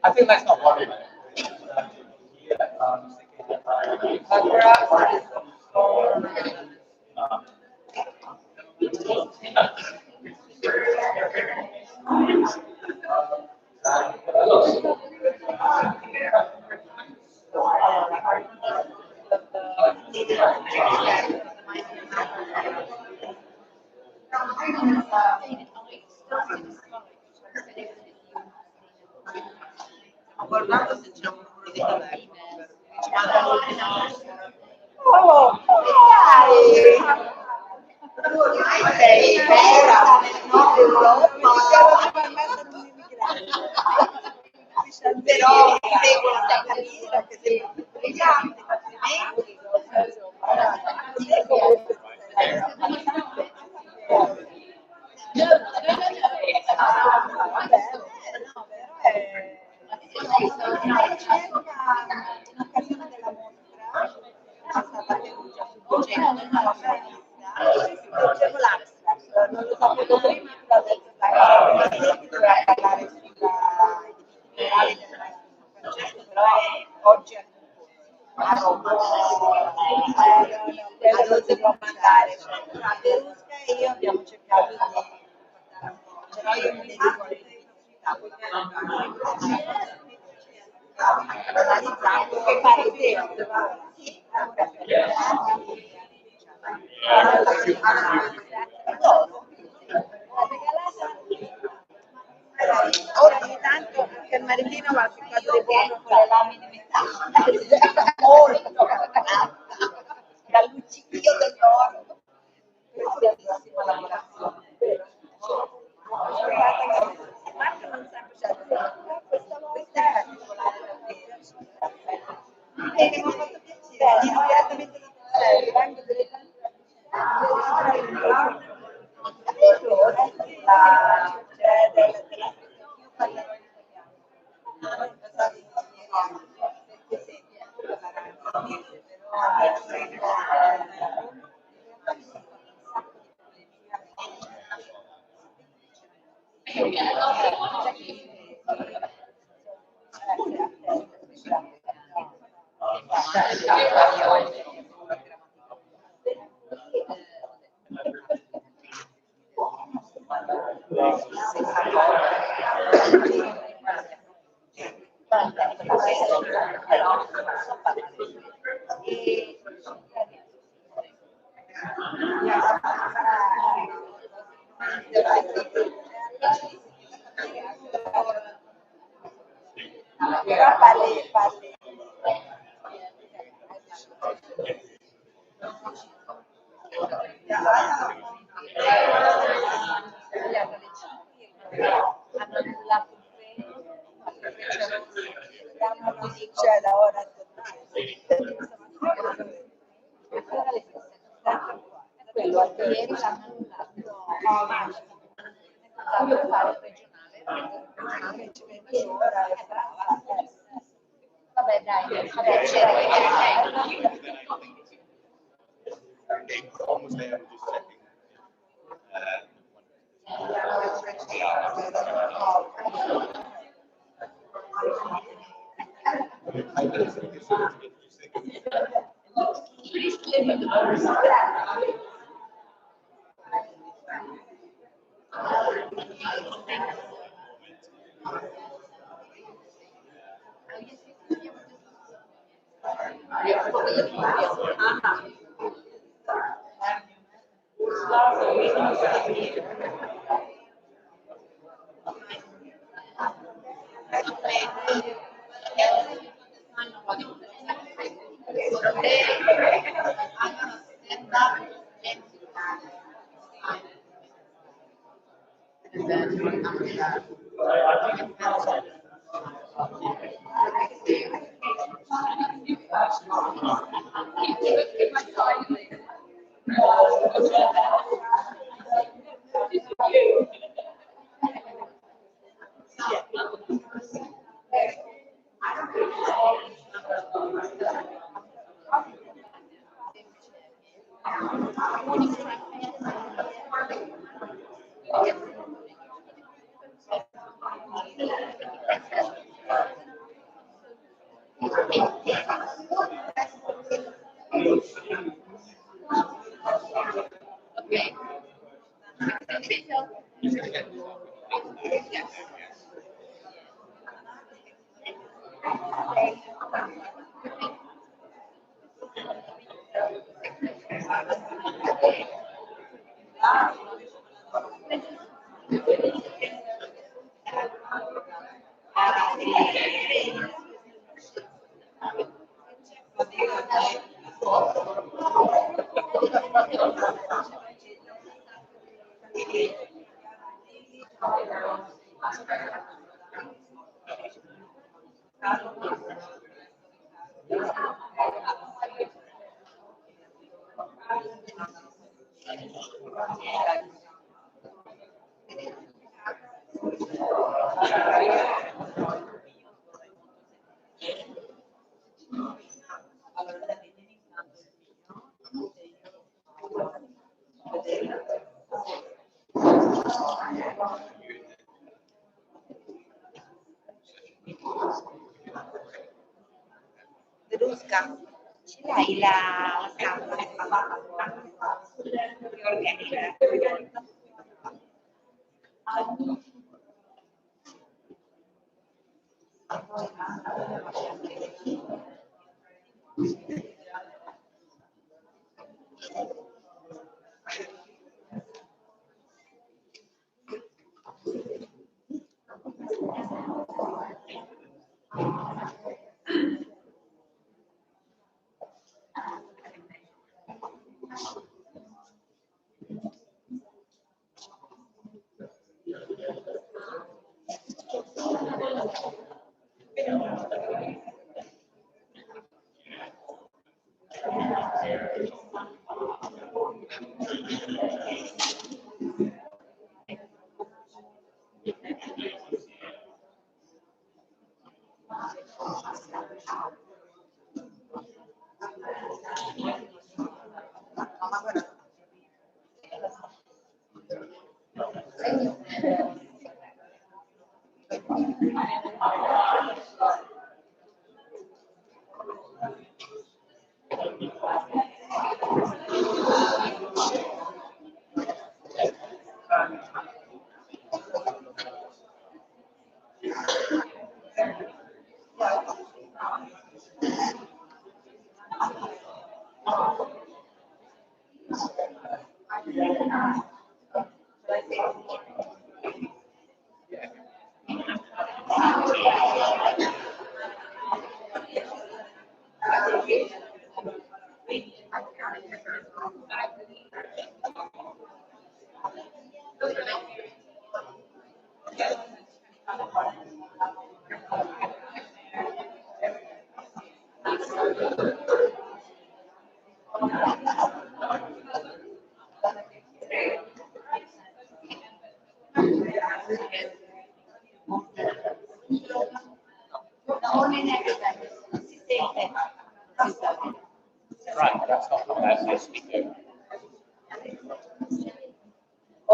I think that's not what it is. Guardando se c'è un sei vera no, però seguono da carriera che sei brillante, complimenti. Un'occasione della mostra è stata tenuta sul Duecento, non lo sapevo prima, l'ho detto che doveva parlare sulla Medievale del Francesco, però oggi è a Roma, non si può mandare, a Verusca e io abbiamo cercato di portare un po', però io mi dedico analizzato e fare idea ogni tanto anche il maritino va a qualcosa di buono con le lamine metalliche dal luccichio dell'oro. Questa è la bellissima lavorazione. Marco non sempre c'è questa volta è particolare davvero. E mi ha fatto piacere, immediatamente da te, vengo delle tante io parlerò in italiano. Perché senti, hanno annullato il treno, così c'è da ora a tornare. Quello ieri l'hanno annullato. Voglio fare il regionale, ci metto ora e brava. Vabbè, dai, vabbè, c'era. Almost there, we're just checking. Brusca, ce l'hai la scatola che organizza?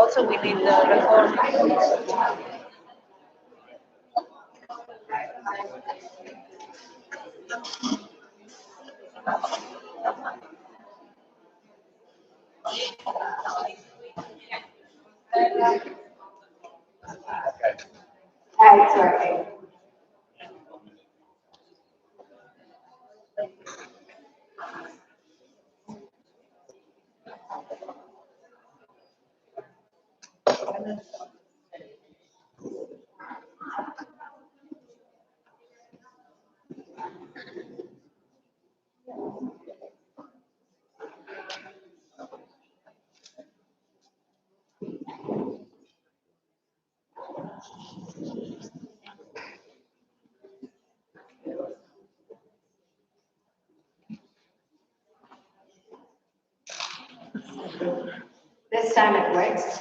Also, we did the reform. It's working. This time it works.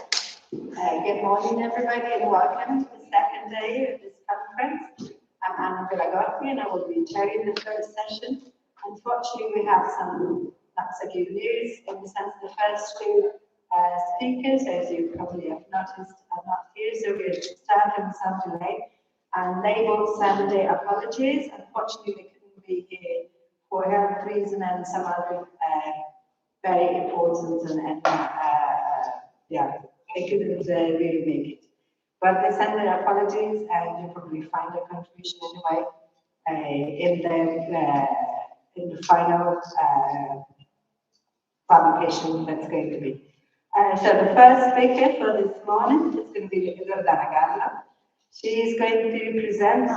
Good morning, everybody, and welcome to the second day of this conference. I'm Anna Villagotti, and I will be chairing the third session. Unfortunately, we have some not so good news in the sense the first two speakers, as you probably have noticed, are not here, so we're starting with some delay. And they both send their apologies. Unfortunately, they couldn't be here for health reasons and some other very important and yeah, they couldn't really make it. But they send their apologies, and you probably find their contribution anyway in the final publication that's going to be. So the first speaker for this morning is going to be Alla. She is going to present.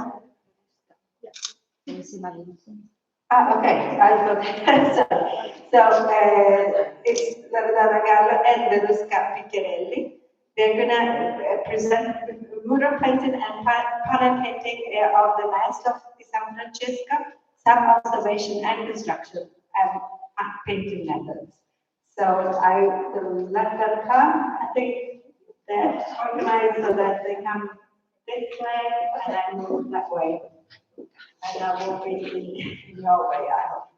Okay, I thought so. It's Loredana Gallo and Veruska Piccherelli. They're going to present mural painting and panel painting of the master of San Francesco, some observation and construction and painting methods. So I will let them come. I think they're organized so that they come this way and then move that way. And I will be in your way, I hope.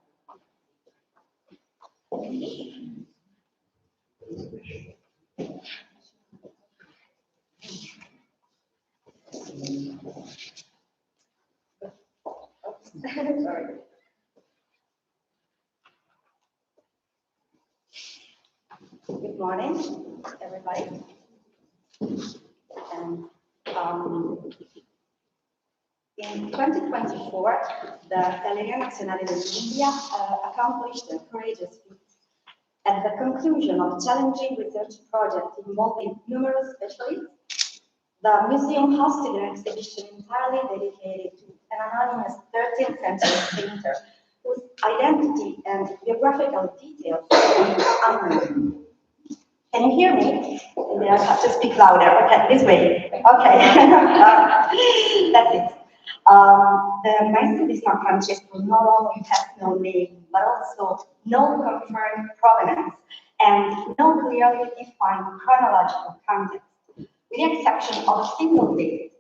Sorry. Good morning, everybody. And, in 2024, the Direzione Nazionale dell'India accomplished a courageous feat. At the conclusion of a challenging research project involving numerous specialists, the museum hosted an exhibition entirely dedicated to an anonymous 13th century painter whose identity and biographical details are unknown. Can you hear me? I have to speak louder. Okay, this way. Okay. That's it. The Maestro di San Francesco not only has no name, but also no confirmed provenance and no clearly defined chronological context, with the exception of a single date,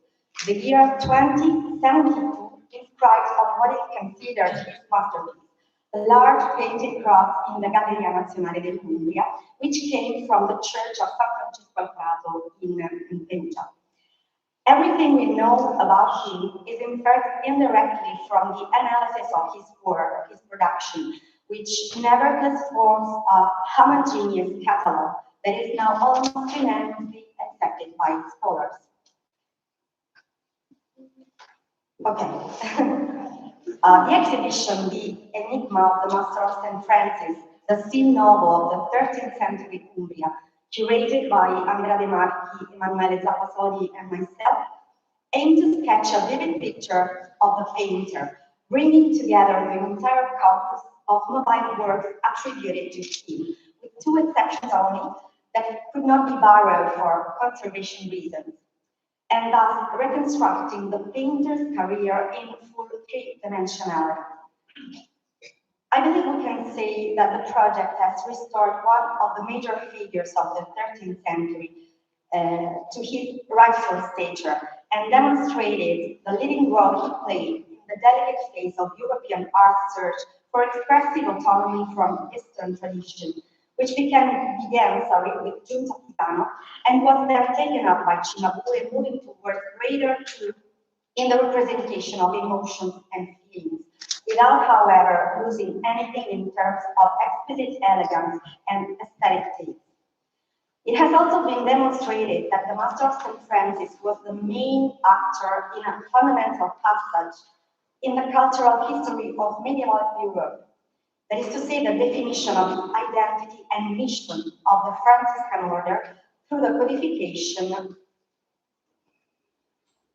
the year 2072, inscribed on what is considered his masterpiece, a large painted cross in the Galleria Nazionale dell'Umbria, which came from the Church of San Francesco al Prato in Perugia. Everything we know about him is inferred indirectly from the analysis of his work, his production, which nevertheless forms a homogeneous catalog that is now almost unanimously accepted by scholars. Okay. The exhibition, The Enigma of the Master of St. Francis, the scene novel of the 13th century Umbria, curated by Andrea De Marchi, Emanuele Zappasoli, and myself, aimed to sketch a vivid picture of the painter, bringing together the entire corpus of mobile works attributed to him, with two exceptions only that could not be borrowed for conservation reasons, and thus reconstructing the painter's career in full three-dimensionality. I believe we can say that the project has restored one of the major figures of the 13th century to his rightful stature and demonstrated the leading role he played in the delicate phase of European art search for expressive autonomy from Eastern tradition, which began with Giunta Pisano and was then taken up by Cimabue, moving towards greater truth in the representation of emotions and feelings, without, however, losing anything in terms of exquisite elegance and aesthetic taste. It has also been demonstrated that the Master of St. Francis was the main actor in a fundamental passage in the cultural history of medieval Europe. That is to say, the definition of the identity and mission of the Franciscan order through the codification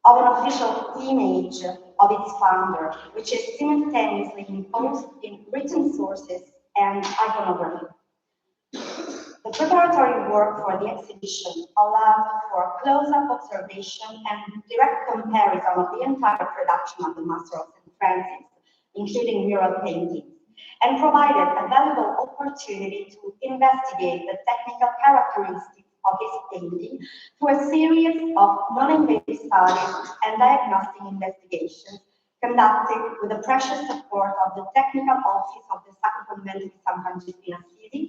of an official image of its founder, which is simultaneously imposed in written sources and iconography. The preparatory work for the exhibition allowed for close-up observation and direct comparison of the entire production of the Master of St. Francis, including mural paintings, and provided a valuable opportunity to investigate the technical characteristics of his painting through a series of non-invasive studies and diagnostic investigations conducted with the precious support of the Technical Office of the Sacro Convento di San Francesco in Assisi,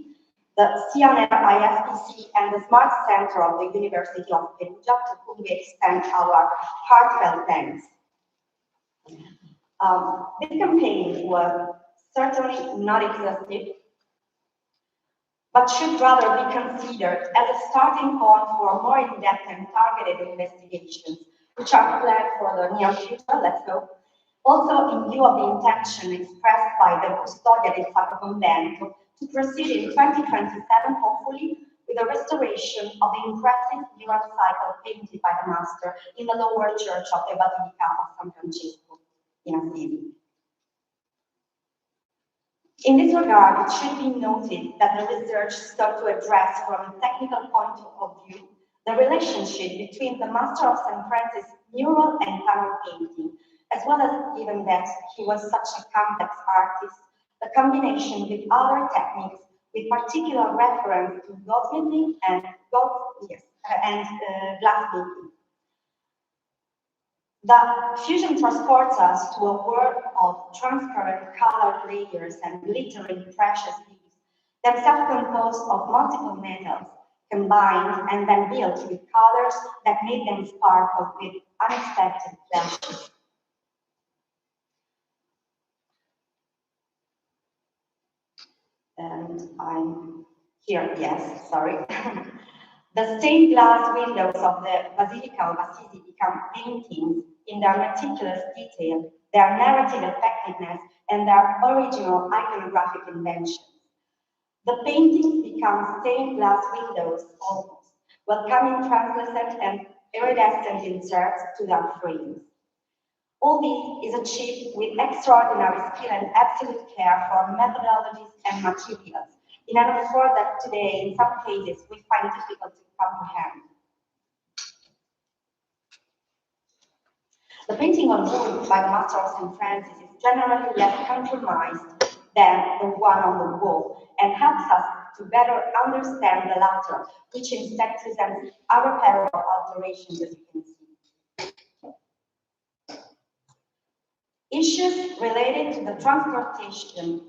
the CNR IFPC, and the Smart Center of the University of Perugia, to whom we extend our heartfelt thanks. This campaign was certainly not exhaustive, but should rather be considered as a starting point for more in-depth and targeted investigations, which are planned for the near future, let's hope. Also, in view of the intention expressed by the Custodia del Sacro Convento to proceed in 2027, hopefully, with the restoration of the impressive mural cycle painted by the Master in the lower church of the Basilica of San Francesco in Assisi. In this regard, it should be noted that the research sought to address from a technical point of view the relationship between the Master of St. Francis mural and panel painting, as well as given that he was such a complex artist, the combination with other techniques with particular reference to goldsmithing and glassmaking. The fusion transports us to a world of transparent colored layers and glittering precious leaves, themselves composed of multiple metals, combined and then built with colors that made them sparkle with unexpected pleasure. And I'm here, yes, sorry. The stained glass windows of the Basilica of Assisi become paintings in their meticulous detail, their narrative effectiveness, and their original iconographic invention. The paintings become stained glass windows almost, welcoming translucent and iridescent inserts to their frames. All this is achieved with extraordinary skill and absolute care for methodologies and materials, in an effort that today, in some cases, we find difficult to comprehend. The painting on wood by the Master of St. Francis is generally less compromised than the one on the wall, and helps us to better understand the latter, which instead presents irreparable alterations, as you can see. Issues related to the transposition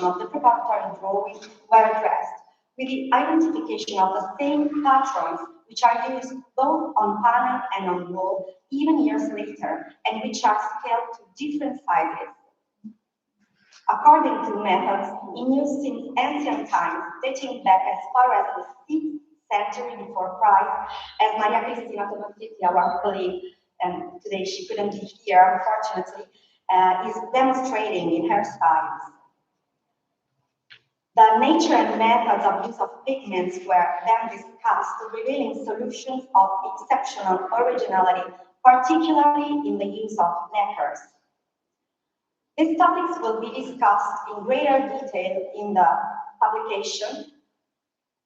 of the preparatory drawing were addressed, with the identification of the same patrons which are used both on panel and on wall, even years later, and which are scaled to different sizes. According to methods in use since ancient times, dating back as far as the 6th century before Christ, as Maria Cristina Tomasetti, our colleague, and today she couldn't be here, unfortunately, is demonstrating in her studies. The nature and methods of use of pigments were then discussed, revealing solutions of exceptional originality, particularly in the use of lacquers. These topics will be discussed in greater detail in the publication.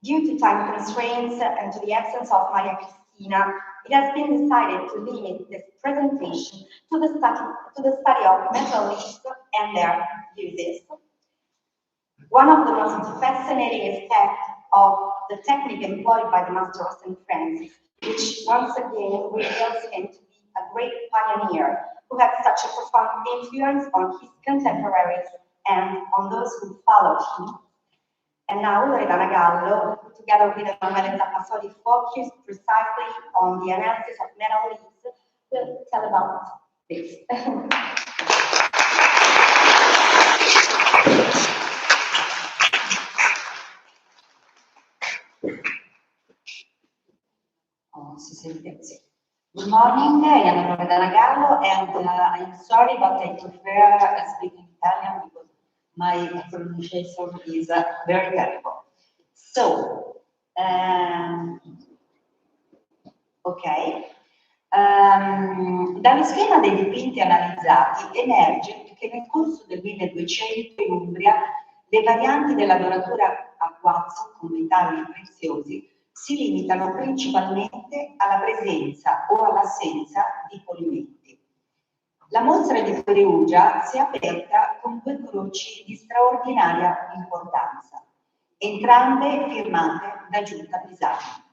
Due to time constraints and to the absence of Maria Cristina, it has been decided to limit this presentation to the study of metal leaves and their uses. One of the most fascinating aspects of the technique employed by the Master of St. Francis, which once again reveals him to be a great pioneer who had such a profound influence on his contemporaries and on those who followed him, And now Loredana Gallo, together with Emanuele Zappassoli, focused precisely on the analysis of metal leaves, will tell about this. Good morning, I am Loredana Gallo, and I'm sorry, but I prefer speaking Italian because my pronunciation is very terrible. So, ok. Dallo schema dei dipinti analizzati emerge che nel corso del 1200 in Umbria le varianti della doratura a quarzo con metalli preziosi si limitano principalmente alla presenza o all'assenza di polimenti. La mostra di Perugia si è aperta con due croci di straordinaria importanza, entrambe firmate da Giunta Pisani.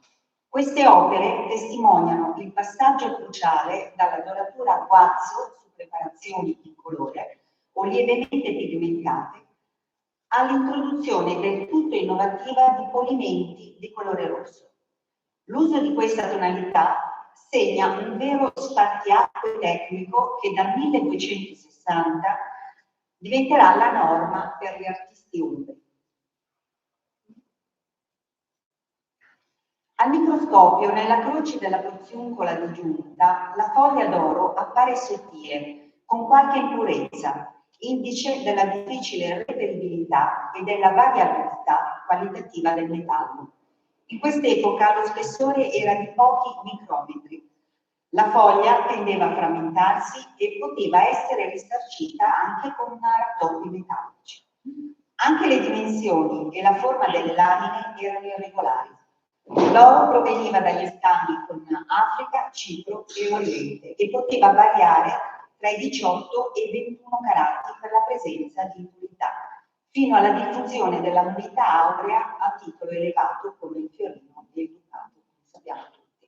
Queste opere testimoniano il passaggio cruciale dalla doratura a quarzo su preparazioni in colore o lievemente pigmentate all'introduzione del tutto innovativa di polimenti di colore rosso. L'uso di questa tonalità segna un vero spartiacque tecnico che dal 1260 diventerà la norma per gli artisti umbri. Al microscopio, nella croce della porziuncola di giunta, la foglia d'oro appare sottile, con qualche impurezza, indice della difficile reperibilità e della variabilità qualitativa del metallo. In quest'epoca lo spessore era di pochi micrometri. La foglia tendeva a frammentarsi e poteva essere risarcita anche con rattoppi metallici. Anche le dimensioni e la forma delle lamine erano irregolari. L'oro proveniva dagli scambi con Africa, Cipro e Oriente e poteva variare tra i 18 e i 21 carati per la presenza di impurità, fino alla diffusione della moneta aurea a titolo elevato come il fiorino e il ducato, come sappiamo tutti.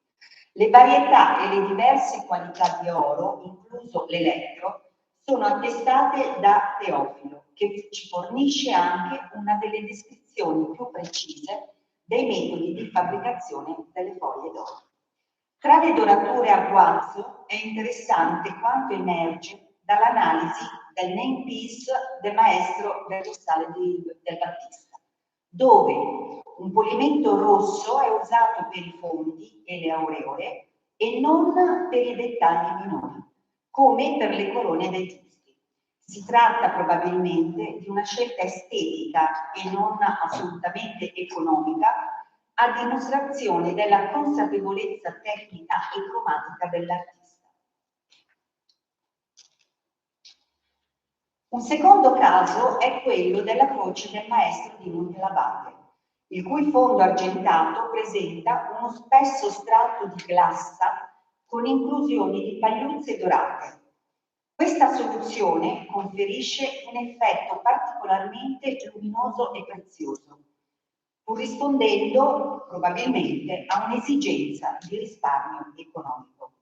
Le varietà e le diverse qualità di oro, incluso l'elettro, sono attestate da Teofilo, che ci fornisce anche una delle descrizioni più precise dei metodi di fabbricazione delle foglie d'oro. Tra le dorature a quarzo è interessante quanto emerge dall'analisi del name piece del maestro del Rossale del Battista, dove un polimento rosso è usato per i fondi e le aureole e non per i dettagli minori, come per le corone dei giusti. Si tratta probabilmente di una scelta estetica e non assolutamente economica, a dimostrazione della consapevolezza tecnica e cromatica dell'artista. Un secondo caso è quello della croce del maestro di Montelabate, il cui fondo argentato presenta uno spesso strato di glassa con inclusioni di pagliuzze dorate. Questa soluzione conferisce un effetto particolarmente luminoso e prezioso, pur rispondendo probabilmente a un'esigenza di risparmio economico.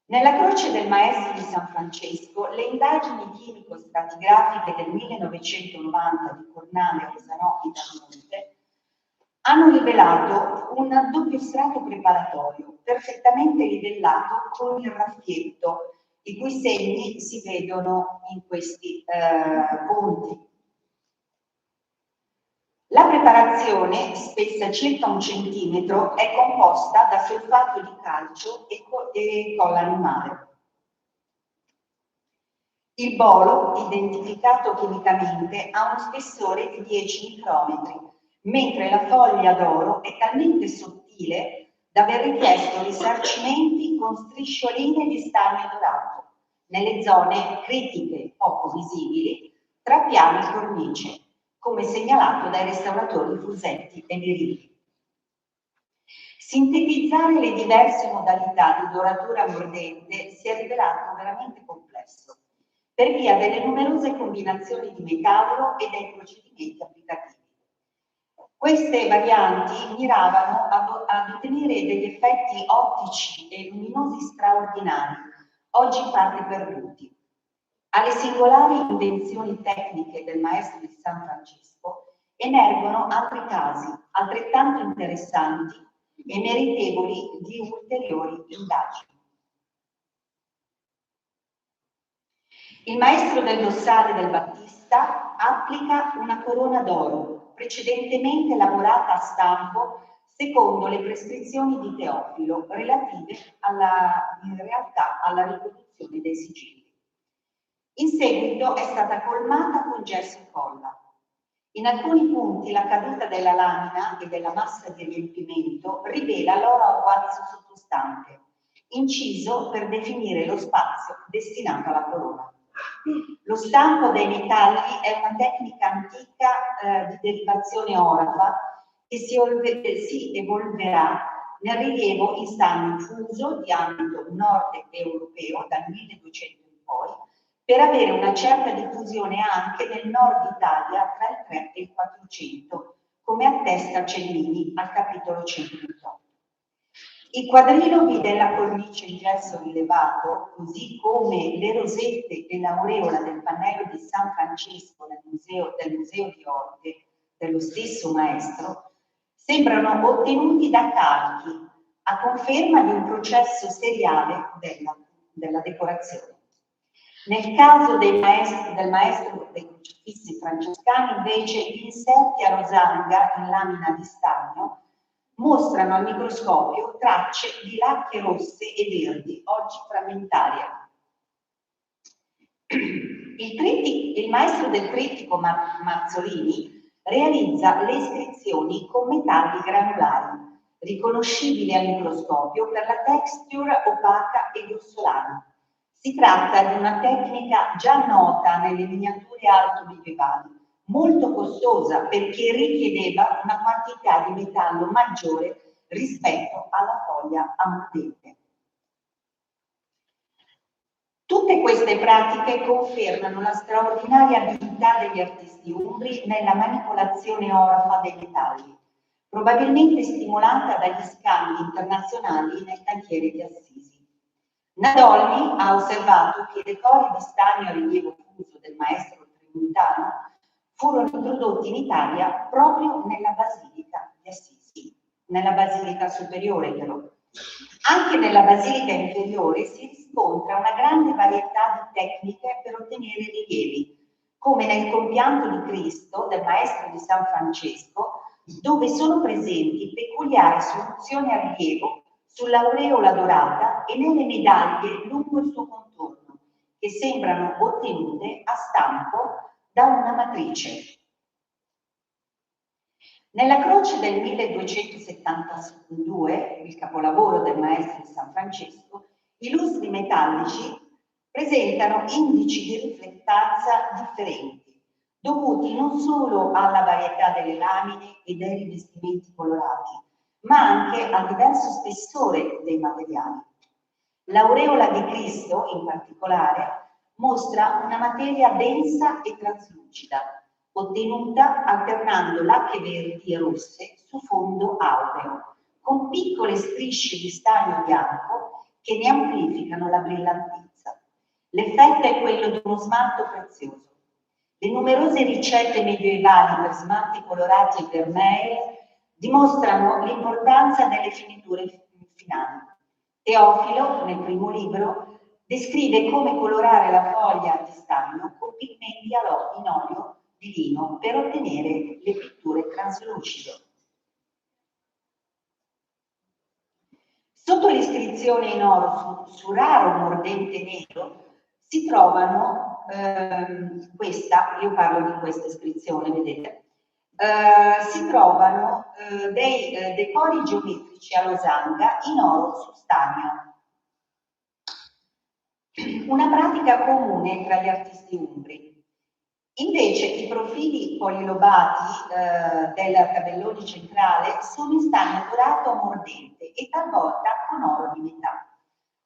Nella croce del maestro di San Francesco, le indagini chimico-stratigrafiche del 1990 di Cornale, Osanò e Damonte hanno rivelato un doppio strato preparatorio, perfettamente livellato con il raffietto, i cui segni si vedono in questi punti. La preparazione, spessa circa 1 centimetro, è composta da solfato di calcio e colla animale. Il bolo, identificato chimicamente, ha uno spessore di 10 micrometri, mentre la foglia d'oro è talmente sottile da aver richiesto risarcimenti con striscioline di stagno dorato, nelle zone critiche poco visibili, tra piano e cornice, come segnalato dai restauratori Fusetti e Mirilli. Sintetizzare le diverse modalità di doratura mordente si è rivelato veramente complesso, per via delle numerose combinazioni di metallo e dei procedimenti applicativi. Queste varianti miravano ad ottenere degli effetti ottici e luminosi straordinari, oggi in parte perduti. Alle singolari invenzioni tecniche del maestro di San Francesco emergono altri casi altrettanto interessanti e meritevoli di ulteriori indagini. Il maestro del dossale del Battista applica una corona d'oro, precedentemente lavorata a stampo secondo le prescrizioni di Teofilo, relative in realtà alla riproduzione dei sigilli. In seguito è stata colmata con gesso e colla. In alcuni punti la caduta della lamina e della massa di riempimento rivela l'oro a quarzo sottostante, inciso per definire lo spazio destinato alla corona. Lo stampo dei metalli è una tecnica antica di derivazione orafa che si evolverà nel rilievo in stagno fuso di ambito nord europeo dal 1200 in poi, per avere una certa diffusione anche nel nord Italia tra il 3 e il 400, come attesta Cellini al capitolo 128. I quadrilobi della cornice in gesso rilevato, così come le rosette e l'aureola del pannello di San Francesco del museo di Orte, dello stesso maestro, sembrano ottenuti da calchi, a conferma di un processo seriale della decorazione. Nel caso del maestro dei crocifissi francescani, invece, gli inserti a rosanga in lamina di stagno mostrano al microscopio tracce di lacche rosse e verdi, oggi frammentarie. Il maestro del trittico Mazzolini realizza le iscrizioni con metalli granulari, riconoscibili al microscopio per la texture opaca e grossolana. Si tratta di una tecnica già nota nelle miniature alto-medievali, molto costosa perché richiedeva una quantità di metallo maggiore rispetto alla foglia a mordente. Tutte queste pratiche confermano la straordinaria abilità degli artisti umbri nella manipolazione orafa dei metalli, probabilmente stimolata dagli scambi internazionali nel cantiere di Assisi. Nadolny ha osservato che i decori di stagno a rilievo fuso del maestro tramontano furono introdotti in Italia proprio nella Basilica di Assisi, nella Basilica superiore però. Anche nella Basilica inferiore si riscontra una grande varietà di tecniche per ottenere rilievi, come nel compianto di Cristo del maestro di San Francesco, dove sono presenti peculiari soluzioni a rilievo sull'aureola dorata e nelle medaglie lungo il suo contorno, che sembrano ottenute a stampo da una matrice. Nella croce del 1272, il capolavoro del maestro di San Francesco, i lustri metallici presentano indici di riflettanza differenti, dovuti non solo alla varietà delle lamine e dei rivestimenti colorati, ma anche al diverso spessore dei materiali. L'aureola di Cristo, in particolare, mostra una materia densa e traslucida, ottenuta alternando lacche verdi e rosse su fondo aureo, con piccole strisce di stagno bianco che ne amplificano la brillantezza. L'effetto è quello di uno smalto prezioso. Le numerose ricette medievali per smalti colorati e vermei dimostrano l'importanza delle finiture finali. Teofilo, nel primo libro, descrive come colorare la foglia di stagno con pigmenti in olio di lino per ottenere le pitture traslucide. Sotto l'iscrizione in oro su raro mordente nero si trovano, io parlo di questa iscrizione, vedete, si trovano dei decori geometrici a losanga in oro su stagno. Una pratica comune tra gli artisti umbri. Invece i profili polilobati del tabellone centrale sono in stagno dorato o mordente e talvolta con oro di metà.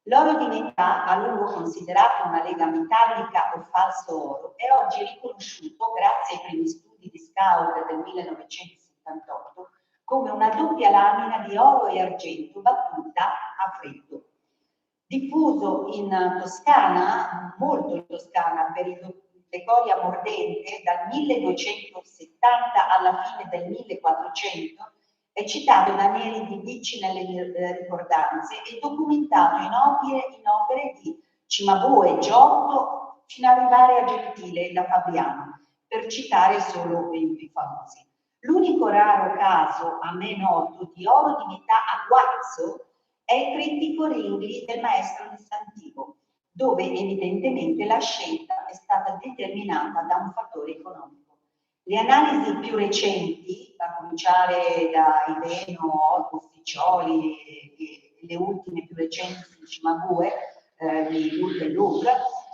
L'oro di metà, a lungo considerato una lega metallica o falso oro, è oggi riconosciuto, grazie ai primi studi di Scout del 1978, come una doppia lamina di oro e argento battuta a freddo. Diffuso in Toscana, molto in Toscana, per decoria mordente dal 1270 alla fine del 1400 è citato da Neri di Bicci nelle ricordanze e documentato in opere di Cimabue, Giotto, fino ad arrivare a Gentile da Fabriano, per citare solo i più famosi. L'unico raro caso a me noto di oro di metà a guazzo è il trittico Ringli del maestro di Santivo, dove evidentemente la scelta è stata determinata da un fattore economico. Le analisi più recenti, a cominciare da Iveno, Ufficioli e le ultime più recenti su Cimabue del Louvre,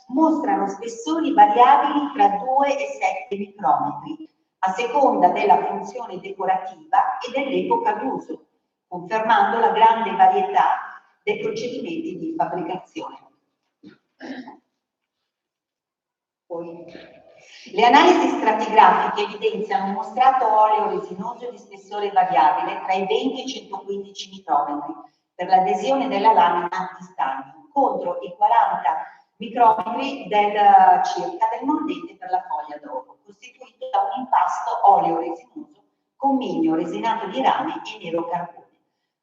mostrano spessori variabili tra 2 e 7 micrometri, a seconda della funzione decorativa e dell'epoca d'uso, confermando la grande varietà dei procedimenti di fabbricazione. Poi, le analisi stratigrafiche evidenziano un mostrato oleo resinoso di spessore variabile tra i 20 e i 115 micrometri per l'adesione della lamina di stagno, contro i 40 micrometri circa del mordente per la foglia d'oro, costituito da un impasto oleo resinoso con mignio resinato di rame e nero carbone.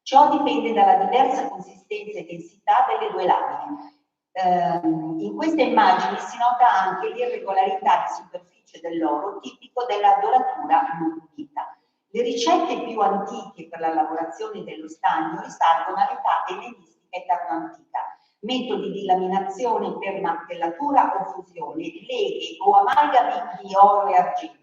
Ciò dipende dalla diversa consistenza e densità delle due lamine. In queste immagini si nota anche l'irregolarità di superficie dell'oro tipico della doratura non pulita. Le ricette più antiche per la lavorazione dello stagno risalgono all'età ellenistica e tardoantica. Metodi di laminazione per martellatura o fusione, leghe o amalgami di oro e argento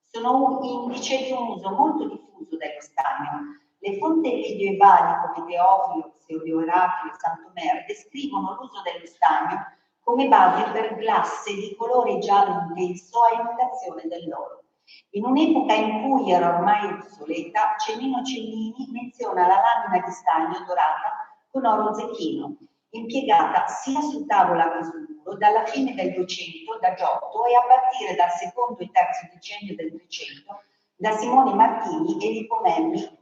sono un indice di un uso molto diffuso dello stagno. Le fonti medievali come Teofilo, Pseudo-Eraclio e Santomer descrivono l'uso dello stagno come base per glasse di colore giallo intenso a imitazione dell'oro. In un'epoca in cui era ormai obsoleta, Cennino Cennini menziona la lamina di stagno dorata con oro zecchino, impiegata sia su tavola che sul muro dalla fine del Duecento da Giotto e a partire dal secondo e terzo decennio del Trecento da Simone Martini e Lipomemmi.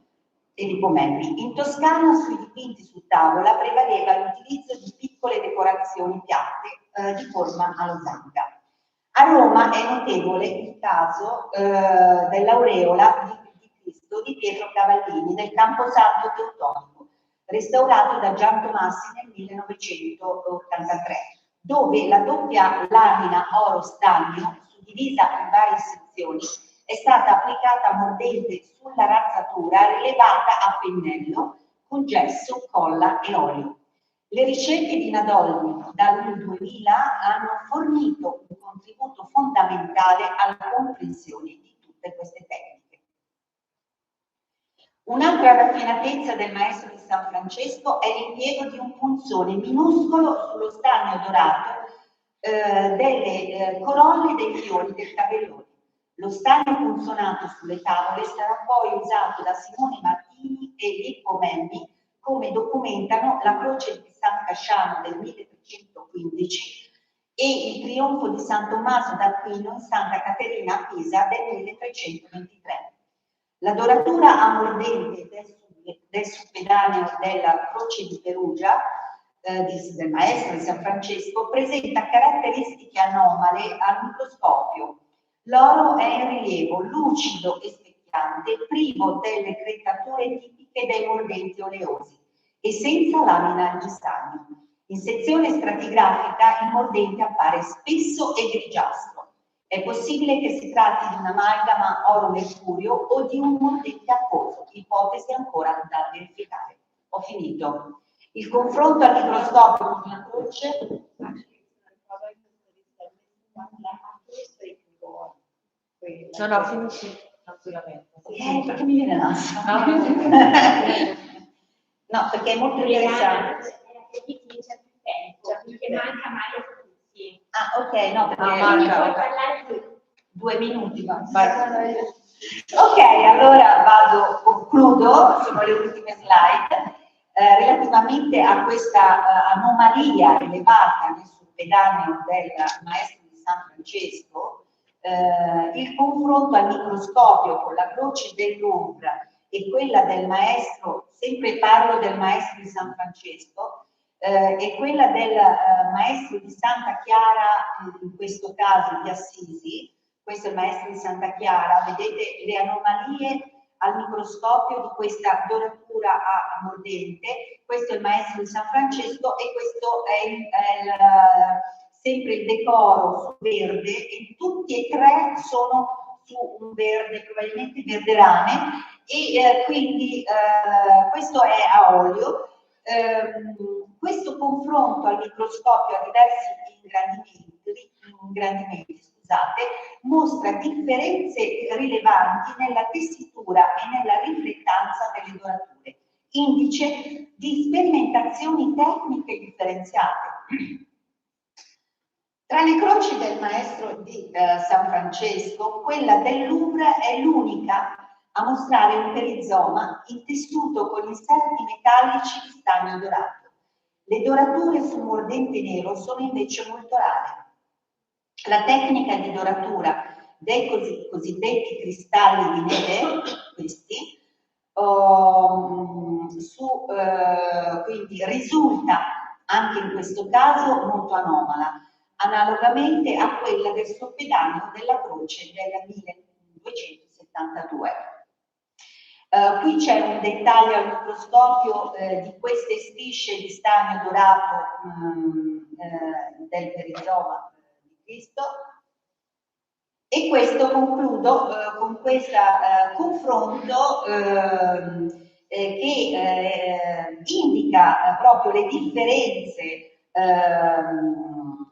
In Toscana sui dipinti su tavola prevaleva l'utilizzo di piccole decorazioni piatte di forma a losanca. A Roma è notevole il caso dell'aureola di Cristo di Pietro Cavallini del Camposanto Teutonico, restaurato da Gian Tomassi nel 1983, dove la doppia lamina oro-stagno, suddivisa in varie sezioni, è stata applicata a mordente sulla razzatura rilevata a pennello con gesso, colla e olio. Le ricerche di Nadolny dal 2000 hanno fornito un contributo fondamentale alla comprensione di tutte queste tecniche. Un'altra raffinatezza del maestro di San Francesco è l'impiego di un punzone minuscolo sullo stagno dorato delle corolle dei fiori del tabellone. Lo stagno punzonato sulle tavole sarà poi usato da Simone Martini e Lipomemmi, come documentano la croce di San Casciano del 1315 e il trionfo di San Tommaso d'Aquino in Santa Caterina a Pisa del 1323. La doratura a mordente del suppedáneo della croce di Perugia del maestro di San Francesco presenta caratteristiche anomale al microscopio. L'oro è in rilievo, lucido e specchiante, privo delle crettature tipiche dei mordenti oleosi e senza lamina di stagno. In sezione stratigrafica il mordente appare spesso e grigiastro. È possibile che si tratti di un'amalgama oro-mercurio o di un mordente acquoso, ipotesi ancora da verificare. Ho finito. Il confronto al microscopio con la croce No, finisci tranquillamente. perché mi viene l'ansia. No, perché è molto interessante. Perché manca Mario Fuzzi. Ah, ok, no, perché Quindi puoi parlare tu. 2 minuti. Ok, allora concludo, sono le ultime slide. Relativamente a questa anomalia elevata nel suppedáneo del maestro di San Francesco, il confronto al microscopio con la croce del Louvre e quella del maestro, sempre parlo del maestro di San Francesco, è quella del maestro di Santa Chiara, in questo caso di Assisi. Questo è il maestro di Santa Chiara, vedete le anomalie al microscopio di questa doratura a mordente. Questo è il maestro di San Francesco e questo è sempre il decoro su verde, e tutti e tre sono su un verde, probabilmente verde rame, e quindi questo è a olio. Questo confronto al microscopio a diversi ingrandimenti, scusate, mostra differenze rilevanti nella tessitura e nella riflettanza delle dorature, indice di sperimentazioni tecniche differenziate. Tra le croci del maestro di San Francesco, quella del Louvre è l'unica a mostrare un perizoma intessuto con inserti metallici di stagno dorato. Le dorature su mordente nero sono invece molto rare. La tecnica di doratura dei cosiddetti cristalli di neve, questi, quindi risulta anche in questo caso molto anomala, analogamente a quella del soppedaneo della croce del 1272. Qui c'è un dettaglio al microscopio di queste strisce di stagno dorato del perizoma di Cristo, e questo concludo con questo confronto che indica proprio le differenze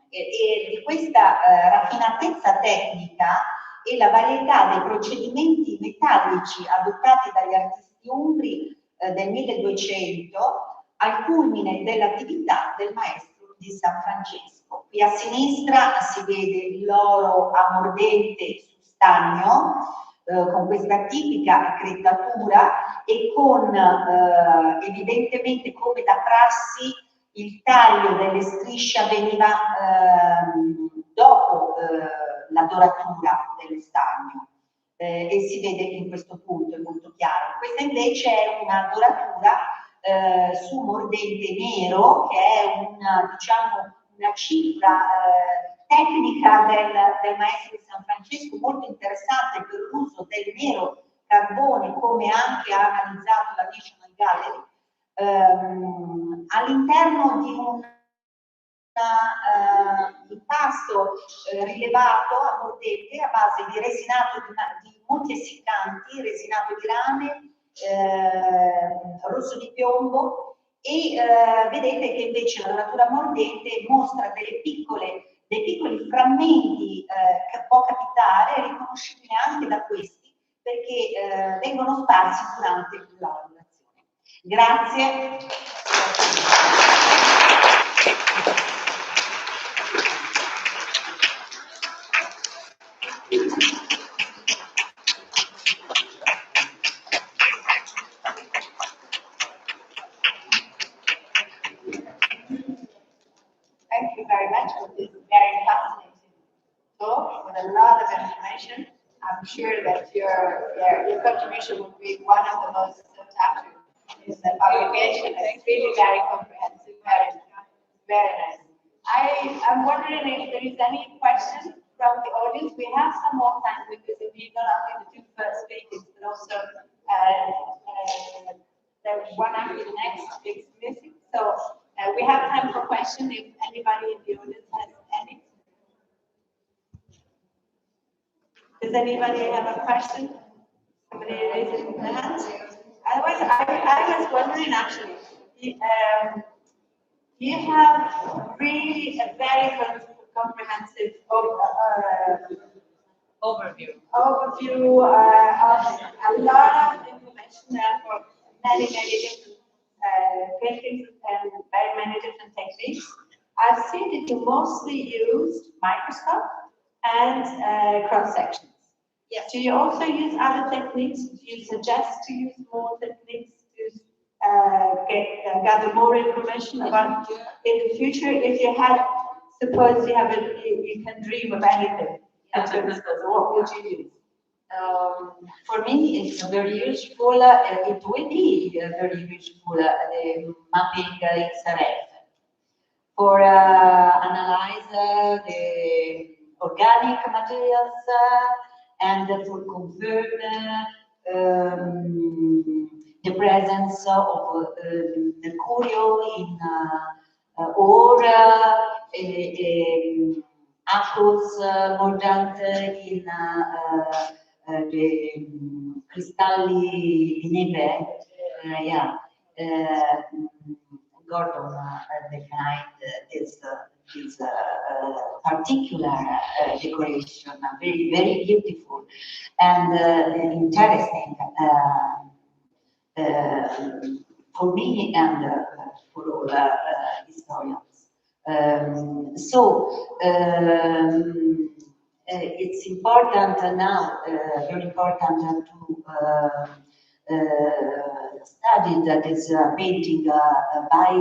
e di questa raffinatezza tecnica e la varietà dei procedimenti metallici adottati dagli artisti umbri del 1200 al culmine dell'attività del maestro di San Francesco. Qui a sinistra si vede l'oro a mordente su stagno, con questa tipica acretatura e con evidentemente, come da prassi, il taglio delle strisce avveniva dopo la doratura dello stagno, e si vede che in questo punto è molto chiaro. Questa invece è una doratura su mordente nero, che è una cifra tecnica del maestro di San Francesco molto interessante per l'uso del nero carbone, come anche ha analizzato la National Gallery, all'interno di un impasto rilevato a mordente a base di resinato di molti essiccanti, resinato di rame, rosso di piombo, e vedete che invece la doratura mordente mostra dei piccoli frammenti che può capitare, riconoscibili anche da questi, perché vengono sparsi durante la lavorazione. Grazie. Thank you very much for this very fascinating talk with a lot of information. I'm sure that your contribution will be one of the most sought after in the publication. It's really very comprehensive, very nice. I am wondering if there is any question from the audience. We have some more time because we not only the two first speakers, but also the one after the next is missing. So we have time for questions if anybody in the audience has any. Does anybody have a question? Somebody raising their hand? Otherwise, I was wondering actually, you have really a very comprehensive overview of a lot of information for many different paintings and very many different techniques. I've seen that you mostly used microscope and cross sections. Yes. Do you also use other techniques? Do you suggest to use more techniques to gather more information about in the future? If you had, suppose you have you can dream of anything. What would you use? For me, it's very useful. It will be very useful. The mapping XRF. for analyze the organic materials and for confirm the presence of mercury in or aqueous mordant in the cristalli di neve. Yeah. Gordon defined this particular decoration, very, very beautiful and interesting for me and for all historians. It's important now, very important to study that is painting by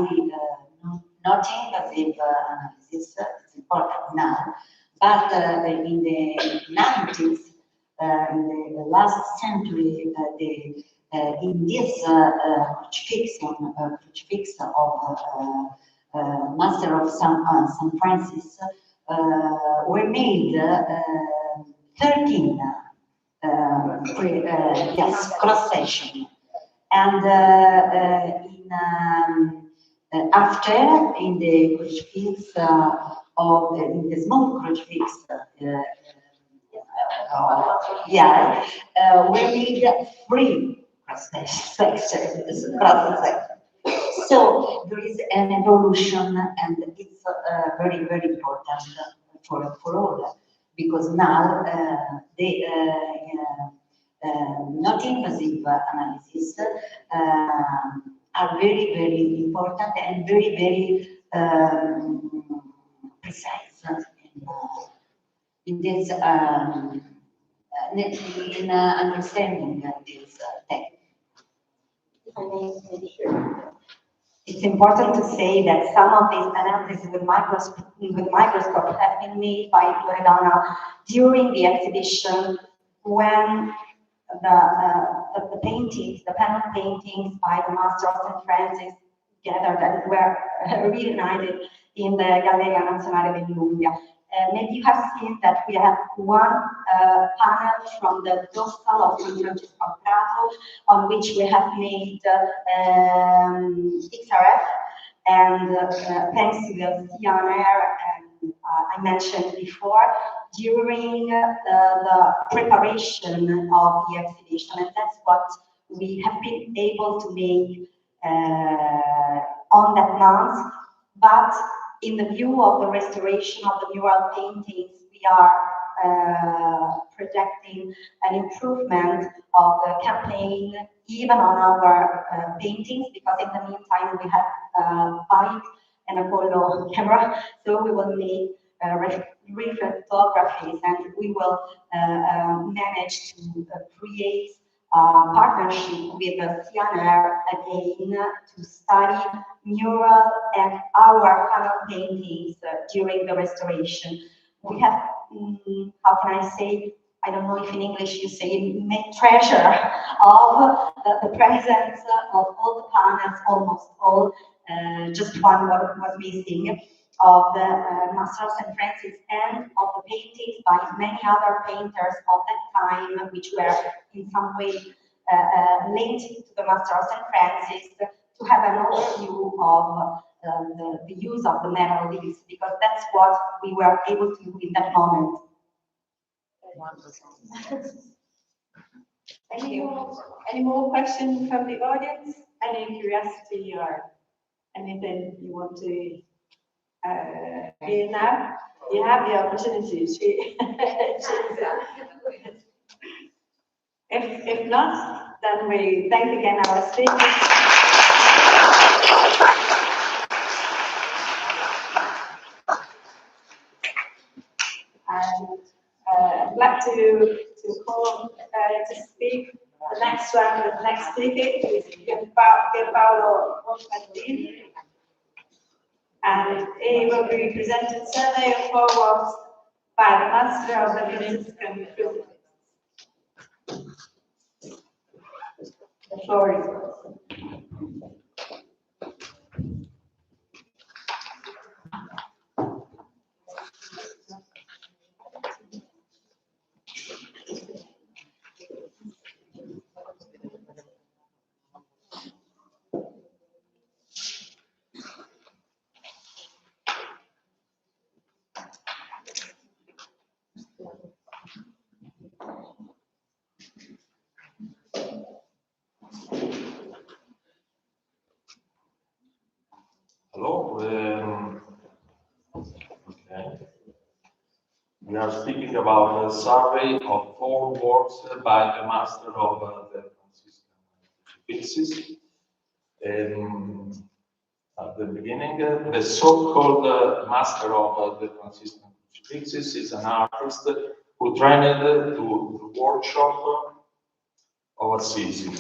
not invasive analysis. It's important now, but in the 90s, in the last century, in this crucifix of Master of St. Francis were made 13 yes, cross section, and after in the crucifix in the small crucifix, we made 3 cross sections. So there is an evolution, and it's very, very important for all, because now the not invasive analysis are very, very important and very, very precise in this in understanding this technique. If I may, maybe. It's important to say that some of these analyses with microscope have been made by Loredana during the exhibition, when the paintings, the panel paintings by the Master of St. Francis gathered and were reunited in the Galleria Nazionale dell'Umbria. Maybe you have seen that we have one panel from the Dostal of St. Francisco of Prato, on which we have made XRF, and thanks to the CNR I mentioned before, during the preparation of the exhibition, and that's what we have been able to make on that month. But in the view of the restoration of the mural paintings, we are projecting an improvement of the campaign even on our paintings, because in the meantime we have bike and Apollo camera, so we will make reflexographies, and we will manage to create partnership with the CNR again to study mural and our panel paintings during the restoration. We have, how can I say, I don't know if in English you say, made treasure of the presence of all the panels, almost all, just one was missing, of the Master of St. Francis and of the paintings by many other painters of that time, which were in some way linked to the Master of St. Francis, to have an overview of the use of the metal leaves, because that's what we were able to do in that moment. Any more questions from the audience? Any curiosity or anything you want to hear now? You have the opportunity to if not, then we thank again our speakers. And I'd like to call to speak the next one, the next speaker is Paolo Bonfantini, and he will be presenting survey of forwards by the Master of the Franciscan Crucifix. The floor is yours. Hello. Okay. We are speaking about a survey of 4 works by the master of the Franciscan crucifixes. At the beginning, the so-called master of the Franciscan crucifixes is an artist who trained to the workshop of Assisi,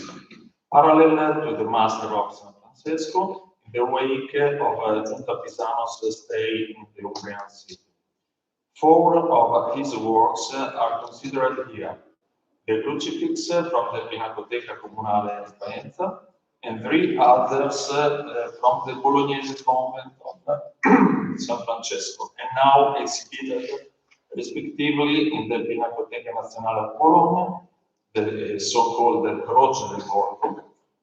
parallel to the master of San Francesco, in the wake of Giunta Pisano's stay in the Umbrian city. 4 of his works are considered here: the Crucifix from the Pinacoteca Comunale in Faenza, and 3 others from the Bolognese convent of San Francesco, and now exhibited respectively in the Pinacoteca Nazionale of Bologna, the so-called Croce del Corpo,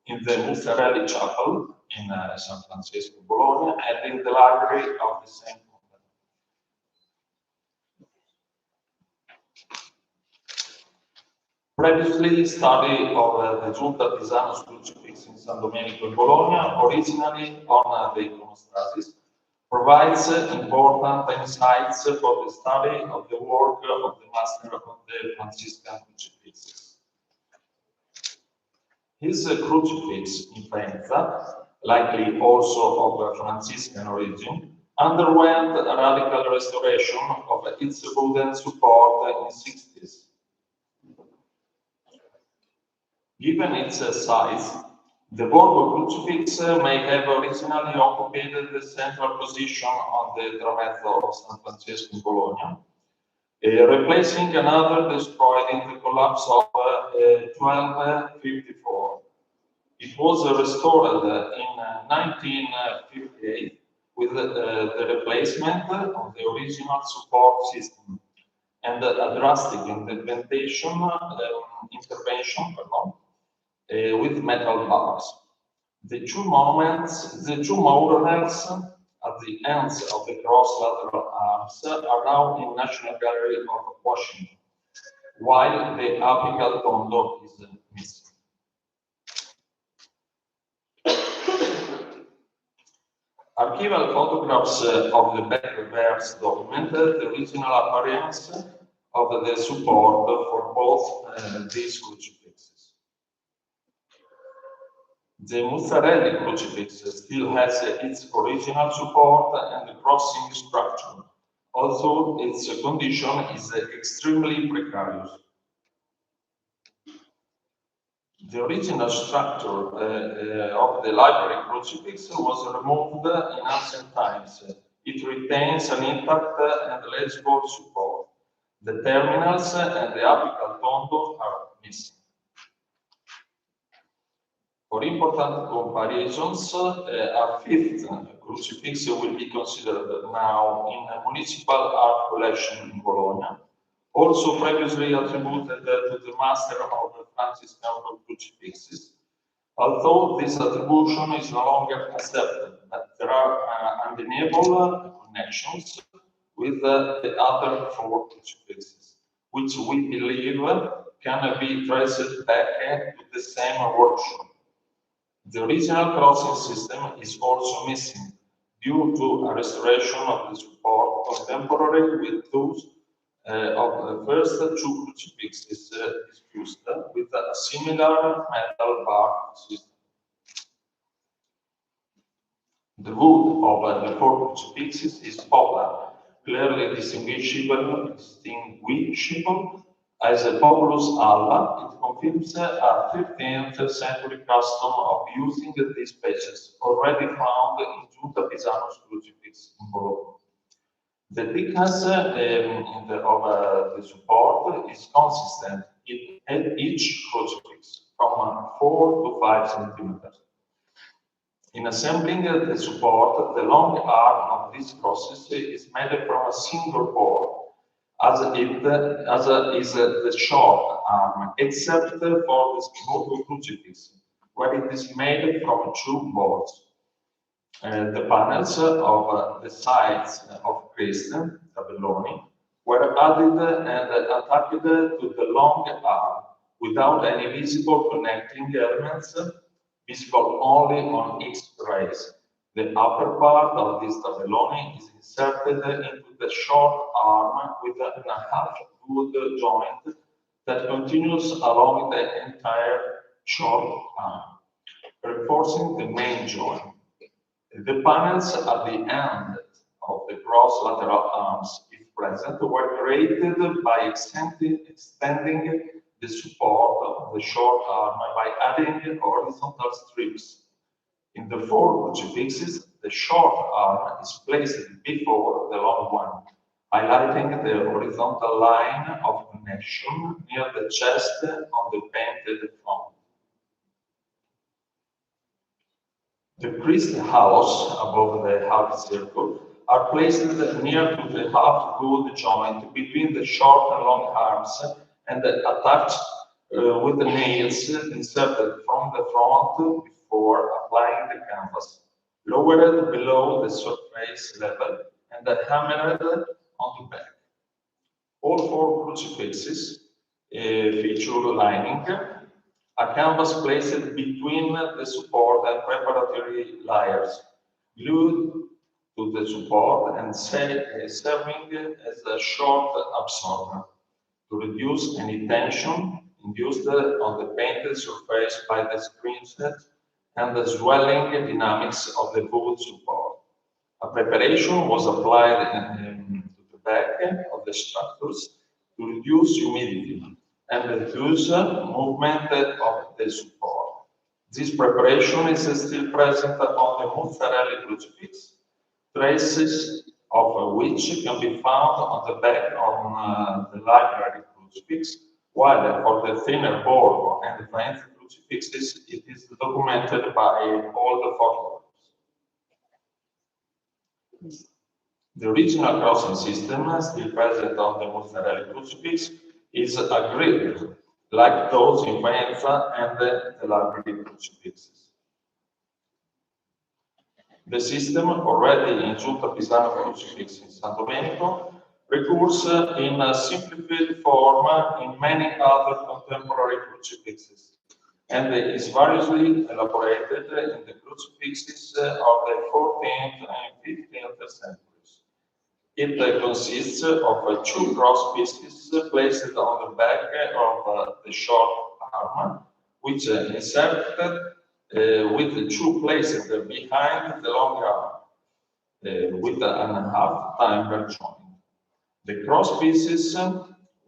in the Musarelli Chapel in San Francisco, Bologna, and in the library of the same convent. Previously, study of the Giunta Pisano's crucifix in San Domenico in Bologna, originally on the iconostasis, provides important insights for the study of the work of the master of the Franciscan crucifixes. His crucifix in Faenza, likely also of Franciscan origin, underwent a radical restoration of its wooden support in the 60s. Given its size, the Borgo crucifix may have originally occupied the central position on the Duecento of San Francesco in Bologna, replacing another destroyed in the collapse of 1254. It was restored in 1958 with the replacement of the original support system and a drastic intervention with metal bars. The two models at the ends of the cross lateral arms are now in National Gallery of Washington, while the apical tondo is missing. Archival photographs of the back reverse document the original appearance of the support for both these crucifixes. The Musarelli crucifix still has its original support and crossing structure, although its condition is extremely precarious. The original structure of the library crucifix was removed in ancient times. It retains an intact and legible support. The terminals and the apical tondo are missing. For important comparisons, a 5th crucifix will be considered now in a municipal art collection in Bologna, also previously attributed to the master of the Franciscan crucifixes, although this attribution is no longer accepted, but there are undeniable connections with the other 4 crucifixes, which we believe can be traced back to the same workshop. The original crossing system is also missing due to a restoration of the support contemporary with those of the first 2 crucifixes diffused with a similar metal bar system. The wood of the 4 crucifixes is poplar, clearly distinguishable as a populus Alla. It confirms a 15th century custom of using these patches, already found in Giunta Pisano's crucifix in Bologna. The thickness of the support is consistent in each crucifix, from 4 to 5 centimeters. In assembling the support, the long arm of this process is made from a single board, as is the short arm, except for the small crucifix, where it is made from 2 boards. The panels of the sides of Christ, tabelloni, were added and attached to the long arm, without any visible connecting elements, visible only on its rays. The upper part of this tabellone is inserted into the short arm with a half-good joint that continues along the entire short arm, reinforcing the main joint. The panels at the end of the cross lateral arms, if present, were created by extending the support of the short arm by adding horizontal strips. In the four crucifixes, the short arm is placed before the long one, highlighting the horizontal line of connection near the chest on the painted front. The priest hallows above the half circle are placed near to the half-good joint between the short and long arms and attached with the nails inserted from the front before applying the canvas, lowered below the surface level and hammered on the back. All four crucifixes feature lining, a canvas placed between the support and preparatory layers, glued to the support and serving as a shock absorber to reduce any tension induced on the painted surface by the screenset and the swelling dynamics of the wood support. A preparation was applied to the back of the structures to reduce humidity and reduce movement of the support. This preparation is still present on the mozzarella crucifix, traces of which can be found on the back of the library crucifix, while for the thinner Borgo and the French crucifixes, it is documented by all the photographs. The original crossing system, still present on the mozzarella crucifix, is a grid, like those in Faenza and the library crucifixes. The system, already in Giunta Pisano crucifix in San Domenico, recurs in a simplified form in many other contemporary crucifixes, and is variously elaborated in the crucifixes of the 14th and 15th centuries. It consists of two cross pieces placed on the back of the short arm, which inserted with the two placed behind the long arm, with a half-timber joint. The cross pieces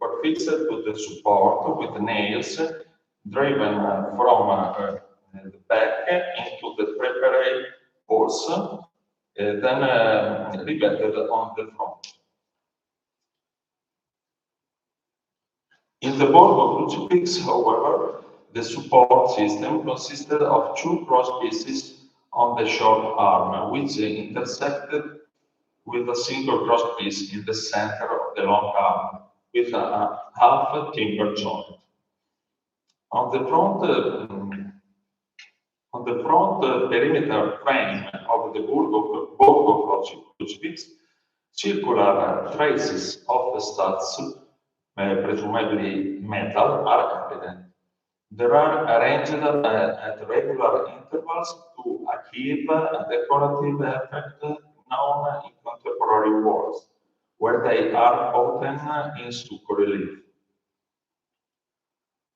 were fixed to the support with nails driven from the back into the preparatory holes, then riveted on the front. In the Borgo crucifix, however, the support system consisted of two cross pieces on the short arm, which intersected with a single cross piece in the center of the long arm, with a half timber joint. On the front perimeter frame of the Borgo crucifix, circular traces of studs, presumably metal, are evident. They are arranged at regular intervals to achieve a decorative effect known in contemporary works, where they are often in stucco relief.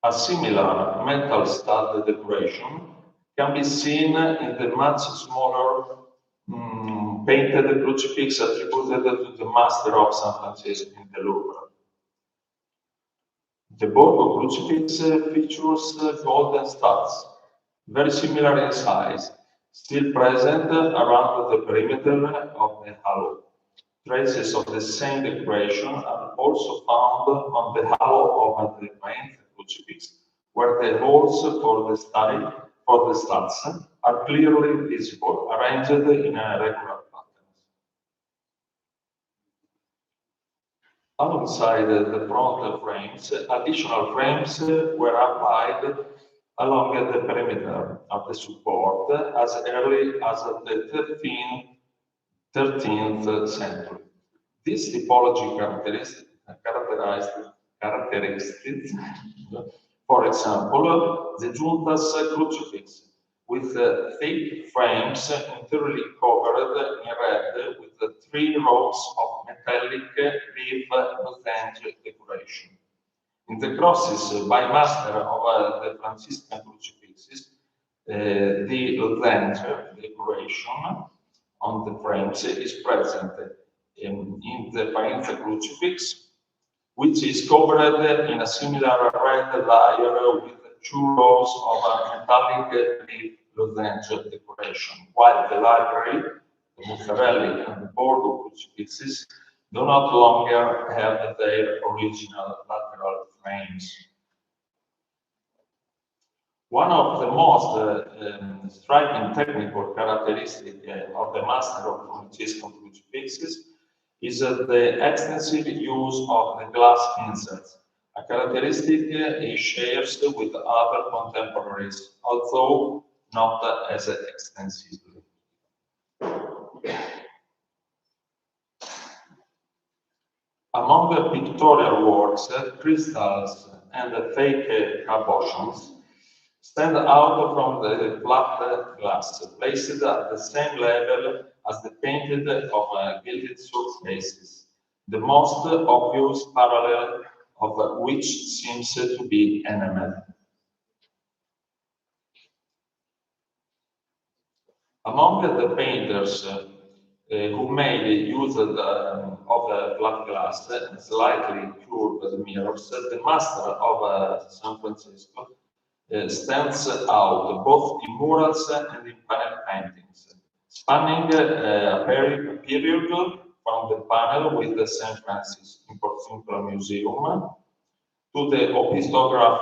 A similar metal stud decoration can be seen in the much smaller painted crucifix attributed to the Master of San Francisco in the Louvre. The Borgo crucifix features golden studs, very similar in size, still present around the perimeter of the halo. Traces of the same decoration are also found on the halo of the French crucifix, where the holes for the studs are clearly visible, arranged in a regular pattern. Alongside the front frames, additional frames were applied along the perimeter of the support as early as the 13th century. This typology characteristics, for example, the Giunta's crucifix, with thick frames in entirely covered in red with the 3 rows of metallic leaf lozenge decoration. In the crosses by master of the Franciscan crucifixes, the lozenge decoration on the frames is present in the Faenza crucifix, which is covered in a similar red layer with 2 rows of metallic leaf lozenge decoration, while the library, the Musarelli and the Borgo crucifixes do not longer have their original lateral frames. One of the most striking technical characteristics of the master of Franciscan crucifixes is the extensive use of the glass inserts, a characteristic he shares with other contemporaries, although not as extensively. Among the pictorial works, crystals and fake cabochons stand out from the flat glass, placed at the same level as the painted of gilded surfaces, the most obvious parallel of which seems to be enamel. Among the painters who made use of flat glass and slightly curved mirrors, the master of San Francisco stands out both in murals and in panel paintings, spanning a period from the panel with the St. Francis in Museum to the opistograph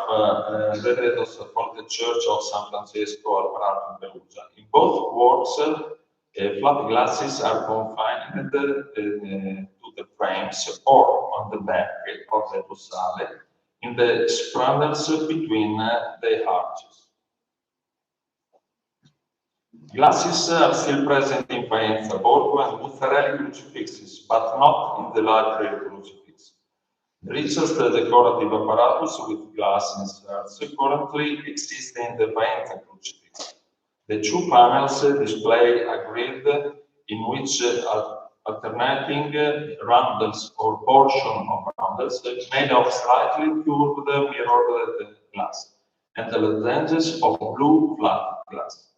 Reredos for the Church of San Francisco Alvarado in Perugia. In both works, flat glasses are confined to the frames or on the back of the dorsale in the spandrels between the arches. Glasses are still present in Faenza, Borgo and Musarelli crucifixes, but not in the library crucifix. The richest decorative apparatus with glass inserts currently exist in the Faenza crucifix. The 2 panels display a grid in which alternating roundels or portion of roundels made of slightly curved mirrored glass and the lozenges of blue flat glass,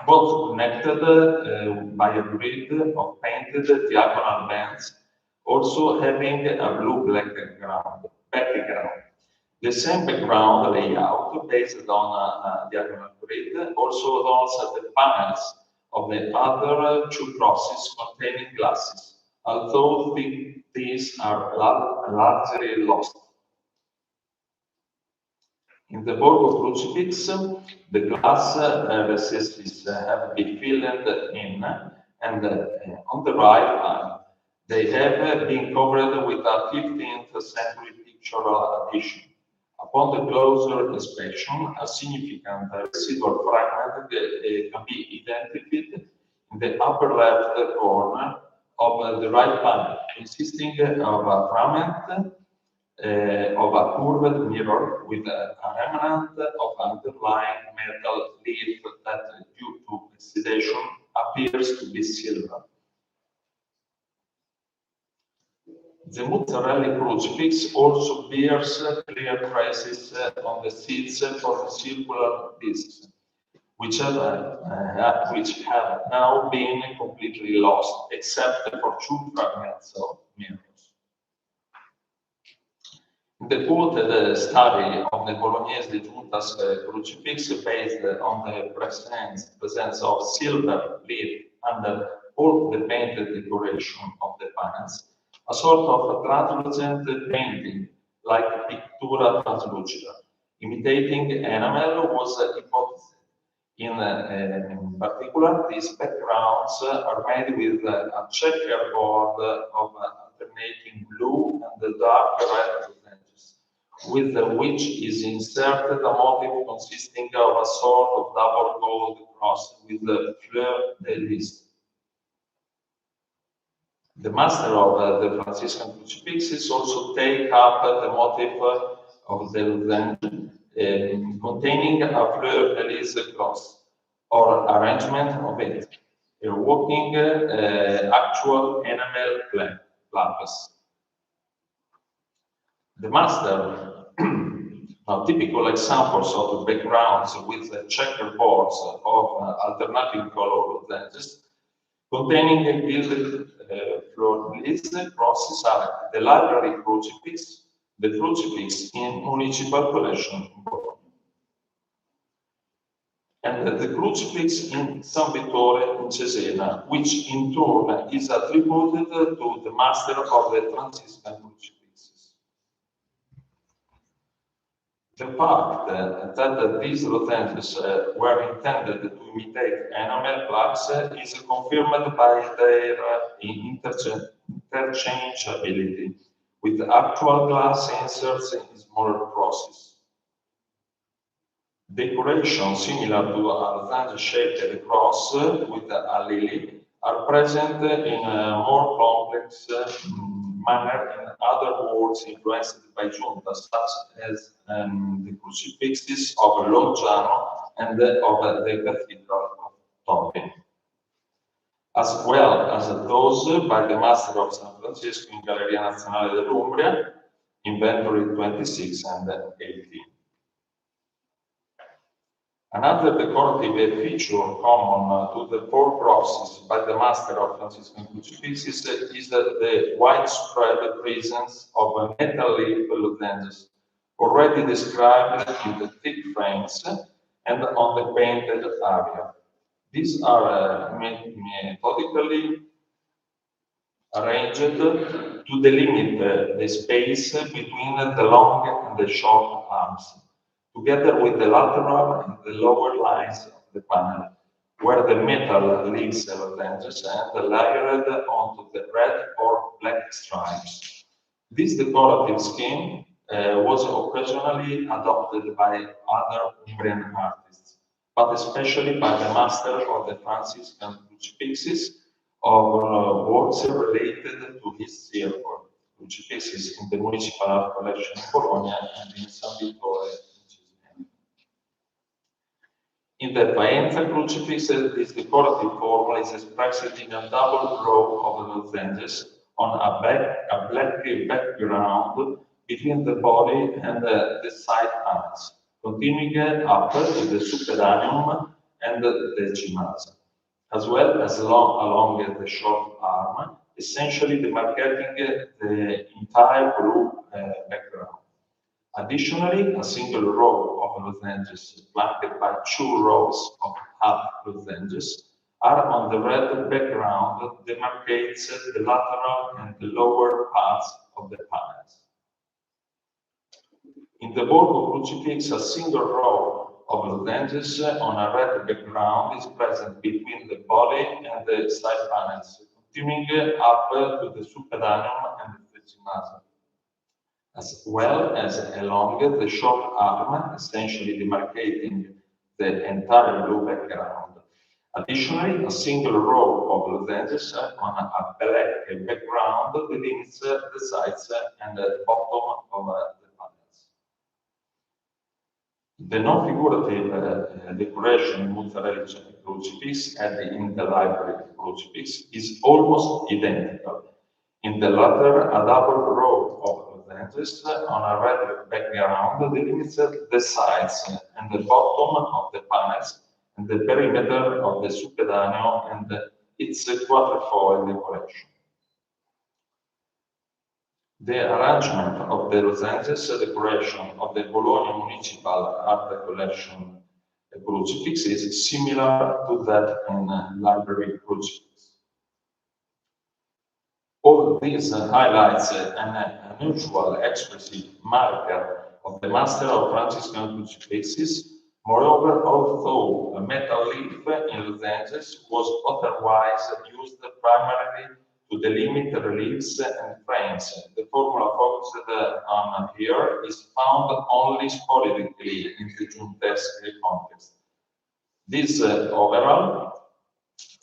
both connected by a grid of painted diagonal bands, also having a blue-black background. The same background layout based on a diagonal grid also adorns the panels of the other 2 crosses containing glasses, although these are largely lost. In the Borgo crucifix, the glass recesses have been filled in, and on the right panel, they have been covered with a 15th century pictorial addition. Upon the closer inspection, a significant residual fragment can be identified in the upper left corner of the right panel, consisting of a fragment of a curved mirror with a remnant of underlying metal leaf that, due to oxidation, appears to be silver. The Musarelli crucifix also bears clear traces on the seats for the circular discs, which have now been completely lost, except for 2 fragments of mirrors. In the quoted study of the Bolognese Giunta's crucifix, based on the presence of silver leaf under all the painted decoration of the panels, a sort of translucent painting, like pittura translucida, imitating enamel, was hypothesized. In particular, these backgrounds are made with a checkerboard of alternating blue and dark red lozenges, with which is inserted a motif consisting of a sort of double gold cross with the fleur de lis. The master of the Franciscan crucifixes also take up the motif of the lozenge containing a fleur de lis cross, or arrangement of it. evoking actual enamel plaques. The master, now typical examples of the backgrounds with checkerboards of alternative color lenses containing a gilded floor-list process are the library crucifix, the crucifix in municipal collection in Bologna, and the crucifix in San Vittore in Cesena, which in turn is attributed to the master of the Franciscan crucifixes. The fact that these lenses were intended to imitate enamel plaques is confirmed by their interchangeability with actual glass inserts in smaller crosses. Decoration similar to a lens-shaped cross with a lily are present in a more complex manner in other works influenced by Giunta, such as the crucifixes of Longgiano and of the Cathedral of Torre, as well as those by the Master of San Francisco in Galleria Nazionale dell'Umbria, inventory 26 and 18. Another decorative feature common to the four crosses by the Master of Franciscan crucifixes is the widespread presence of metal leaf lenses, already described in the thick frames and on the painted area. These are methodically arranged to delimit the space between the long and the short arms, together with the lateral and the lower lines of the panel, where the metal leaves lenses and layered onto the red or black stripes. This decorative scheme was occasionally adopted by other Umbrian artists, but especially by the master of the Franciscan crucifixes of works related to his circle, crucifixes in the municipal art collection in Bologna and in San Vittore. In the Faenza crucifix, this decorative formula is expressed in a double row of lenses on a black background between the body and the side panels, continuing up to the superanium and the decimals, as well as along the short arm, essentially demarcating the entire blue background. Additionally, a single row of lenses flanked by two rows of half lenses are on the red background demarcates the lateral and the lower parts of the panels. In the Borgo crucifix, a single row of lenses on a red background is present between the body and the side panels, continuing up to the superanium and the decimals, as well as along the short arm, essentially demarcating the entire blue background. Additionally, a single row of lenses on a black background delimits the sides and the bottom of the panels. The non-figurative decoration in mozzarella crucifix and in the library crucifix is almost identical. In the latter, a double row of lenses on a red background delimits the sides and the bottom of the panels and the perimeter of the superdaneo and its quatrefoil decoration. The arrangement of the lenses decoration of the Bologna Municipal Art Collection crucifix is similar to that in library crucifix. All this highlights an unusual expressive marker of the Master of Franciscan crucifixes. Moreover, although a metal leaf in lenses was otherwise used primarily to delimit reliefs and frames, the formula focused on here is found only sporadically in the Giuntesque context. This overall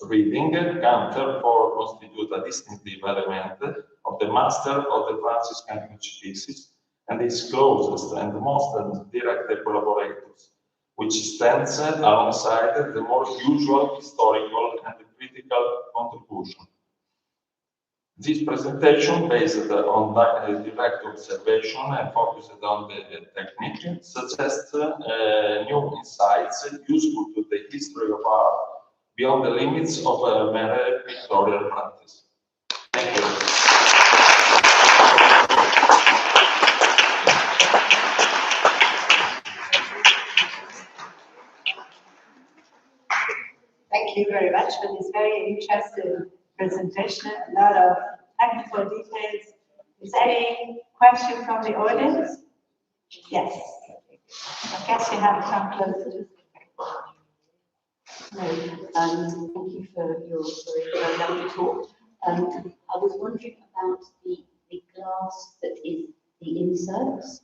reading can therefore constitute a distinctive element of the Master of the Franciscan crucifixes and his closest and most direct collaborators, which stands alongside the more usual historical and critical contribution. This presentation, based on direct observation and focused on the technique, suggests new insights useful to the history of art beyond the limits of a mere pictorial practice. Thank you. Thank you very much for this very interesting presentation. A lot of technical details. Is there any question from the audience? Yes. I guess you have to come closer. Thank you for your very lovely talk. I was wondering about the glass that is the inserts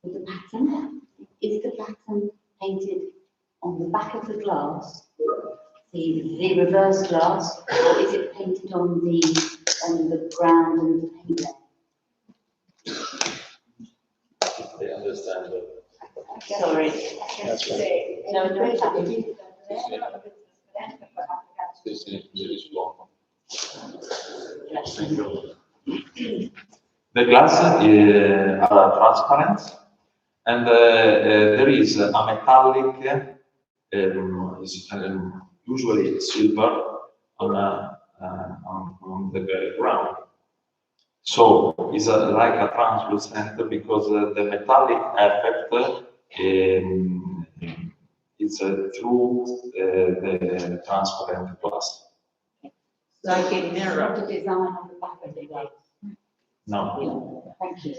with the pattern. Is the pattern painted on the back of the glass, the reverse glass, or is it painted on the ground and the paint there? I understand. Sorry. No, no pattern. The glass are transparent, and there is a metallic, usually silver, on the ground. So it's like a translucent because the metallic effect is through the transparent glass. Like a mirror. The design on the back of the glass. No. Thank you.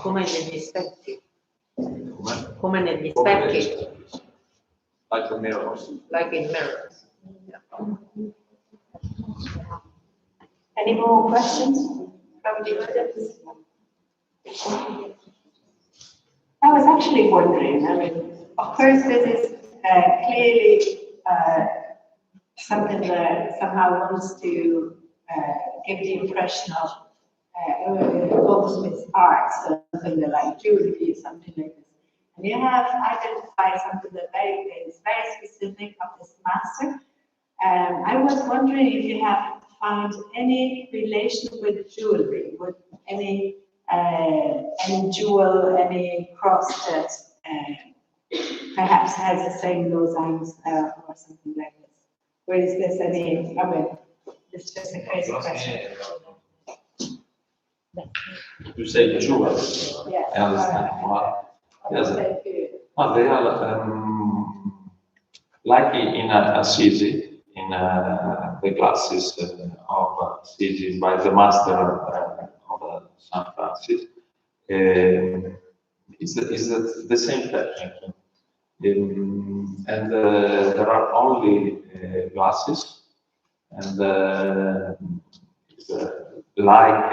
Come negli specchi. Come negli specchi. Like a mirror. Like in mirrors. Any more questions from the audience? I was actually wondering, I mean, of course, this is clearly something that somehow wants to give the impression of goldsmith's art, something like jewelry, something like this. And you have identified something that is very specific of this master. I was wondering if you have found any relation with jewelry, with any jewel, any cross that perhaps has the same designs or something like this. Or is this any, I mean, it's just a crazy question. You say jewel. Yes. I understand. Yes. They are like in Assisi, in the classes of Assisi by the master of San Francis. It's the same technique. And there are only glasses, and it's like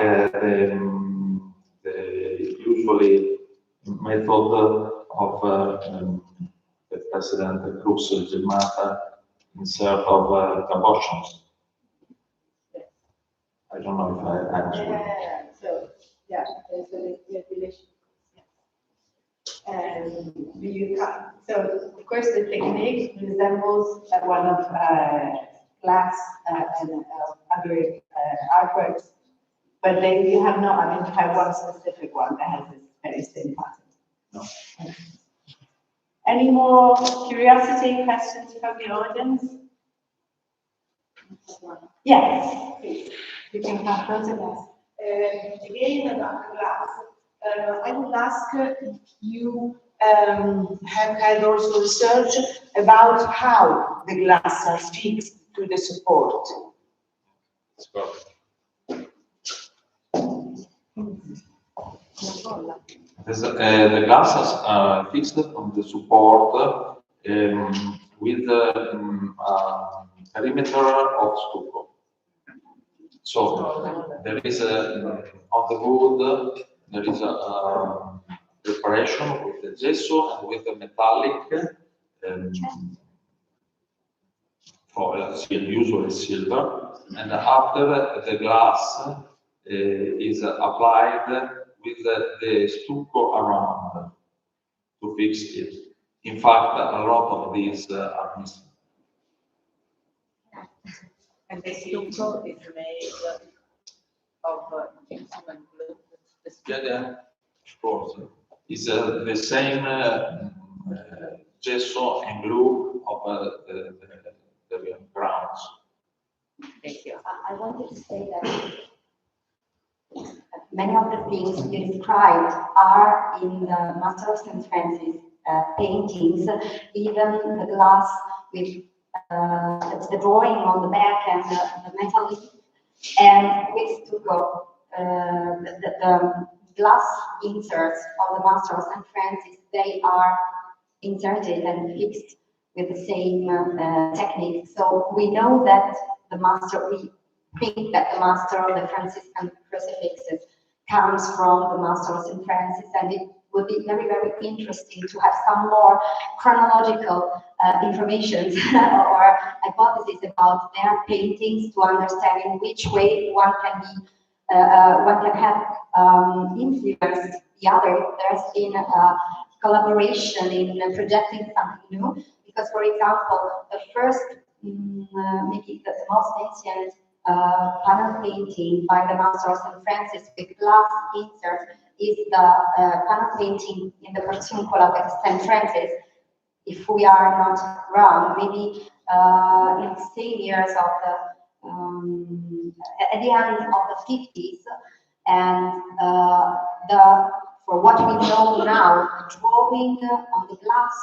the usually method of the President Cruz Gemata insert of cabochons. I don't know if I answered. Yeah, so, yeah, there's a relation. So, of course, the technique resembles one of glass and other artworks, but then you have not identified one specific one that has this very same pattern. No. Any more curiosity questions from the audience? Yes, please. You can come closer. Again, about glass. I would ask if you have had also research about how the glass are fixed to the support. The glasses are fixed on the support with perimeter of stucco. So there is on the wood there is a preparation with the gesso and with the metallic foil, usually silver, and after the glass is applied with the stucco around. to fix it. In fact, a lot of these are missing. And the stucco is made of gypsum and glue. Yeah, of course. It's the same gesso and glue of the grounds. Thank you. I wanted to say that many of the things you described are in the Master of St. Francis paintings, even the glass with the drawing on the back and the metal leaf, and with stucco, the glass inserts of the Master of St. Francis, they are inserted and fixed with the same technique. So we know that we think that the Master of the Franciscan crucifixes comes from the Master of St. Francis, and it would be very, very interesting to have some more chronological information or hypotheses about their paintings to understand in which way one can have influenced the other. If there's been a collaboration in projecting something new, because, for example, the first, maybe the most ancient panel painting by the Master of St. Francis with glass insert is the panel painting in the Portiuncula with St. Francis. If we are not wrong, maybe in the same years of the at the end of the 50s, and for what we know now, the drawing on the glass,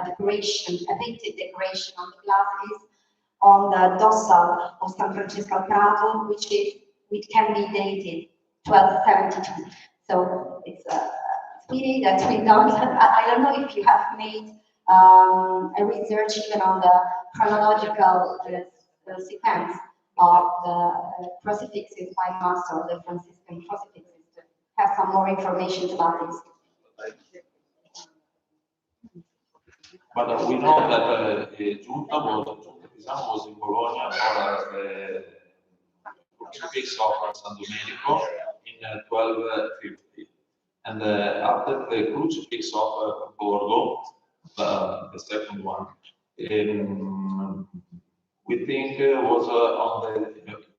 decoration, a painted decoration on the glass is on the dossal of San Francesco al Prato, which can be dated 1272. So it's a pity that we don't. I don't know if you have made a research even on the chronological sequence of the crucifixes by Master of the Franciscan crucifixes to have some more information about this. But we know that Giunta was in Bologna for the crucifix of San Domenico in 1250. And after the crucifix of Borgo, the second one, we think was on the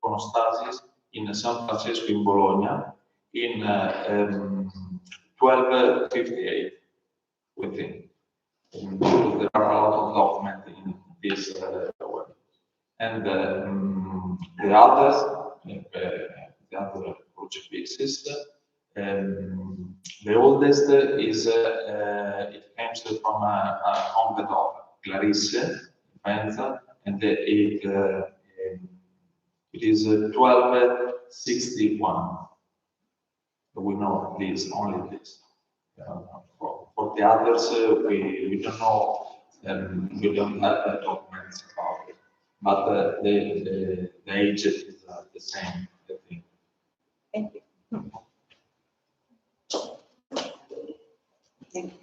iconostasis in San Francesco in Bologna in 1258, we think. There are a lot of documents in this way. And the other crucifixes, the oldest is it comes from a convent of Clarisse, Venza, and it is 1261. We know this, only this. For the others, we don't know, we don't have the documents about it. But the age is the same, I think. Thank you. Thank you.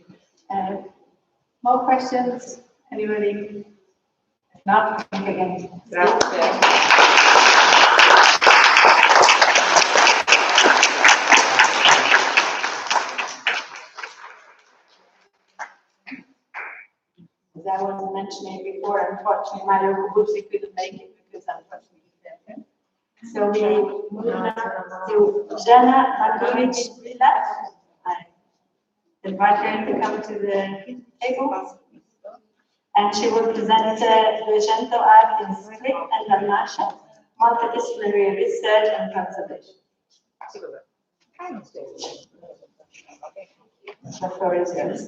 More questions? Anybody? If not, thank you again. Grazie. As I was mentioning before, unfortunately, Mario Gubuzzi couldn't make it because unfortunately he's dead. So we move now to Jana Markovic-Villa. I invite her to come to the table. And she will present Duecento art in script and Dalmatia, multidisciplinary research and conservation. The floor is yours.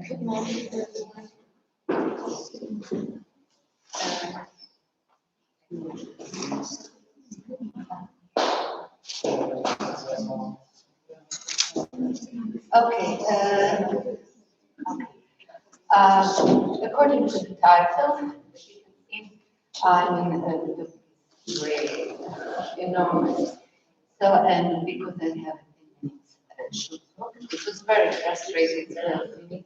Good morning. According to the title, I'm the gray, enormous. So, and because I have shoot, it was very frustrating for me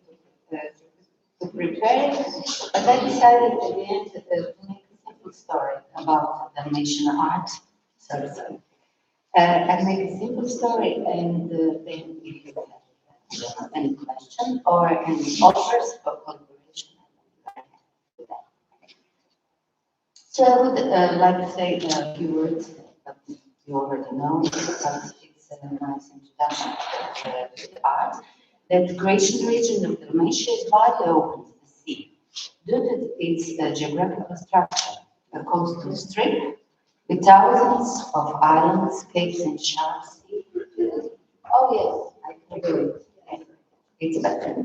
to prepare it, but I decided at the end to make a simple story about Dalmatian art sorry. I make a simple story, and then if you have any question or any offers for collaboration, so I would like to say a few words, but you already know, but it's a nice introduction to the art. That the Croatian region of Dalmatia is widely open to the sea, due to its geographical structure, a coastal strip with thousands of islands, capes, and sharp sea. Oh yes, I can do it. It's better.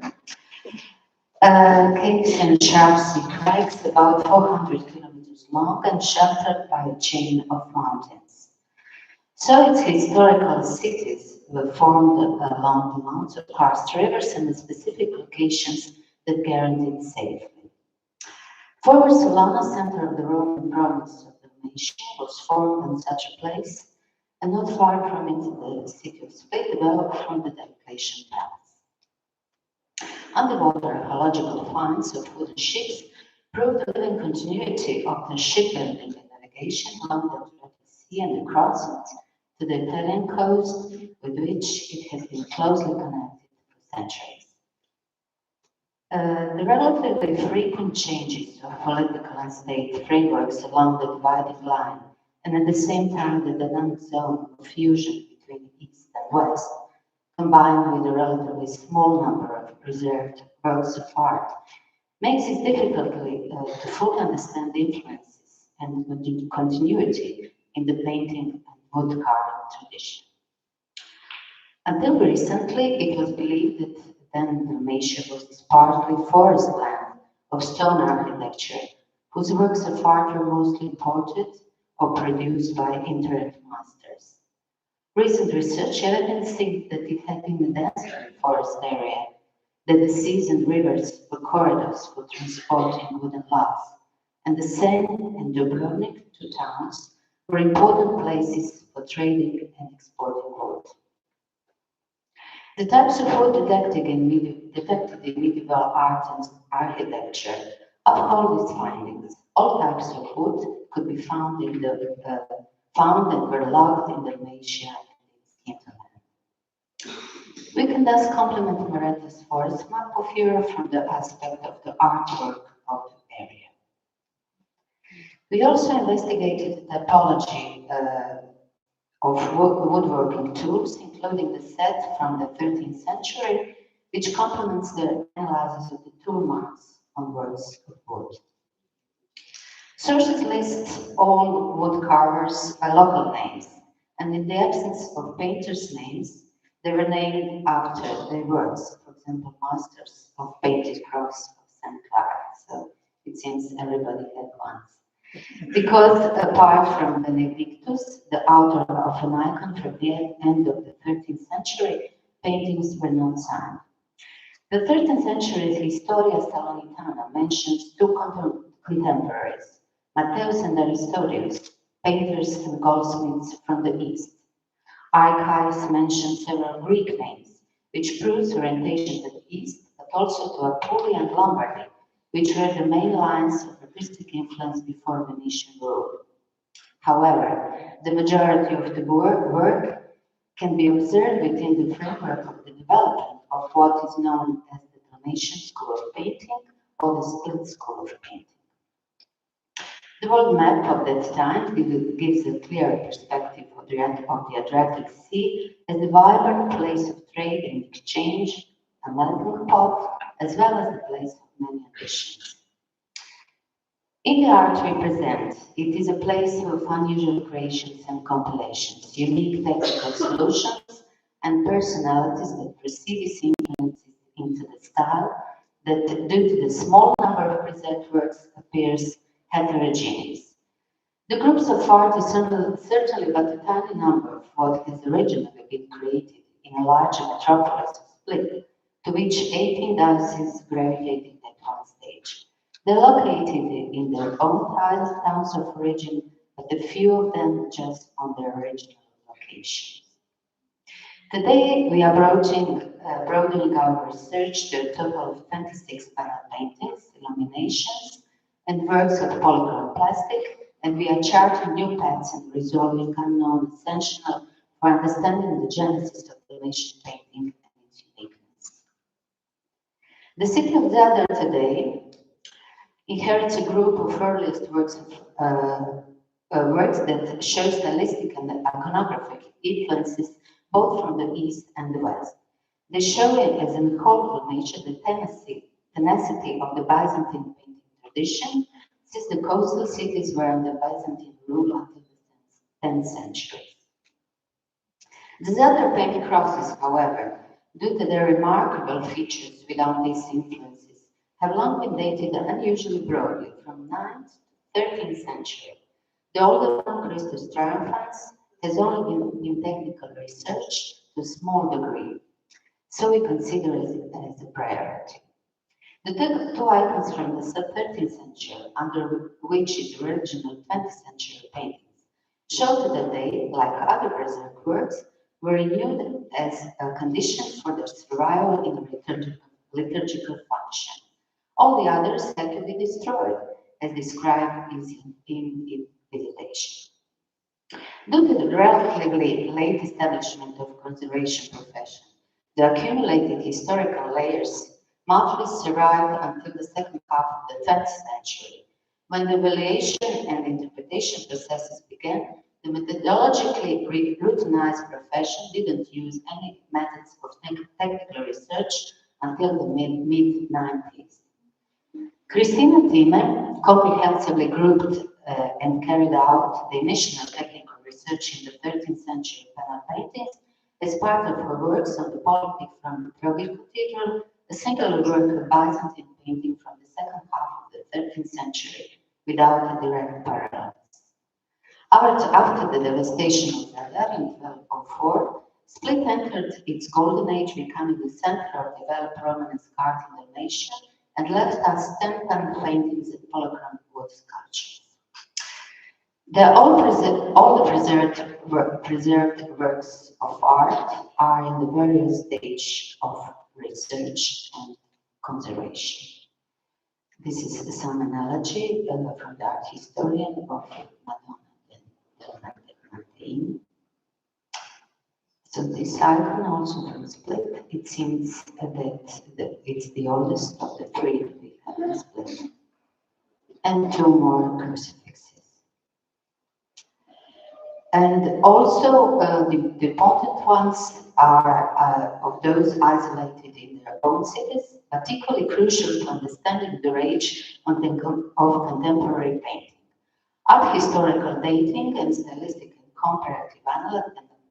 Capes and sharp sea crags, about 400 kilometers long and sheltered by a chain of mountains. So its historical cities were formed along the mountains of karst rivers and the specific locations that guaranteed safety. Former Solana, center of the Roman province of Dalmatia, was formed in such a place, and not far from it, the city of Split developed from the Diocletian palace. Underwater archaeological finds of wooden ships proved the living continuity of the shipbuilding and navigation along the Adriatic Sea and across it to the Italian coast, with which it has been closely connected for centuries. The relatively frequent changes of political and state frameworks along the dividing line, and at the same time the dynamic zone of fusion between East and West, combined with a relatively small number of preserved works of art, makes it difficult to fully understand the influences and the continuity in the painting and wood carving tradition. Until recently, it was believed that then Dalmatia was this partly forest land of stone architecture, whose works of art were mostly imported or produced by interred masters. Recent research evidence thinks that it had been a dense forest area, that the seas and rivers were corridors for transporting wooden logs, and the Seine and Dubrovnik, two towns, were important places for trading and exporting wood. The types of wood detected in medieval art and architecture uphold these findings. All types of wood could be found and were logged in Dalmatia and its hinterland. We can thus complement Moretta's forest map of Europe from the aspect of the artwork of the area. We also investigated the typology of woodworking tools, including the set from the 13th century, which complements the analysis of the tool marks on works of wood. Sources list all wood carvers by local names, and in the absence of painters' names, they were named after their works. For example, masters of painted cross of St. Clara. So it seems everybody had one. Because apart from Benedictus, the author of an icon from the end of the 13th century, paintings were not signed. The 13th century Historia Salernitana mentions two contemporaries, Matthäus and Aristoteles, painters and goldsmiths from the East. Archives mention several Greek names, which proves orientation to the East, but also to Apulia and Lombardy, which were the main lines of artistic influence before Venetian rule. However, the majority of the work can be observed within the framework of the development of what is known as the Dalmatian school of painting or the Split school of painting. The world map of that time gives a clear perspective of the Adriatic Sea as a vibrant place of trade and exchange, a melting pot, as well as the place of many additions. In the art we present, it is a place of unusual creations and compilations, unique technical solutions, and personalities that receive these influences into the style that, due to the small number of preserved works, appears heterogeneous. The groups of art is certainly but a tiny number of what has originally been created in a larger metropolis of Split, to which 18 dioceses gravitated at one stage. They're located in their own towns of origin, but a few of them just on their original locations. Today, we are broadening our research to a total of 26 panel paintings, illuminations, and works of polychrome plastic, and we are charting new paths and resolving unknown essential for understanding the genesis of Dalmatian painting and its uniqueness. The city of Zadar today inherits a group of earliest works that show stylistic and iconographic influences both from the East and the West. They show it as an incalculable nature the tenacity of the Byzantine painting tradition, since the coastal cities were under Byzantine rule until the 10th century. The Zadar painting crosses, however, due to their remarkable features without these influences, have long been dated unusually broadly from 9th to 13th century. The older one, Christus Triumphans, has only been technical research to a small degree, so we consider it as a priority. The two icons from the sub-13th century, under which is the original 20th century paintings, show that they, like other preserved works, were renewed as a condition for their survival in a liturgical function. All the others had to be destroyed, as described in Visitation. Due to the relatively late establishment of conservation profession, the accumulated historical layers mostly survived until the second half of the 20th century. When the evaluation and interpretation processes began, the methodologically routinized profession didn't use any methods of technical research until the mid-90s. Christina Thieme comprehensively grouped and carried out the initial technical research in the 13th century panel paintings as part of her works on the polyptych from the Trogi Cathedral, a singular work of Byzantine painting from the second half of the 13th century without a direct parallels. After the devastation of Zadar in 1204, Split entered its golden age, becoming the center of developed Romanesque art in Dalmatia, and left us 10 panel paintings and polychrome wood sculptures. All the preserved works of art are in the various stage of research and conservation. This is some analogy from the art historian of Madonna and So this icon also from Split, it seems that it's the oldest of the three that we have in Split. And two more crucifixes. And also the important ones are of those isolated in their own cities, particularly crucial to understanding the range of contemporary painting. Art historical dating and stylistic and comparative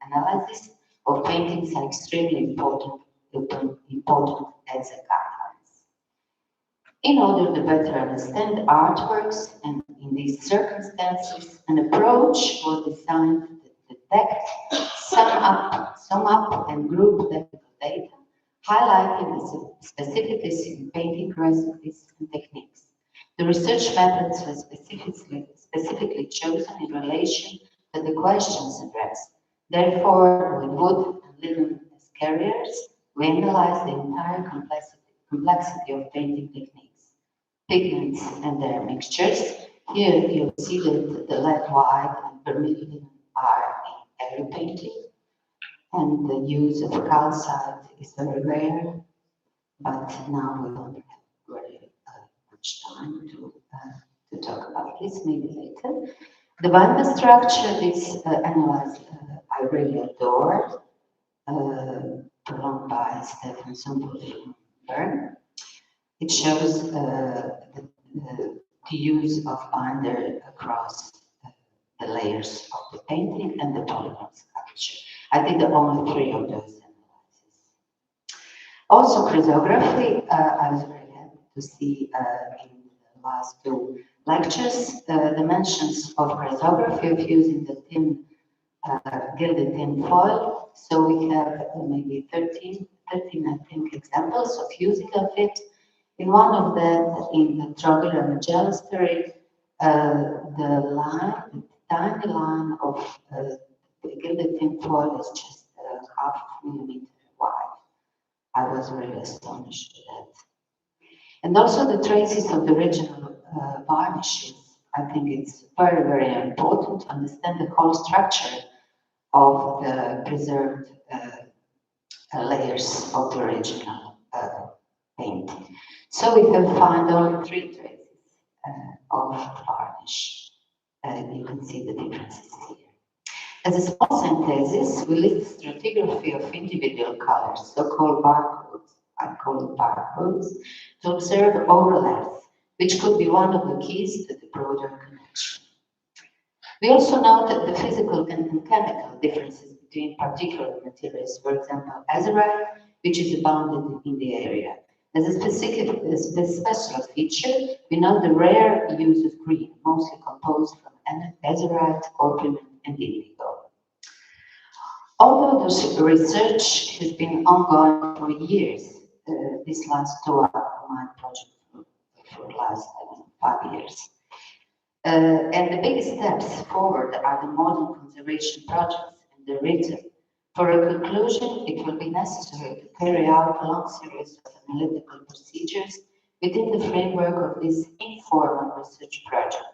analysis of paintings are extremely important as a guidelines. In order to better understand artworks and in these circumstances, an approach was designed to detect, sum up and group technical data, highlighting the specificities in painting recipes and techniques. The research methods were specifically chosen in relation to the questions addressed. Therefore, with wood and linen as carriers, we analyzed the entire complexity of painting techniques, pigments and their mixtures. Here you'll see that the lead white and vermilion are in every painting, and the use of calcite is very rare, but now we don't have very much time to talk about this, maybe later. The banda structure is analyzed, I really adore, prolonged by Stefan Sumpel. It shows the use of binder across the layers of the painting and the polygon sculpture. I did only 3 of those analyses. Also, chrysography, I was very happy to see in the last 2 lectures the mentions of chrysography of using the thin, gilded tin foil. So we have maybe 13, I think, examples of using of it. In one of them, in the Troguer and Magellan, the tiny line of the gilded tin foil is just half a millimeter wide. I was really astonished at that. And also the traces of the original varnishes I think it's very, very important to understand the whole structure of the preserved layers of the original paint. So we can find only 3 traces of varnish. You can see the differences here. As a small synthesis, we list stratigraphy of individual colors, so-called barcodes, I call it barcodes, to observe overlaps, which could be one of the keys to the broader connection. We also noted the physical and chemical differences between particular materials, for example, azurite, which is abounded in the area. As a special feature, we note the rare use of green, mostly composed from azurite, orpiment, and indigo. Although the research has been ongoing for years, this last 2 are my project for the last 5 years. And the biggest steps forward are the modern conservation projects and the written. For a conclusion, it will be necessary to carry out a long series of analytical procedures within the framework of this informal research project.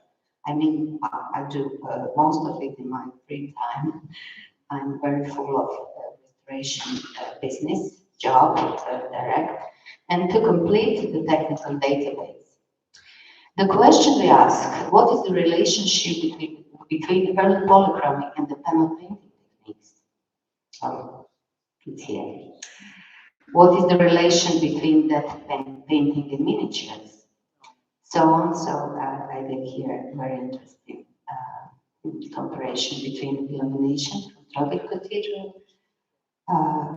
I mean, I do most of it in my free time. I'm very full of restoration business, job, direct, and to complete the technical database. The question we ask, what is the relationship between early polychromy and the panel painting techniques? Oh, it's here. What is the relation between that painting and miniatures? So on, so I did here very interesting comparison between illumination from Tropic Cathedral.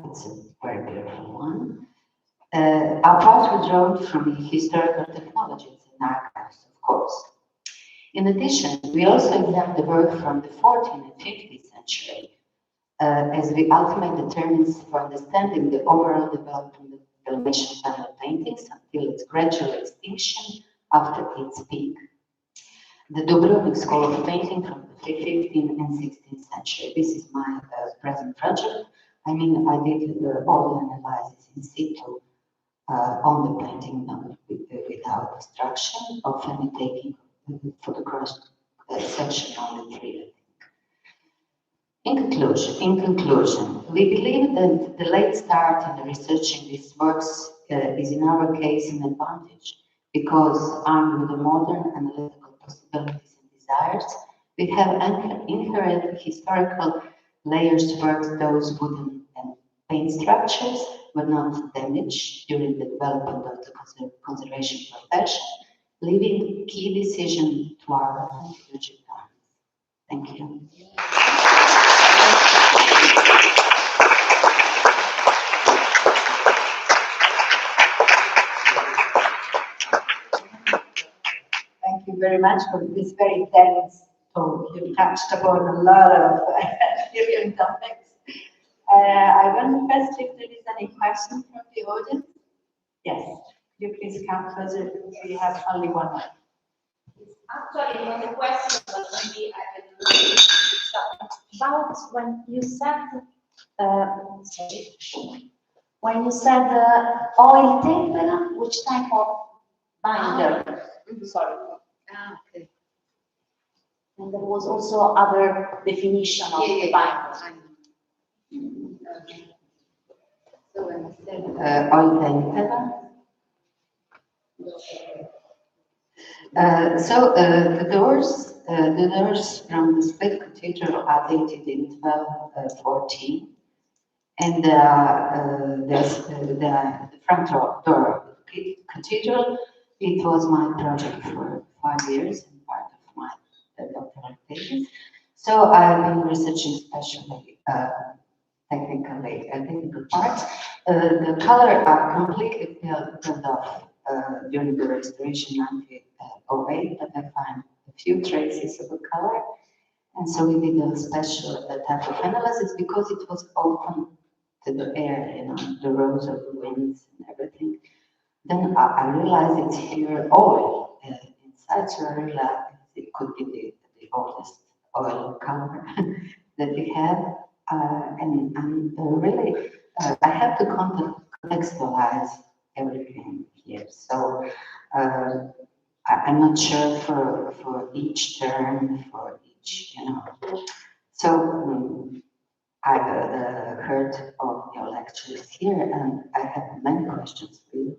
It's a very beautiful one. Our parts were drawn from historical technologies and archives, of course. In addition, we also examined the work from the 14th and 15th century as the ultimate determinants for understanding the overall development of Dalmatian panel paintings until its gradual extinction after its peak. The Dubrovnik School of Painting from the 15th and 16th century. This is my present project. I mean, I did all the analysis in situ on the painting without destruction, often taking for the cross section only 3, I think. In conclusion, we believe that the late start in researching these works is in our case an advantage because armed with the modern analytical possibilities and desires, we have inherent historical layers to work those wooden and paint structures were not damaged during the development of the conservation profession, leaving key decision to our future plans. Thank you. Thank you very much for this very dense talk. You touched upon a lot of different topics. I wonder first if there is any question from the audience. Yes, you please come closer. We have only 1 minute. Actually, not a question, but maybe I can about when you said oil tempera, which type of binder? Sorry. Okay. And there was also other definition of the binder. So when I said oil tempera, the doors from the Split Cathedral are dated in 1214, and the front door of the cathedral, it was my project for 5 years and part of my doctoral thesis. So I've been researching especially technical parts. The color are completely peeled off during the restoration 1908, but I find a few traces of the color. And so we did a special type of analysis because it was open to the air, you know, the rows of the winds and everything. Then I realized it's pure oil inside, so I realized it could be the oldest oil color that we have. And I'm really, I have to contextualize everything here. So I'm not sure for each term, for each, So I've heard of your lectures here, and I have many questions for you.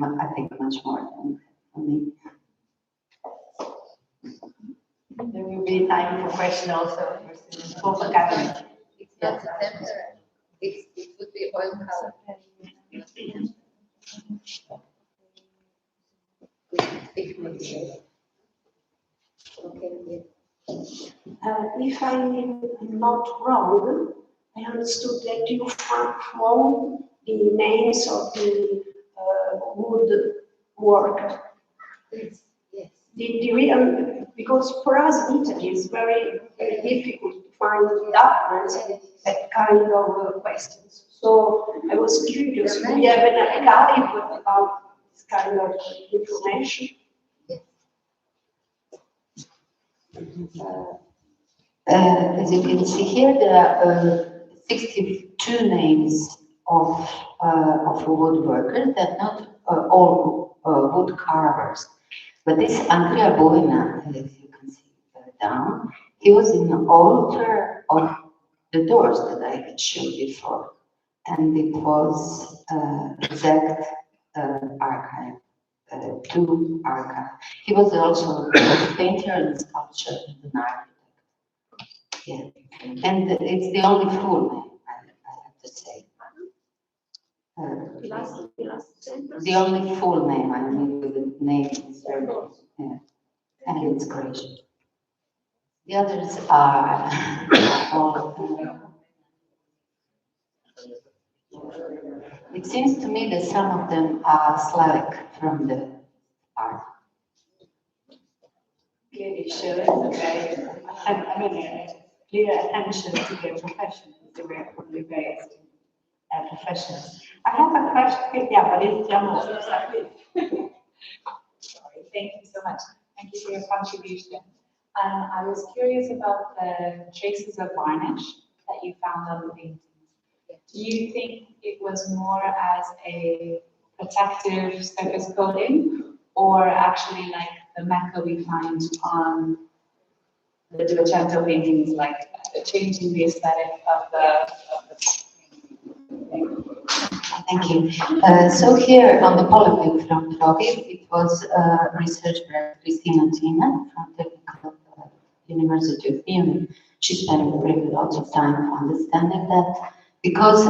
I think much more than for me. There will be time for question also for the government. It's not temporary. It would be oil color. If I'm not wrong, I understood that you found the names of the wood worker. Yes. The real, because for us in Italy it's very, very difficult to find documents with that kind of questions. So I was curious, do you have an archive about this kind of information? As you can see here, there are 62 names of woodworkers, that not all wood carvers. But this Andrea Boina, as you can see down, he was in the altar of the doors that I had shown before. And it was exact archive, two archive. He was also a painter and sculptor and an architect. Yeah, and it's the only full name, I have to say. The only full name, I mean, with the name and surname. Yeah, and it's great. The others are all. It seems to me that some of them are Slavic from the art. Clearly shows a very, clear attention to their profession. They were probably very professionals. I have a question. Yeah, but it's sorry. Thank you so much. Thank you for your contribution. I was curious about the traces of varnish that you found on the paintings. Do you think it was more as a protective surface coating, or actually like the Mecca we find on the Duecento paintings, like changing the aesthetic of the Thank you. So here on the polypic from Trovi, it was researched by Cristina Tina from Technical University of Munich. She spent really lots of time understanding that, because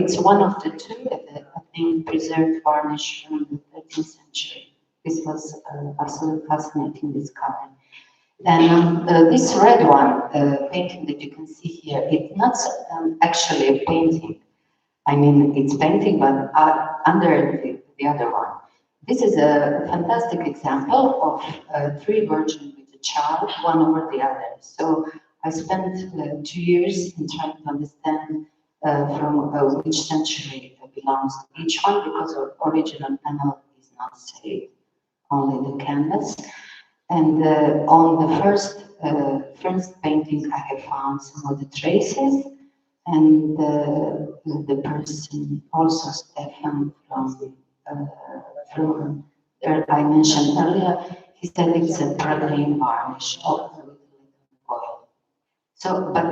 it's one of the two, I think, preserved varnish from the 13th century. This was absolutely fascinating discovery. And this red one, painting that you can see here, it's not actually a painting. I mean, it's painting, but under the other one. This is a fantastic example of three virgins with a child, one over the other. So I spent 2 years in trying to understand from which century it belongs to each one, because the original panel is not saved, only the canvas. And on the first painting, I have found some of the traces, and the person, also Stefan from I mentioned earlier, he said it's a praline varnish of oil. So, but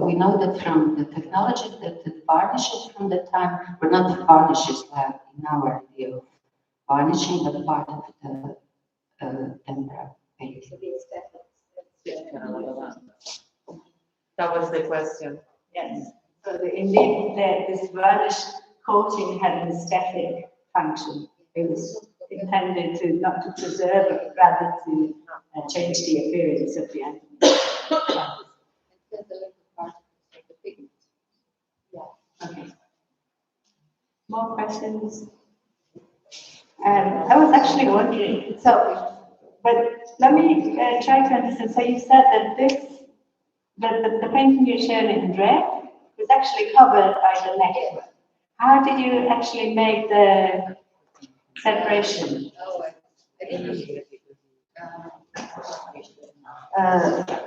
we know that from the technology that the varnishes from the time were not varnishes like in our idea of varnishing, but part of the tempera painting. That was the question. Yes. So indeed, this varnish coating had an aesthetic function. It was intended to not to preserve, but rather to change the appearance of the animal. Okay. More questions? I was actually wondering, but let me try to understand. So you said that the painting you showed in red was actually covered by the neck. How did you actually make the separation?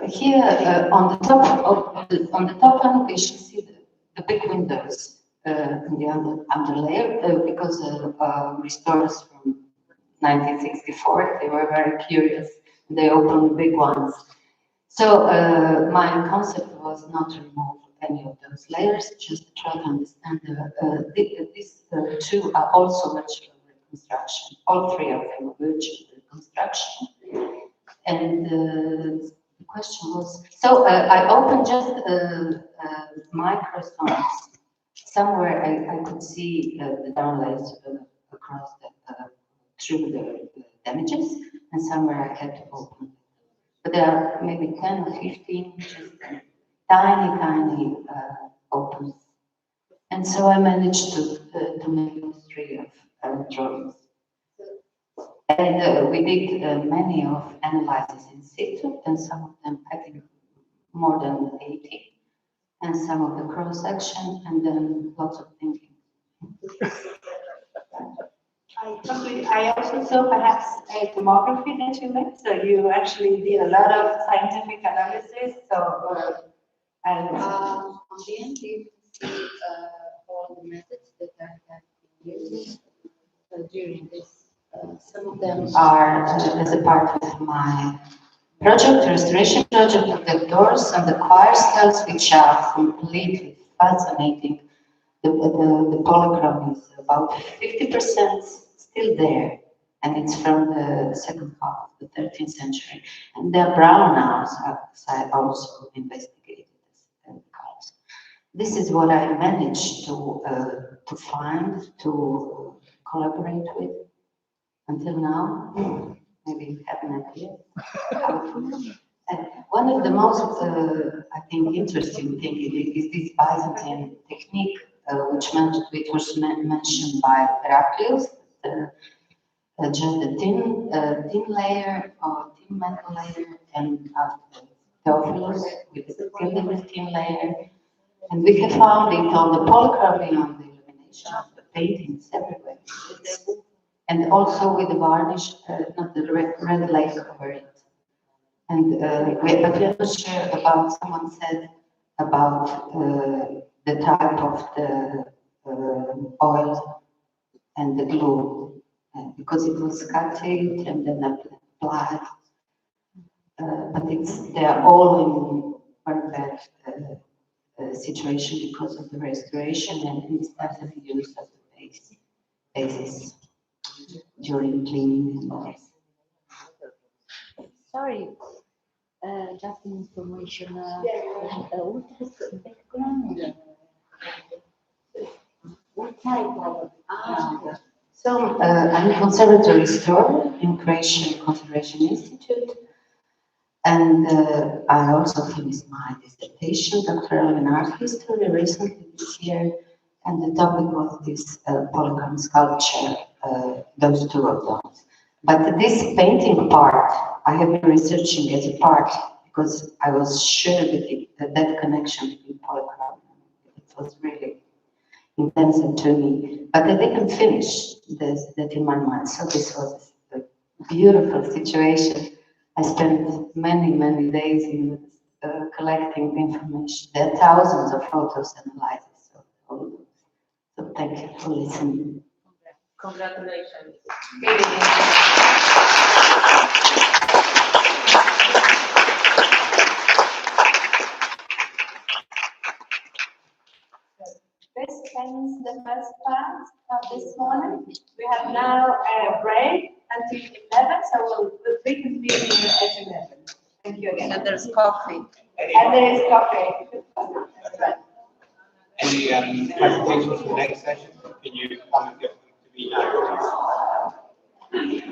Here on the top one, we should see the big windows in the underlayer, because restores from 1964. They were very curious. They opened big ones. So my concept was not to remove any of those layers, just to try to understand these two are also virtual reconstruction. All three of them are virtual reconstruction. And the question was, so I opened just microstones. Somewhere I could see the downlays across through the damages, and somewhere I had to open. But there are maybe 10 or 15 just tiny opens. And so I managed to make those three of drawings. And we did many of analyses in situ, and some of them, I think, more than 80, and some of the cross-section, and then lots of thinking. I also saw perhaps a tomography that you made, so you actually did a lot of scientific analysis. So, and on the end, you can see all the methods that I have been using during this. Some of them are as a part of my project, restoration project of the doors and the choir cells, which are completely fascinating. The polychrome is about 50% still there, and it's from the second half of the 13th century. And they're brown now, so I also investigated the colors. This is what I managed to find, to collaborate with until now. Maybe you have an idea. And one of the most, I think, interesting thing is this Byzantine technique, which was mentioned by Heraclius, just a thin layer or thin metal layer, and Theophilus with a thin layer. And we have found it on the polychrome, on the illumination of the paintings everywhere. And also with the varnish, not the red lace over it. And we're not sure about, someone said about the type of the oil and the glue, because it was cutting and then applied. But they're all in very bad situation because of the restoration, and it started to use as a basis during cleaning and all. Sorry, just an information. What is the background? What type of? So I'm a conservatory restorer in Croatian Conservation Institute, and I also finished my dissertation, doctoral in art history, recently this year, and the topic was this polychrome sculpture, those two of those. But this painting part, I have been researching as a part because I was sure that connection between polychrome, it was really intense to me. But I didn't finish that in my mind. So this was a beautiful situation. I spent many days in collecting information. There are thousands of photos and analyses. So thank you for listening. Congratulations. this ends the first part of this morning. We have now a break until 11, so we'll reconvene here at 11. Thank you again. And there's coffee. And there is coffee. Any presentations for the next session? Can you come and get them to me now, please?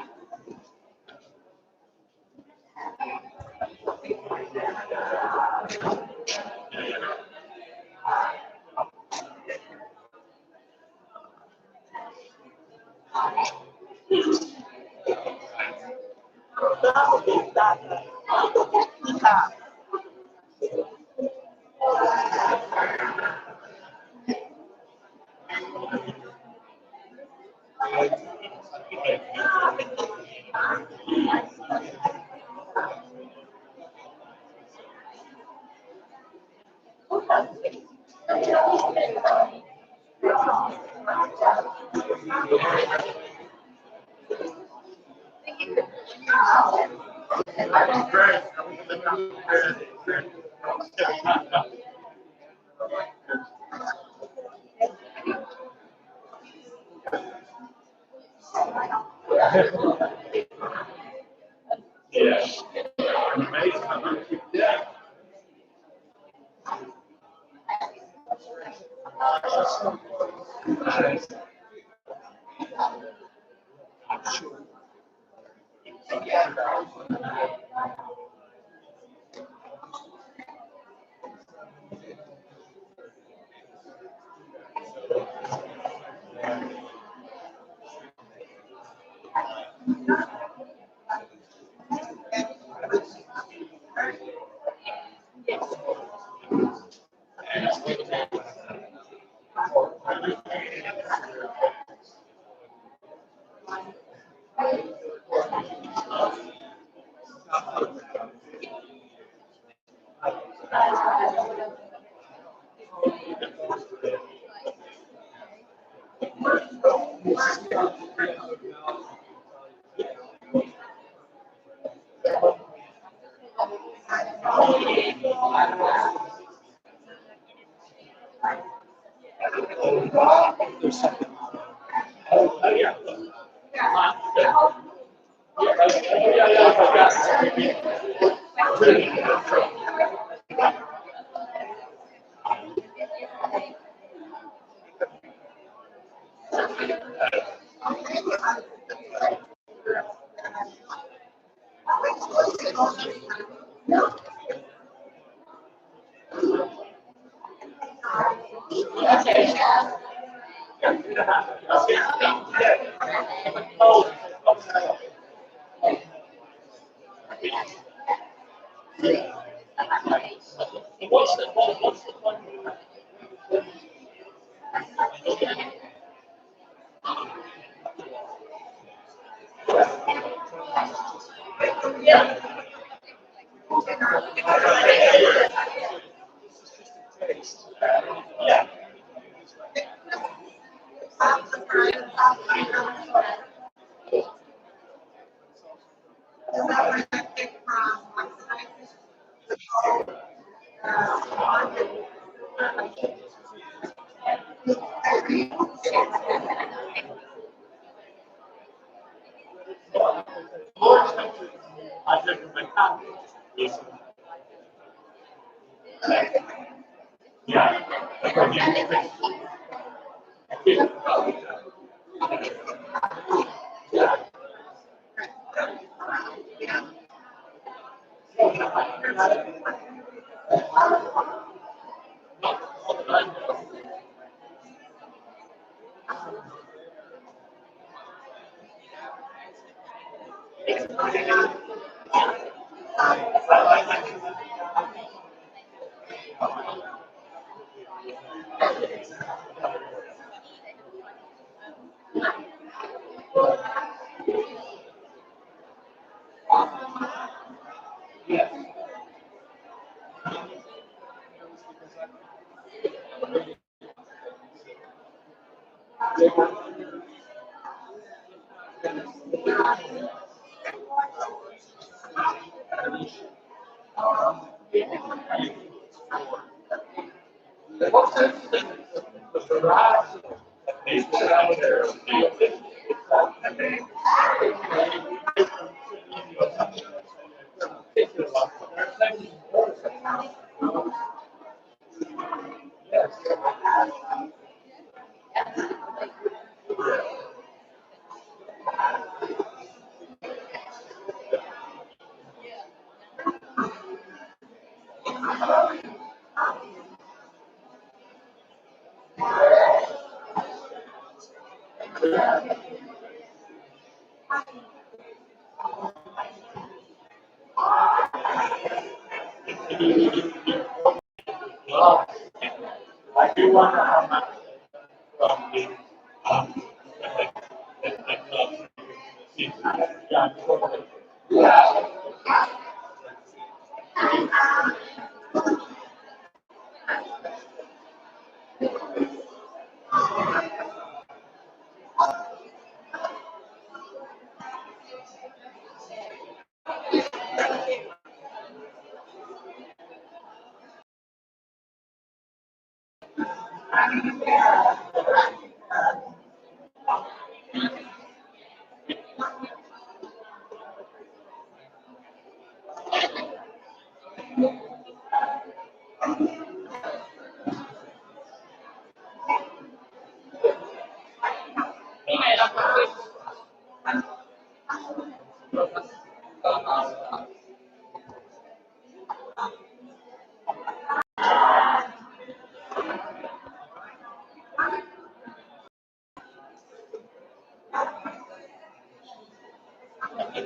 Yeah,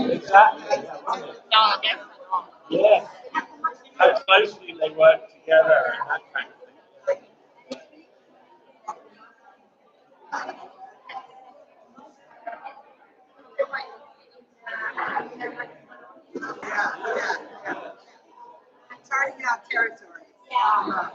exactly. Yeah. How closely they work together and that kind of thing. Charting out territory. Yeah.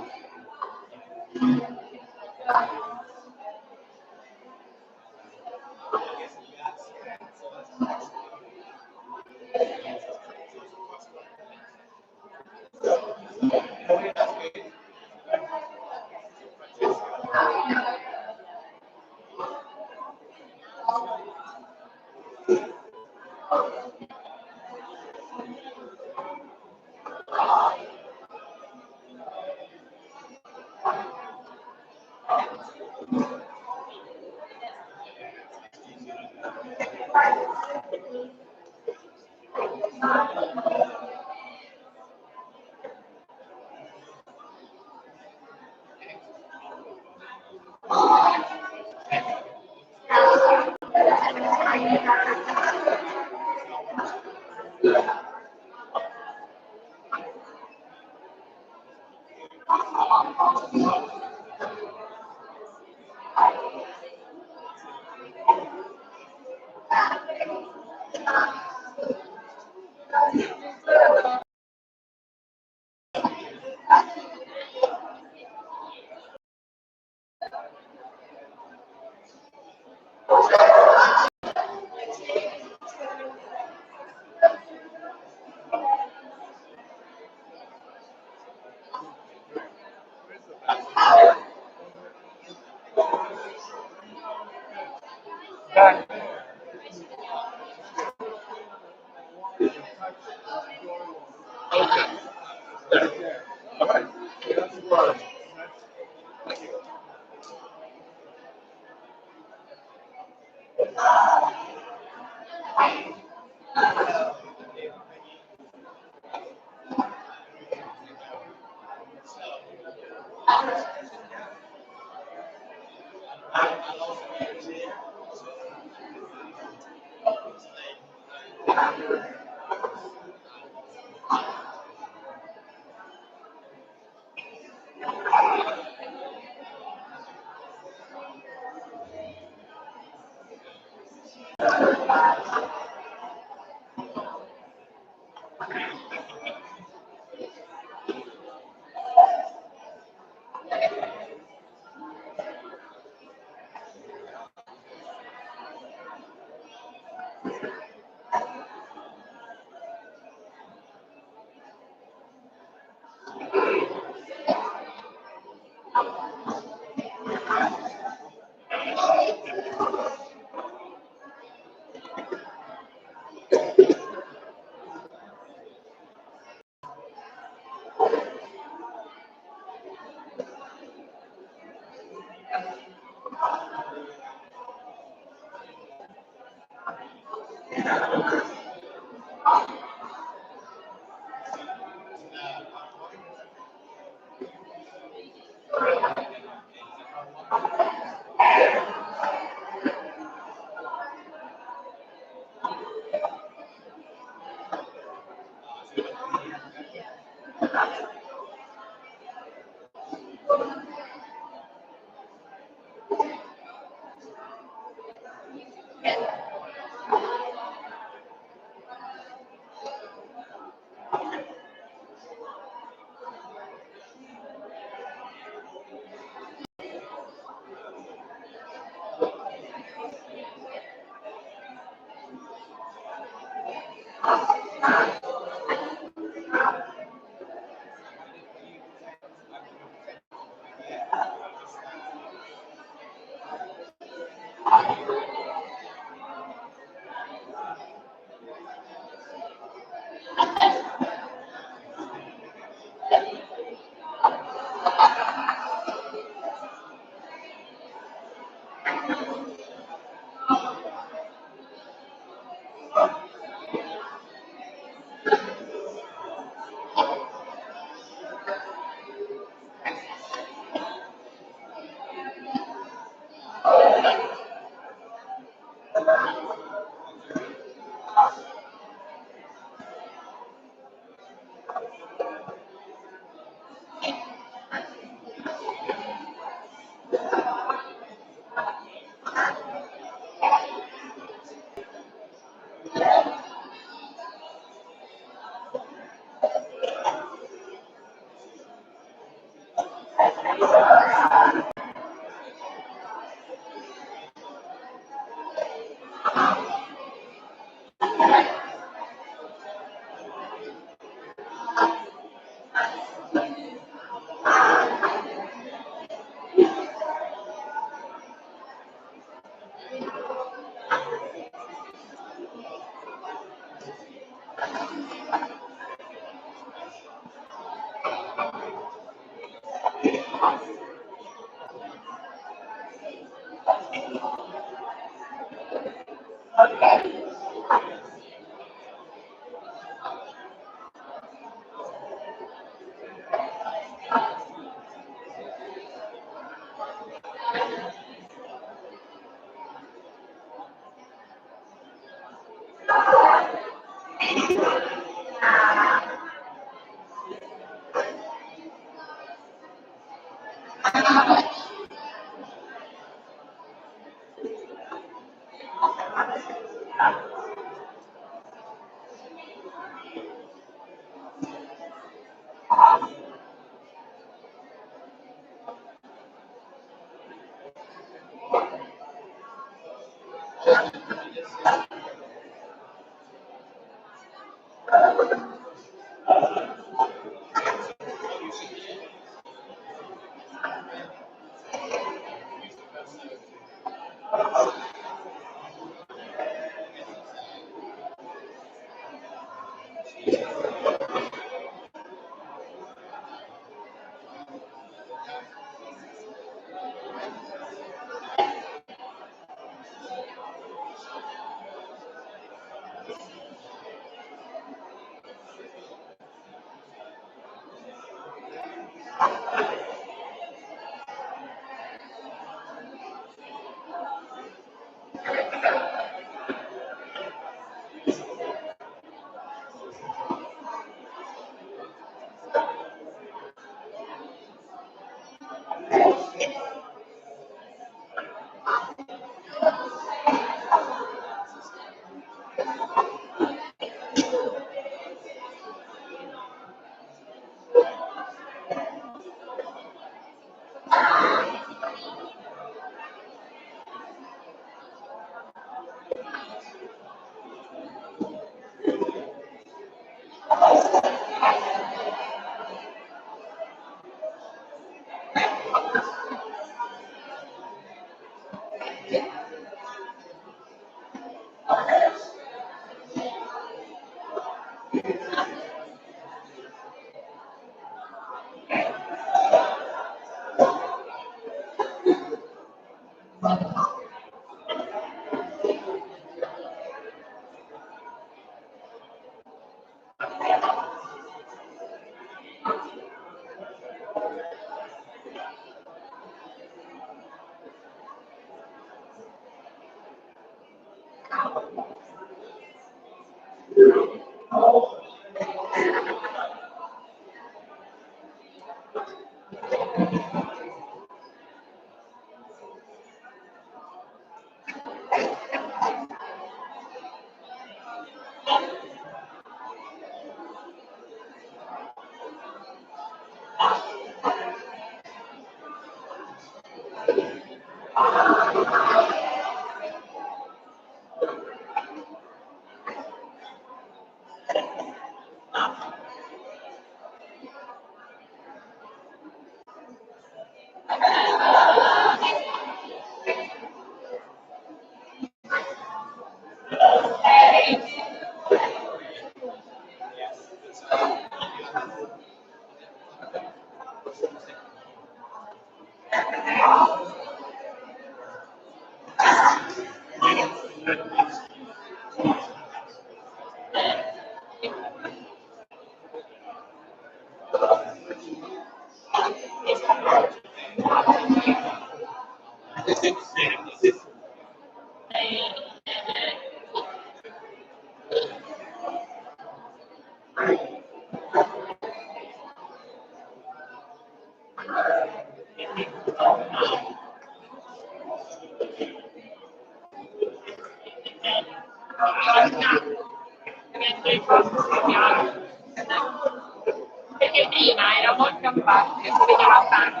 Perché prima era molto a parte, si vedeva tanto,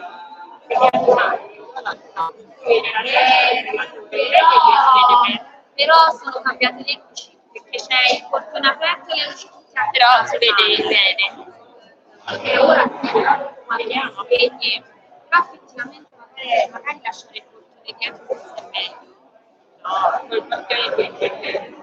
perché però sono cambiate le luci, perché c'è il portone aperto e le luci tutte aperte, però si vede bene. E ora vediamo che però effettivamente magari lasciare il portone dietro forse è meglio. No, quel portone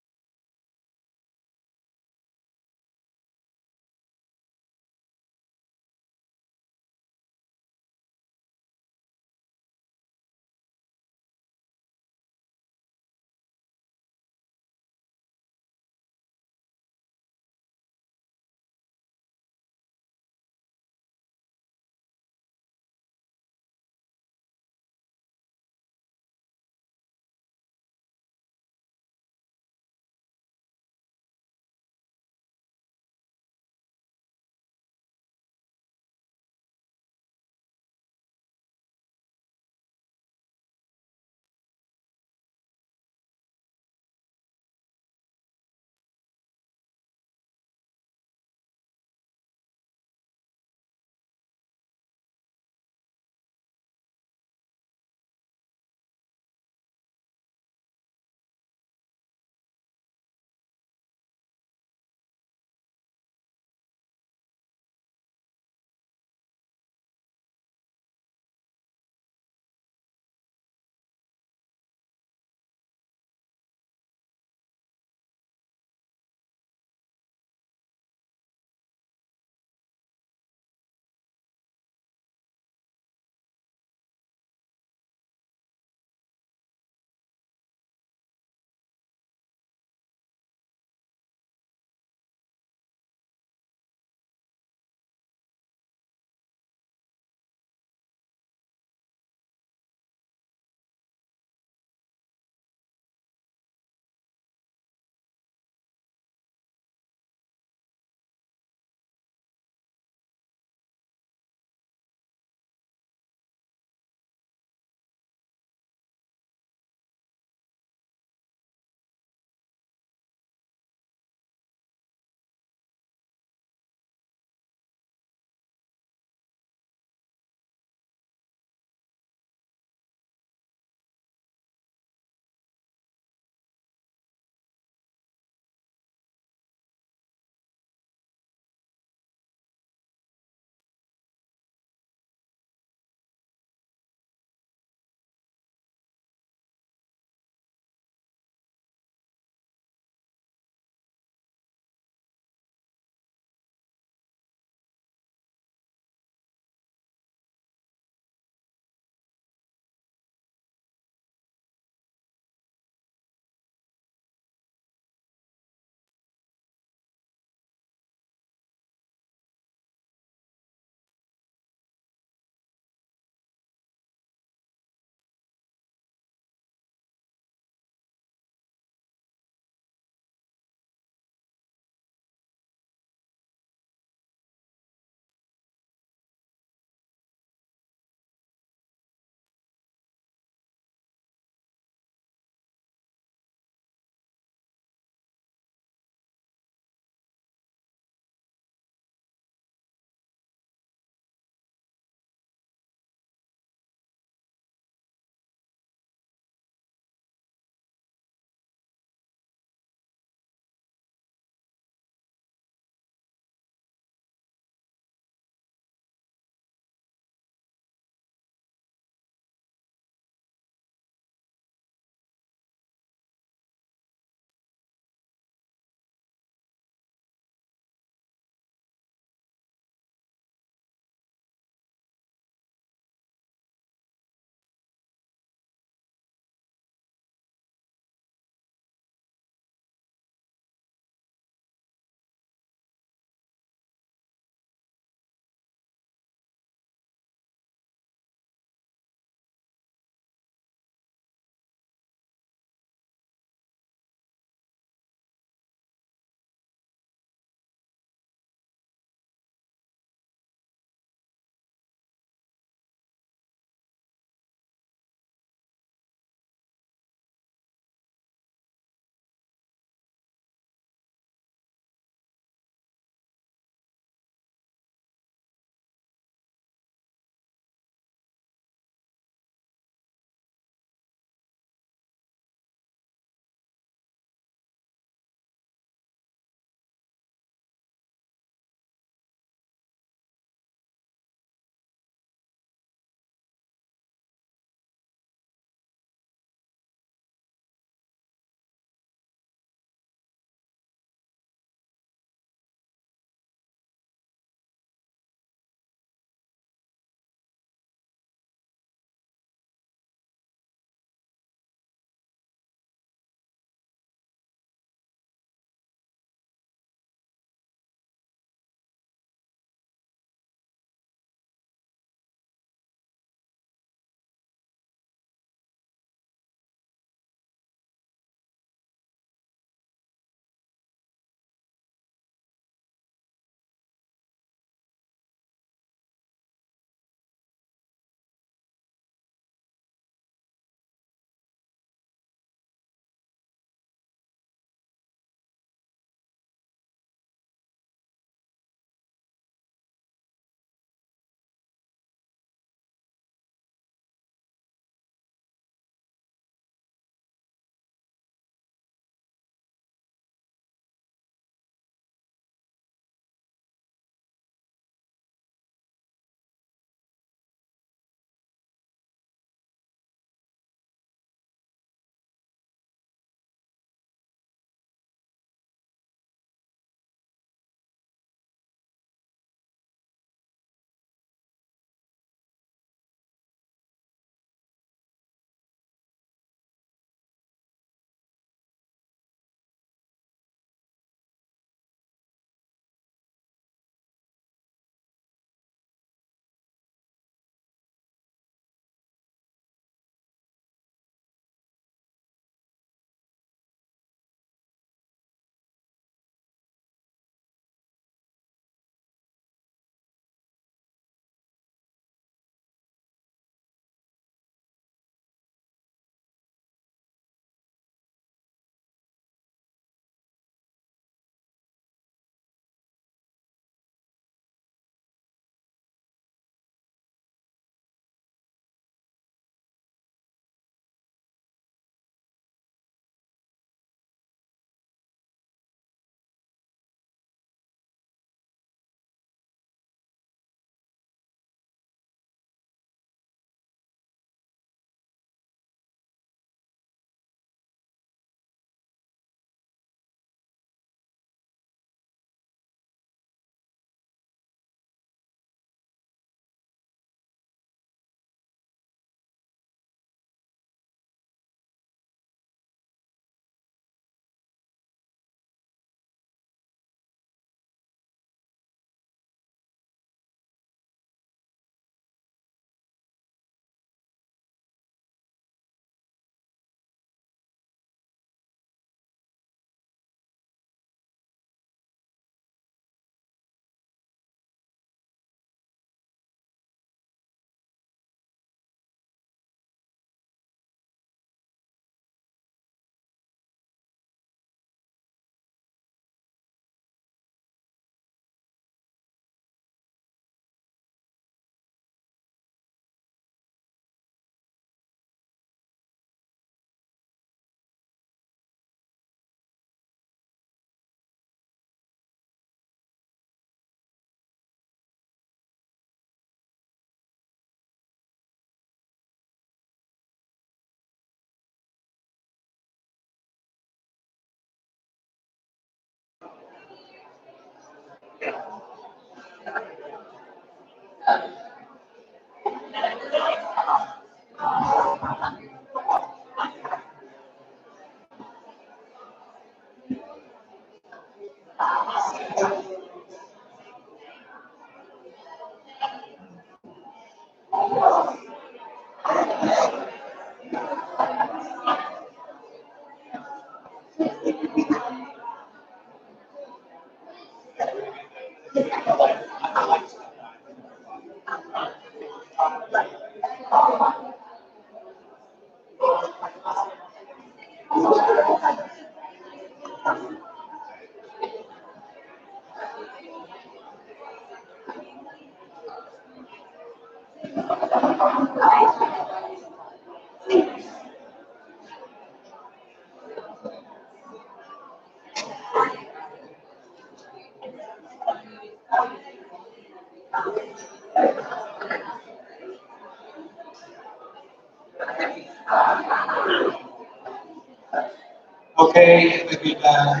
Okay, we will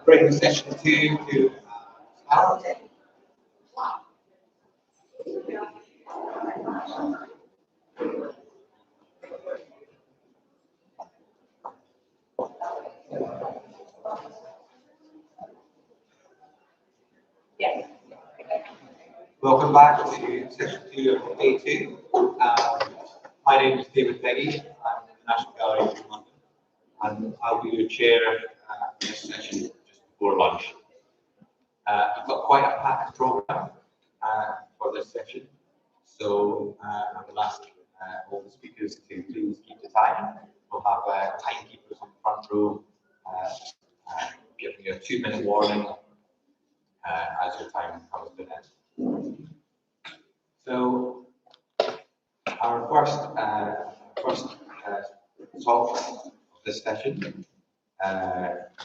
bring session 2 to start. Welcome back to session 2 of day 2. My name is David Beggy. I'm in the National Gallery in London, and I'll be your chair for this session just before lunch. We've got quite a packed program for this session, so I will ask all the speakers to please keep the time. We'll have timekeepers in the front row giving you a 2-minute warning as your time comes to an end. So, our first talk of this session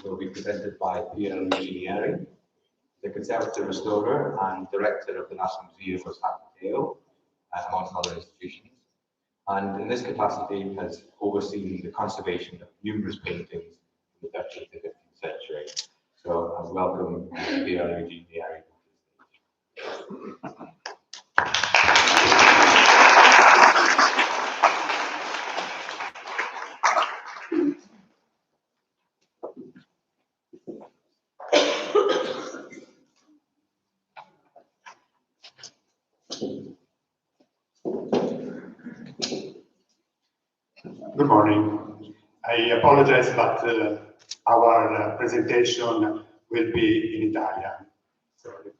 will be presented by Luigi Neri, the conservative restorer and director of the National Museum of San Mateo, amongst other institutions. And in this capacity has overseen the conservation of numerous paintings from the 13th to 15th century. So I welcome Luigi Neri. Good morning. I apologize, but our presentation will be in Italian. Sorry.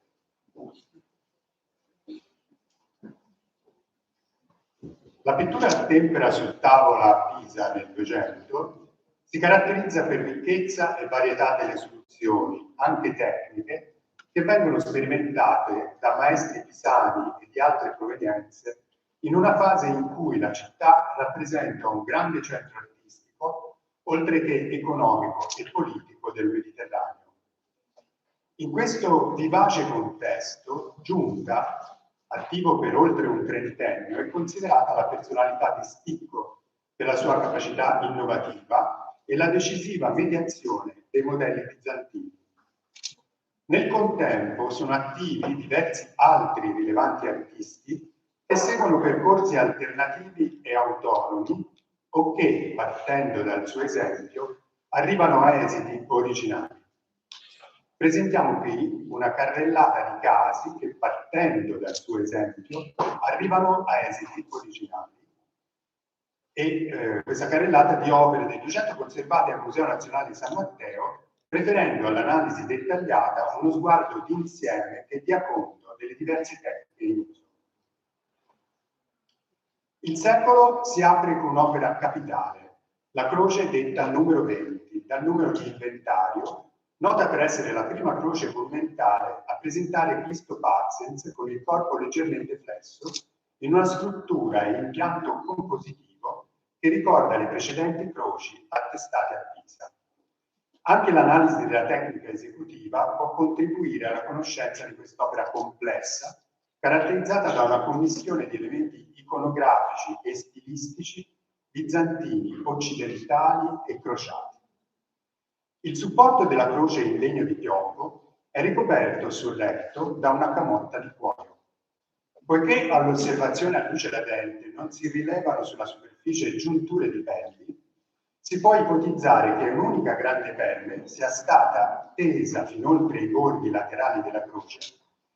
La pittura a tempera su tavola a Pisa nel Duecento si caratterizza per ricchezza e varietà delle soluzioni, anche tecniche, che vengono sperimentate da maestri pisani e di altre provenienze in una fase in cui la città rappresenta un grande centro artistico, oltre che economico e politico del Mediterraneo. In questo vivace contesto, Giunta, attivo per oltre un trentennio, è considerata la personalità di spicco per la sua capacità innovativa e la decisiva mediazione dei modelli bizantini. Nel contempo sono attivi diversi altri rilevanti artisti che seguono percorsi alternativi e autonomi o che, partendo dal suo esempio, arrivano a esiti originali. Presentiamo qui una carrellata di casi che, partendo dal suo esempio, arrivano a esiti originali. E questa carrellata di opere del Duecento conservate al Museo Nazionale di San Matteo, preferendo all'analisi dettagliata uno sguardo d'insieme che dia conto delle diverse tecniche in uso. Il secolo si apre con un'opera capitale, la croce detta numero 20, dal numero di inventario, nota per essere la prima croce monumentale a presentare Cristo Parsens con il corpo leggermente flesso, in una struttura e impianto compositivo che ricorda le precedenti croci attestate a Pisa. Anche l'analisi della tecnica esecutiva può contribuire alla conoscenza di quest'opera complessa, caratterizzata da una commistione di elementi iconografici e stilistici bizantini, occidentali e crociati. Il supporto della croce in legno di piombo è ricoperto sul letto da una camotta di cuoio. Poiché all'osservazione a luce radente non si rilevano sulla superficie giunture di pelli, si può ipotizzare che un'unica grande pelle sia stata tesa fin oltre i bordi laterali della croce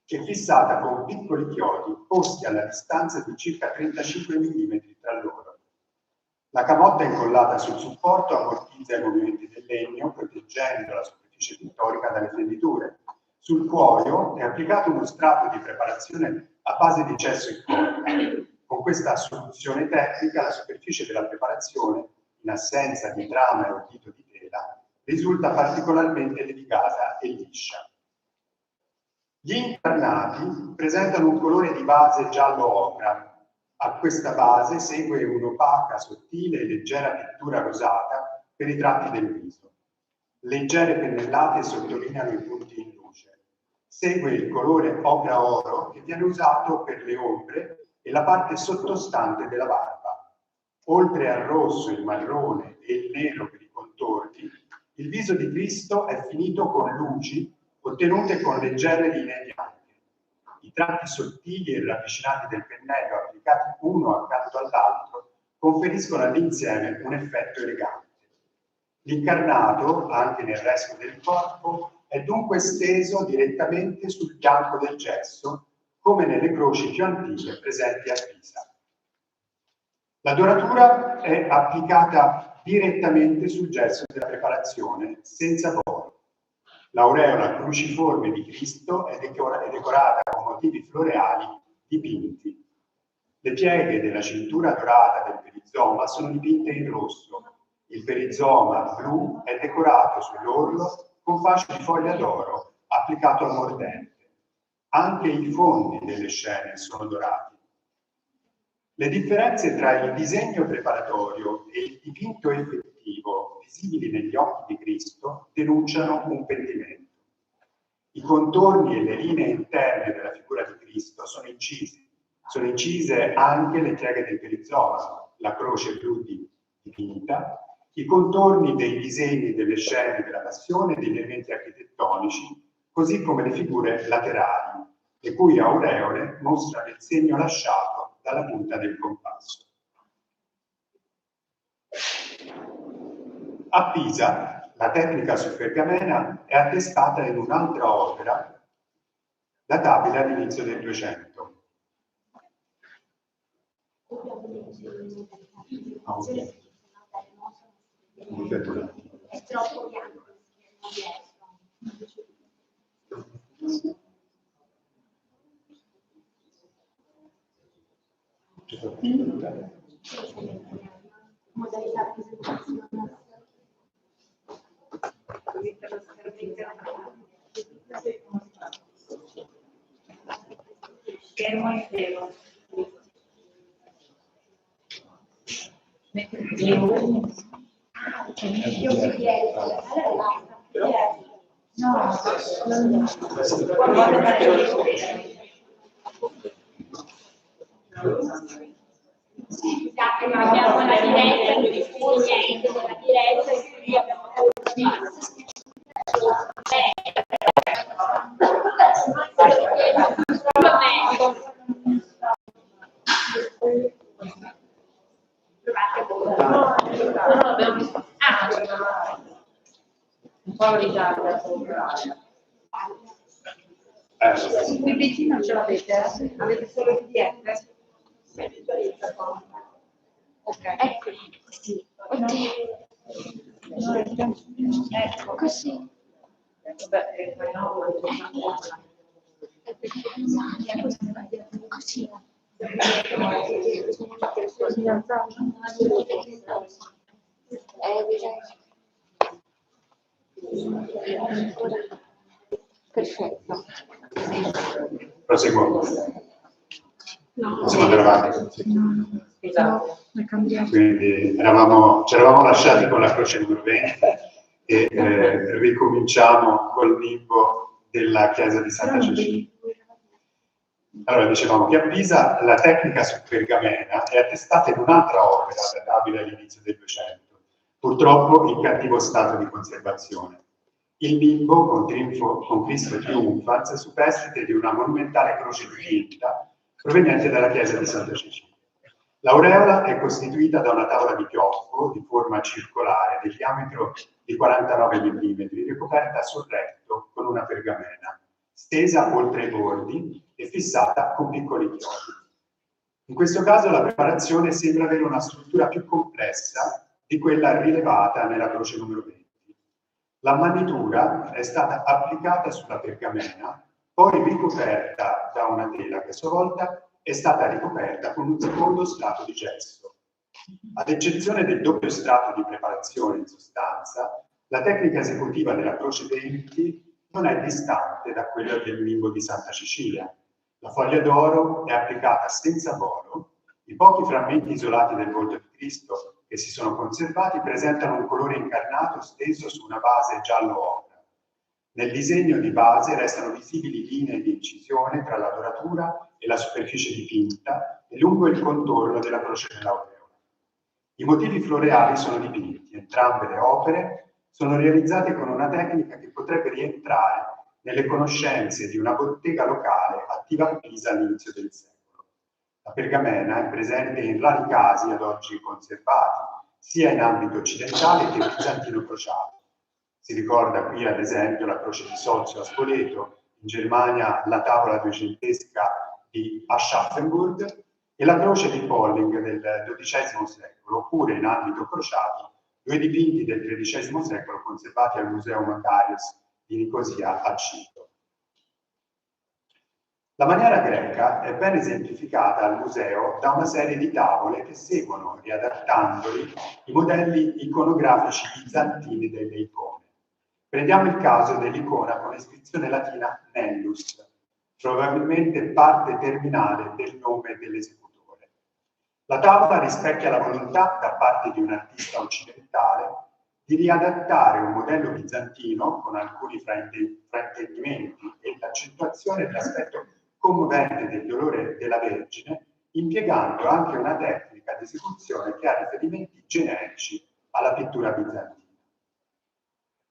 e fissata con piccoli chiodi posti alla distanza di circa 35 mm tra loro. La camotta incollata sul supporto ammortizza i movimenti del legno, proteggendo la superficie pittorica dalle fenditure. Sul cuoio è applicato uno strato di preparazione a base di cesso e corda. Con questa soluzione tecnica la superficie della preparazione, in assenza di trama o dito di tela, risulta particolarmente levigata e liscia. Gli incarnati presentano un colore di base giallo ocra. A questa base segue un'opaca, sottile e leggera pittura rosata per i tratti del viso. Leggere pennellate sottolineano i punti in luce. Segue il colore ocra oro che viene usato per le ombre e la parte sottostante della barba. Oltre al rosso, il marrone e il nero per i contorni, il viso di Cristo è finito con luci ottenute con leggere linee bianche. I tratti sottili e ravvicinati del pennello, applicati uno accanto all'altro, conferiscono all'insieme un effetto elegante. L'incarnato, anche nel resto del corpo, è dunque steso direttamente sul bianco del gesso, come nelle croci più antiche presenti a Pisa. La doratura è applicata direttamente sul gesso della preparazione, senza boro. L'aureola cruciforme di Cristo è decorata con motivi floreali dipinti. Le pieghe della cintura dorata del perizoma sono dipinte in rosso. Il perizoma blu è decorato sull'orlo con fasce di foglia d'oro applicato al mordente. Anche i fondi delle scene sono dorati. Le differenze tra il disegno preparatorio e il dipinto effettivo visibili negli occhi di Cristo denunciano un pentimento. I contorni e le linee interne della figura di Cristo sono incisi. Sono incise anche le pieghe del perizoma, la croce blu dipinta, i contorni dei disegni delle scene della passione e degli elementi architettonici, così come le figure laterali, le cui aureole mostrano il segno lasciato dalla punta del compasso. A Pisa, la tecnica su pergamena è attestata in un'altra opera databile all'inizio del Duecento. È troppo bianco, non riesco. Modalità di presentazione. Schermo intero. Abbiamo la diretta, niente della diretta e qui abbiamo un po' di ritardo. Qui vicino ce l'avete? Avete solo il PDF? Ok. Ecco, sì. Ecco. Così. Così. Perfetto. Proseguo. Possiamo andare avanti? Esatto. Quindi ci eravamo lasciati con la croce numero 20 e ricominciamo col limbo della chiesa di Santa Cecilia. Allora, dicevamo che a Pisa la tecnica su pergamena è attestata in un'altra opera databile all'inizio del Duecento, purtroppo in cattivo stato di conservazione. il bimbo con Cristo Triunfans superstite di una monumentale croce dipinta proveniente dalla chiesa di Santa Cecilia. L'aureola è costituita da una tavola di piombo di forma circolare del diametro di 49 mm, ricoperta sul retto con una pergamena, stesa oltre i bordi e fissata con piccoli chiodi. In questo caso la preparazione sembra avere una struttura più complessa di quella rilevata nella croce numero 20. La manitura è stata applicata sulla pergamena, poi ricoperta da una tela che a sua volta è stata ricoperta con un secondo strato di gesso. Ad eccezione del doppio strato di preparazione in sostanza, la tecnica esecutiva della croce 20 non è distante da quella del bimbo di Santa Cecilia. La foglia d'oro è applicata senza volo, i pochi frammenti isolati del volto di Cristo che si sono conservati presentano un colore incarnato steso su una base giallo-ocra. Nel disegno di base restano visibili linee di incisione tra la doratura e la superficie dipinta e lungo il contorno della croce dell'aureola. I motivi floreali sono dipinti, entrambe le opere sono realizzate con una tecnica che potrebbe rientrare nelle conoscenze di una bottega locale attiva a Pisa all'inizio del secolo. La pergamena è presente in rari casi ad oggi conservati, sia in ambito occidentale che bizantino crociato. Si ricorda qui ad esempio la croce di Solzio a Spoleto, in Germania la tavola duecentesca di Aschaffenburg e la croce di Polling del XII secolo, oppure in ambito crociato due dipinti del XIII secolo conservati al Museo Macarius di Nicosia a Cipro. La maniera greca è ben esemplificata al museo da una serie di tavole che seguono, riadattandoli, i modelli iconografici bizantini delle icone. Prendiamo il caso dell'icona con iscrizione latina Nellus, probabilmente parte terminale del nome dell'esecutore. La tavola rispecchia la volontà da parte di un artista occidentale di riadattare un modello bizantino con alcuni fraintendimenti e l'accentuazione dell'aspetto commovente del dolore della Vergine, impiegando anche una tecnica di esecuzione che ha riferimenti generici alla pittura bizantina.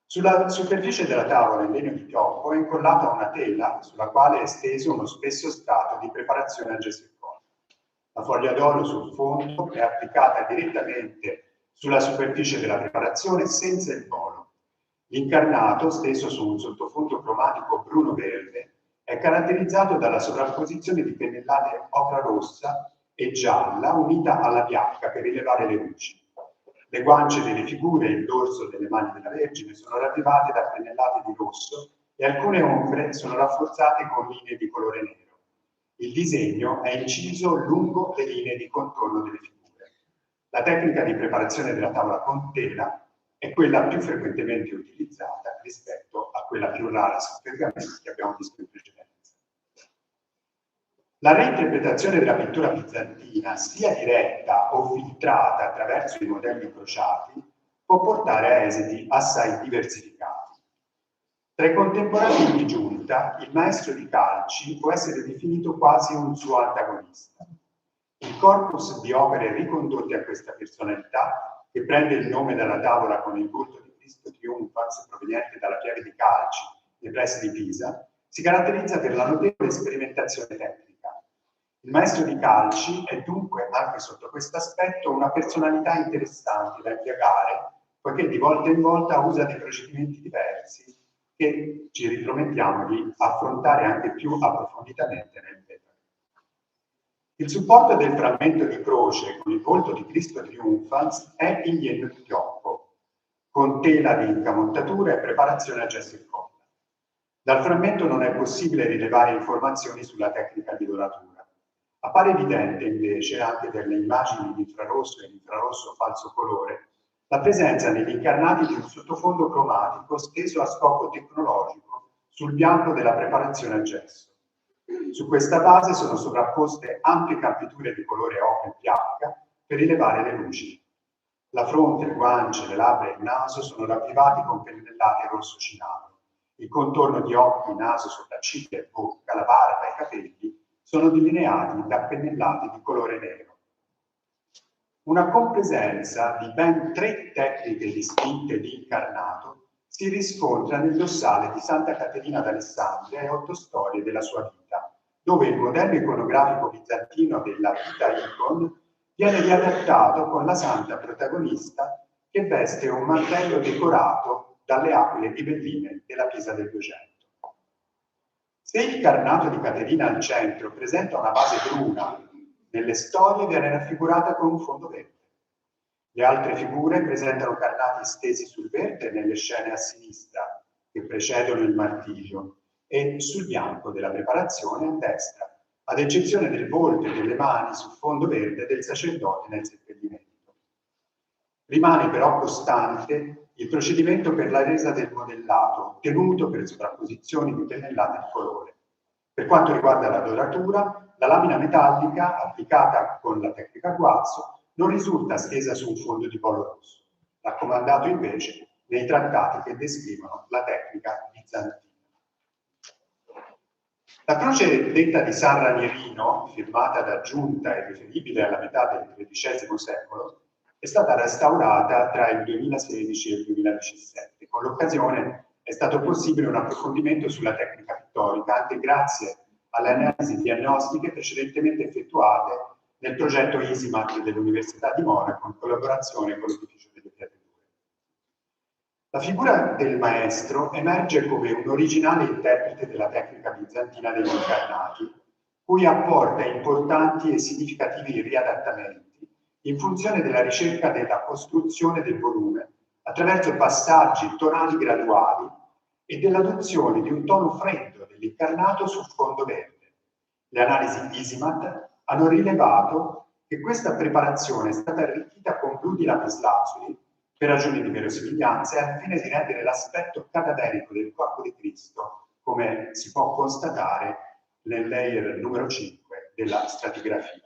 Sulla superficie della tavola in legno di piombo è incollata una tela sulla quale è steso uno spesso strato di preparazione a gesso e colla. La foglia d'oro sul fondo è applicata direttamente sulla superficie della preparazione senza il volo. L'incarnato, steso su un sottofondo cromatico bruno-verde, è caratterizzato dalla sovrapposizione di pennellate ocra rossa e gialla unita alla bianca per rilevare le luci. Le guance delle figure e il dorso delle mani della Vergine sono ravvivate da pennellate di rosso e alcune ombre sono rafforzate con linee di colore nero. Il disegno è inciso lungo le linee di contorno delle figure. La tecnica di preparazione della tavola con tela è quella più frequentemente utilizzata rispetto a quella più rara su pergamenti che abbiamo visto in precedenza. La reinterpretazione della pittura bizantina, sia diretta o filtrata attraverso i modelli crociati, può portare a esiti assai diversificati. Tra i contemporanei di giunta, il maestro di calci può essere definito quasi un suo antagonista. Il corpus di opere ricondotte a questa personalità, che prende il nome dalla tavola con il volto di Cristo Triunfans proveniente dalla pieve di Calci nei pressi di Pisa, si caratterizza per la notevole sperimentazione tecnica. Il maestro di calci è dunque, anche sotto questo aspetto, una personalità interessante da indagare, poiché di volta in volta usa dei procedimenti diversi che ci ripromettiamo di affrontare anche più approfonditamente nel dettaglio. Il supporto del frammento di croce con il volto di Cristo Triunfans è in legno di piombo, con tela di incamontatura e preparazione a gesso e colla. Dal frammento non è possibile rilevare informazioni sulla tecnica di doratura. Appare evidente invece, anche delle immagini di infrarosso e infrarosso falso colore, la presenza negli incarnati di un sottofondo cromatico steso a scopo tecnologico sul bianco della preparazione a gesso. Su questa base sono sovrapposte ampie campiture di colore ocra e bianca per rilevare le luci. La fronte, le guance, le labbra e il naso sono ravvivati con pennellate rosso cinato. Il contorno di occhi, naso, sopracciglia e bocca, la barba e i capelli sono delineati da pennellati di colore nero. Una compresenza di ben 3 tecniche distinte di incarnato si riscontra nel dossale di Santa Caterina d'Alessandria e 8 storie della sua vita, dove il modello iconografico bizantino della vita icon viene riadattato con la santa protagonista che veste un mantello decorato dalle aquile ghibelline della Pisa del Duecento. Se il carnato di Caterina al centro presenta una base bruna, nelle storie viene raffigurata con un fondo verde. Le altre figure presentano carnati stesi sul verde nelle scene a sinistra, che precedono il martirio, e sul bianco della preparazione a destra, ad eccezione del volto e delle mani sul fondo verde del sacerdote nel seppellimento. Rimane però costante il procedimento per la resa del modellato, ottenuto per sovrapposizioni di pennellate di colore. Per quanto riguarda la doratura, la lamina metallica, applicata con la tecnica guazzo, non risulta stesa su un fondo di polo rosso, raccomandato invece nei trattati che descrivono la tecnica bizantina. La croce detta di San Ranierino, firmata da Giunta e riferibile alla metà del XIII secolo, è stata restaurata tra il 2016 e il 2017. Con l'occasione è stato possibile un approfondimento sulla tecnica pittorica, anche grazie alle analisi diagnostiche precedentemente effettuate nel progetto ISIMAT dell'Università di Monaco in collaborazione con l'Ufficio delle Fiature. La figura del maestro emerge come un originale interprete della tecnica bizantina degli incarnati, cui apporta importanti e significativi riadattamenti in funzione della ricerca della costruzione del volume attraverso passaggi tonali graduali e dell'adozione di un tono freddo dell'incarnato sul fondo verde. Le analisi ISIMAT hanno rilevato che questa preparazione è stata arricchita con blu di lapislazzuli per ragioni di verosimiglianza e al fine di rendere l'aspetto cadaverico del corpo di Cristo, come si può constatare nel layer numero 5 della stratigrafia.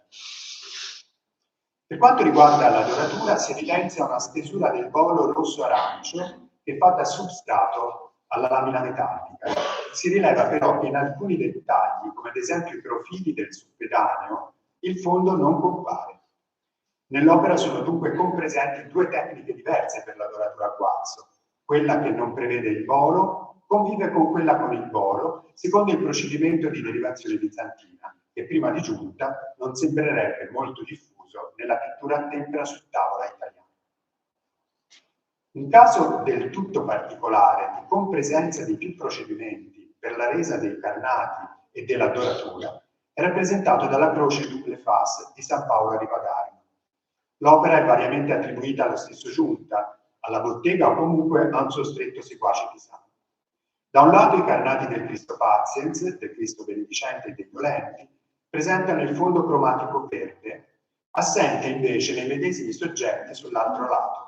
Per quanto riguarda la doratura, si evidenzia una stesura del volo rosso-arancio che fa da substrato alla lamina metallica. Si rileva però che in alcuni dettagli, come ad esempio i profili del suppedaneo, il fondo non compare. Nell'opera sono dunque compresenti 2 tecniche diverse per la doratura a guazzo. Quella che non prevede il volo convive con quella con il volo, secondo il procedimento di derivazione bizantina, che prima di giunta non sembrerebbe molto diffuso nella pittura a tempera su tavola italiana. Un caso del tutto particolare di compresenza di più procedimenti per la resa dei carnati e della doratura è rappresentato dalla croce double face di San Paolo a Rivadarno. L'opera è variamente attribuita allo stesso Giunta, alla bottega o comunque a un suo stretto seguace pisano. Da un lato i carnati del Cristo Paziens, del Cristo Benedicente e dei Dolenti presentano il fondo cromatico verde, assente invece nei medesimi soggetti sull'altro lato.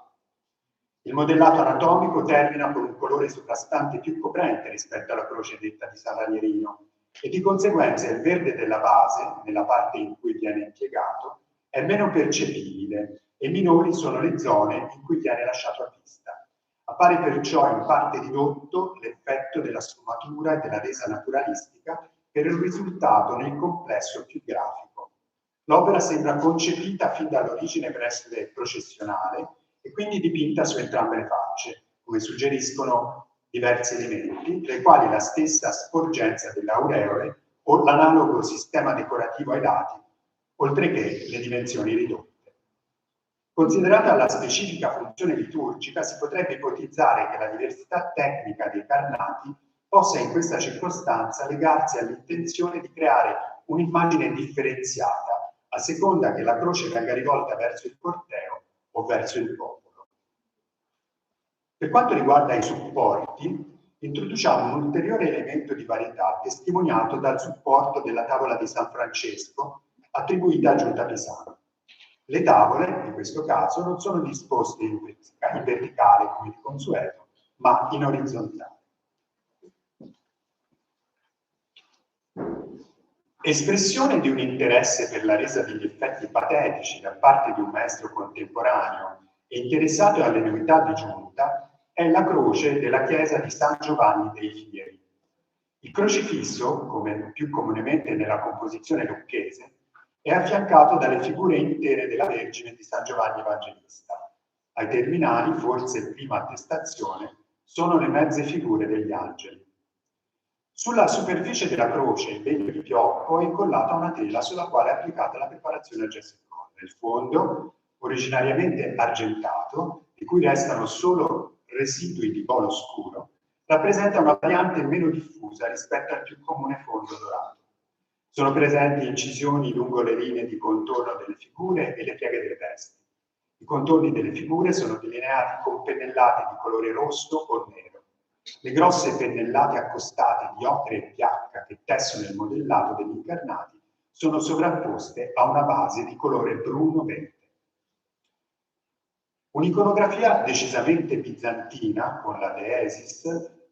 Il modellato anatomico termina con un colore soprastante più coprente rispetto alla croce detta di San Ranierino e di conseguenza il verde della base, nella parte in cui viene impiegato, è meno percepibile e minori sono le zone in cui viene lasciato a vista. Appare perciò in parte ridotto l'effetto della sfumatura e della resa naturalistica per un risultato nel complesso più grafico. L'opera sembra concepita fin dall'origine per essere processionale e quindi dipinta su entrambe le facce, come suggeriscono diversi elementi, tra i quali la stessa sporgenza delle aureole o l'analogo sistema decorativo ai lati, oltre che le dimensioni ridotte. Considerata la specifica funzione liturgica, si potrebbe ipotizzare che la diversità tecnica dei carnati possa in questa circostanza legarsi all'intenzione di creare un'immagine differenziata, a seconda che la croce venga rivolta verso il corteo o verso il popolo. Per quanto riguarda i supporti, introduciamo un ulteriore elemento di varietà testimoniato dal supporto della tavola di San Francesco attribuita a Giunta Pisana. Le tavole, in questo caso, non sono disposte in verticale come di consueto, ma in orizzontale. Espressione di un interesse per la resa degli effetti patetici da parte di un maestro contemporaneo e interessato alle novità di Giunta è la croce della chiesa di San Giovanni dei Fieri. Il crocifisso, come più comunemente nella composizione lucchese, è affiancato dalle figure intere della Vergine di San Giovanni Evangelista. Ai terminali, forse prima attestazione, sono le mezze figure degli angeli. Sulla superficie della croce in legno di pioppo è incollata una tela sulla quale è applicata la preparazione a gesso e colla. Il fondo, originariamente argentato, di cui restano solo residui di bolo scuro, rappresenta una variante meno diffusa rispetto al più comune fondo dorato. Sono presenti incisioni lungo le linee di contorno delle figure e le pieghe delle vesti. I contorni delle figure sono delineati con pennellate di colore rosso o nero. Le grosse pennellate accostate di ocre e bianca che tessono il modellato degli incarnati sono sovrapposte a una base di colore bruno-verde. Un'iconografia decisamente bizantina, con la deesis,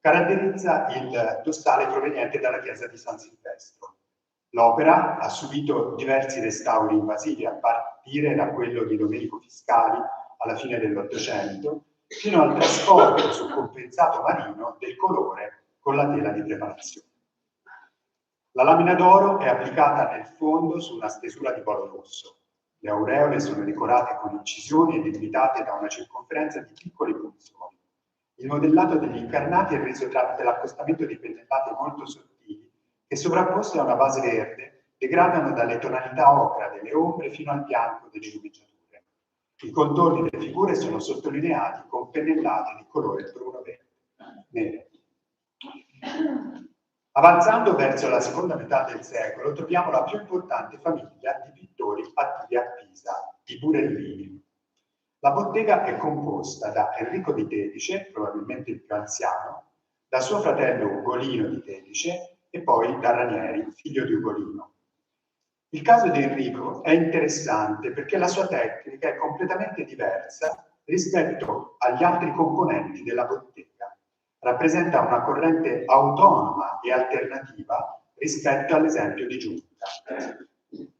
caratterizza il dossale proveniente dalla chiesa di San Silvestro. L'opera ha subito diversi restauri invasivi, a partire da quello di Domenico Fiscali alla fine dell'Ottocento, fino al trasporto sul compensato marino del colore con la tela di preparazione. La lamina d'oro è applicata nel fondo su una stesura di bolo rosso. Le aureole sono decorate con incisioni e delimitate da una circonferenza di piccoli punzoni. Il modellato degli incarnati è reso tramite l'accostamento di pennellate molto sottili che, sovrapposte a una base verde, degradano dalle tonalità ocra delle ombre fino al bianco delle lumeggiature. I contorni delle figure sono sottolineati con pennellate di colore bruno-verde. Avanzando verso la seconda metà del secolo, troviamo la più importante famiglia di pittori attivi a Pisa, i Burellini. La bottega è composta da Enrico di Tedice, probabilmente il più anziano, da suo fratello Ugolino di Tedice e poi da Ranieri, figlio di Ugolino. Il caso di Enrico è interessante perché la sua tecnica è completamente diversa rispetto agli altri componenti della bottega. Rappresenta una corrente autonoma e alternativa rispetto all'esempio di giunta.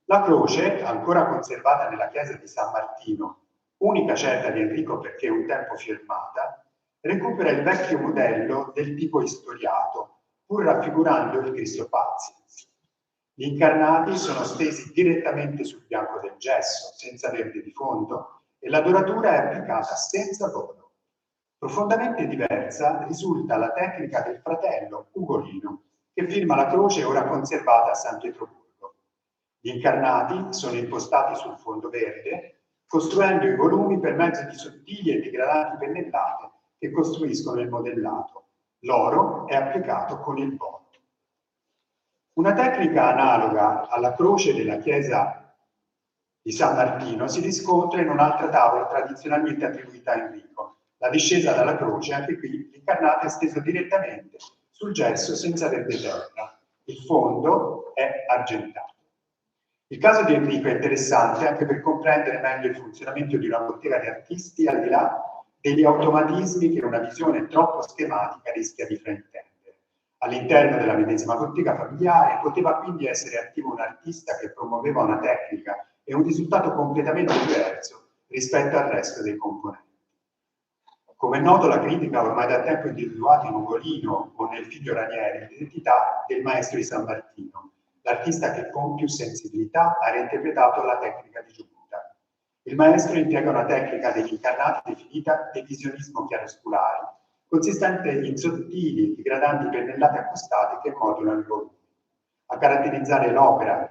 La croce, ancora conservata nella chiesa di San Martino, unica certa di Enrico perché un tempo firmata, recupera il vecchio modello del tipo istoriato, pur raffigurando il Cristo Paziens. Gli incarnati sono stesi direttamente sul bianco del gesso, senza verde di fondo, e la doratura è applicata senza volo. Profondamente diversa risulta la tecnica del fratello Ugolino, che firma la croce ora conservata a San Pietroburgo. Gli incarnati sono impostati sul fondo verde, costruendo i volumi per mezzo di sottili e degradanti pennellate che costruiscono il modellato. L'oro è applicato con il bolo. Una tecnica analoga alla croce della chiesa di San Martino si riscontra in un'altra tavola tradizionalmente attribuita a Enrico. La discesa dalla croce, anche qui l'incarnato è steso direttamente sul gesso senza verde terra. Il fondo è argentato. Il caso di Enrico è interessante anche per comprendere meglio il funzionamento di una bottega di artisti al di là degli automatismi che una visione troppo schematica rischia di fraintendere. All'interno della medesima bottega familiare poteva quindi essere attivo un artista che promuoveva una tecnica e un risultato completamente diverso rispetto al resto dei componenti. Come è noto, la critica ha ormai da tempo individuato in Ugolino o nel figlio Ranieri l'identità del maestro di San Martino, l'artista che con più sensibilità ha reinterpretato la tecnica di giunta. Il maestro impiega una tecnica degli incarnati definita divisionismo chiarosculare, consistente in sottili e degradanti pennellate accostate che modulano i volumi. A caratterizzare l'opera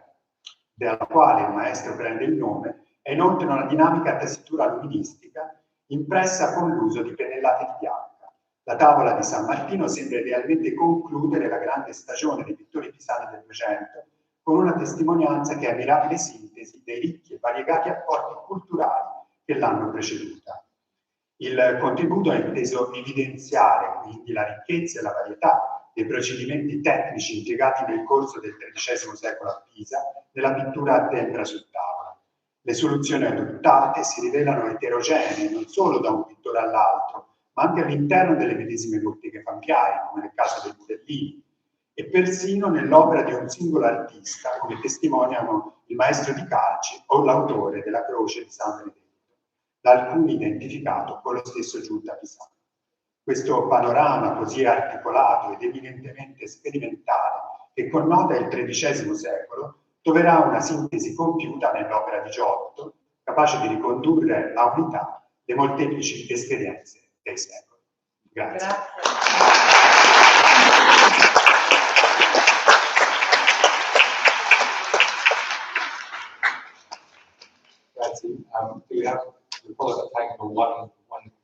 della quale il maestro prende il nome è inoltre una dinamica tessitura luministica impressa con l'uso di pennellate di bianca. La tavola di San Martino sembra idealmente concludere la grande stagione dei pittori pisani del Duecento con una testimonianza che è mirabile sintesi dei ricchi e variegati apporti culturali che l'hanno preceduta. Il contributo è inteso evidenziare quindi la ricchezza e la varietà dei procedimenti tecnici impiegati nel corso del XIII secolo a Pisa nella pittura a tempera su tavola. Le soluzioni adottate si rivelano eterogenee non solo da un pittore all'altro, ma anche all'interno delle medesime botteghe familiari, come nel caso dei Burellini, e persino nell'opera di un singolo artista, come testimoniano il maestro di calci o l'autore della croce di San Benedetto, da alcuni identificato con lo stesso Giunta Pisano. Questo panorama così articolato ed eminentemente sperimentale che connota il XIII secolo troverà una sintesi compiuta nell'opera di Giotto, capace di ricondurre a unità le molteplici esperienze dei secoli. Grazie. Grazie. We probably have time for one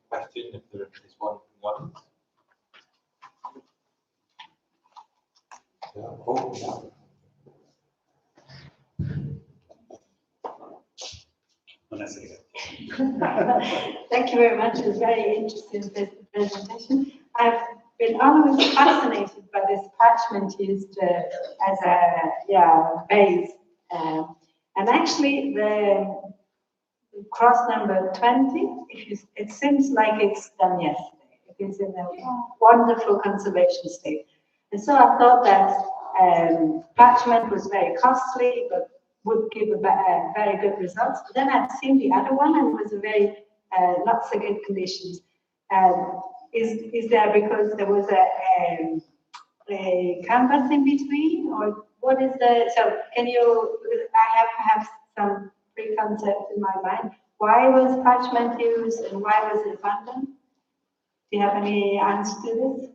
question if there is one from the audience. Yeah. Oh, yeah. Thank you very much. It was very interesting presentation. I've been always fascinated by this parchment used as a base. And actually, the cross number 20, it seems like it's done yesterday. It is in a wonderful conservation state. And so I thought that parchment was very costly, but would give a very good results. But then I'd seen the other one and it was a very not so good conditions. Is there because there was a canvas in between, or what is the? So can you? I have perhaps some preconcept in my mind. Why was parchment used and why was it abandoned? Do you have any answer to this?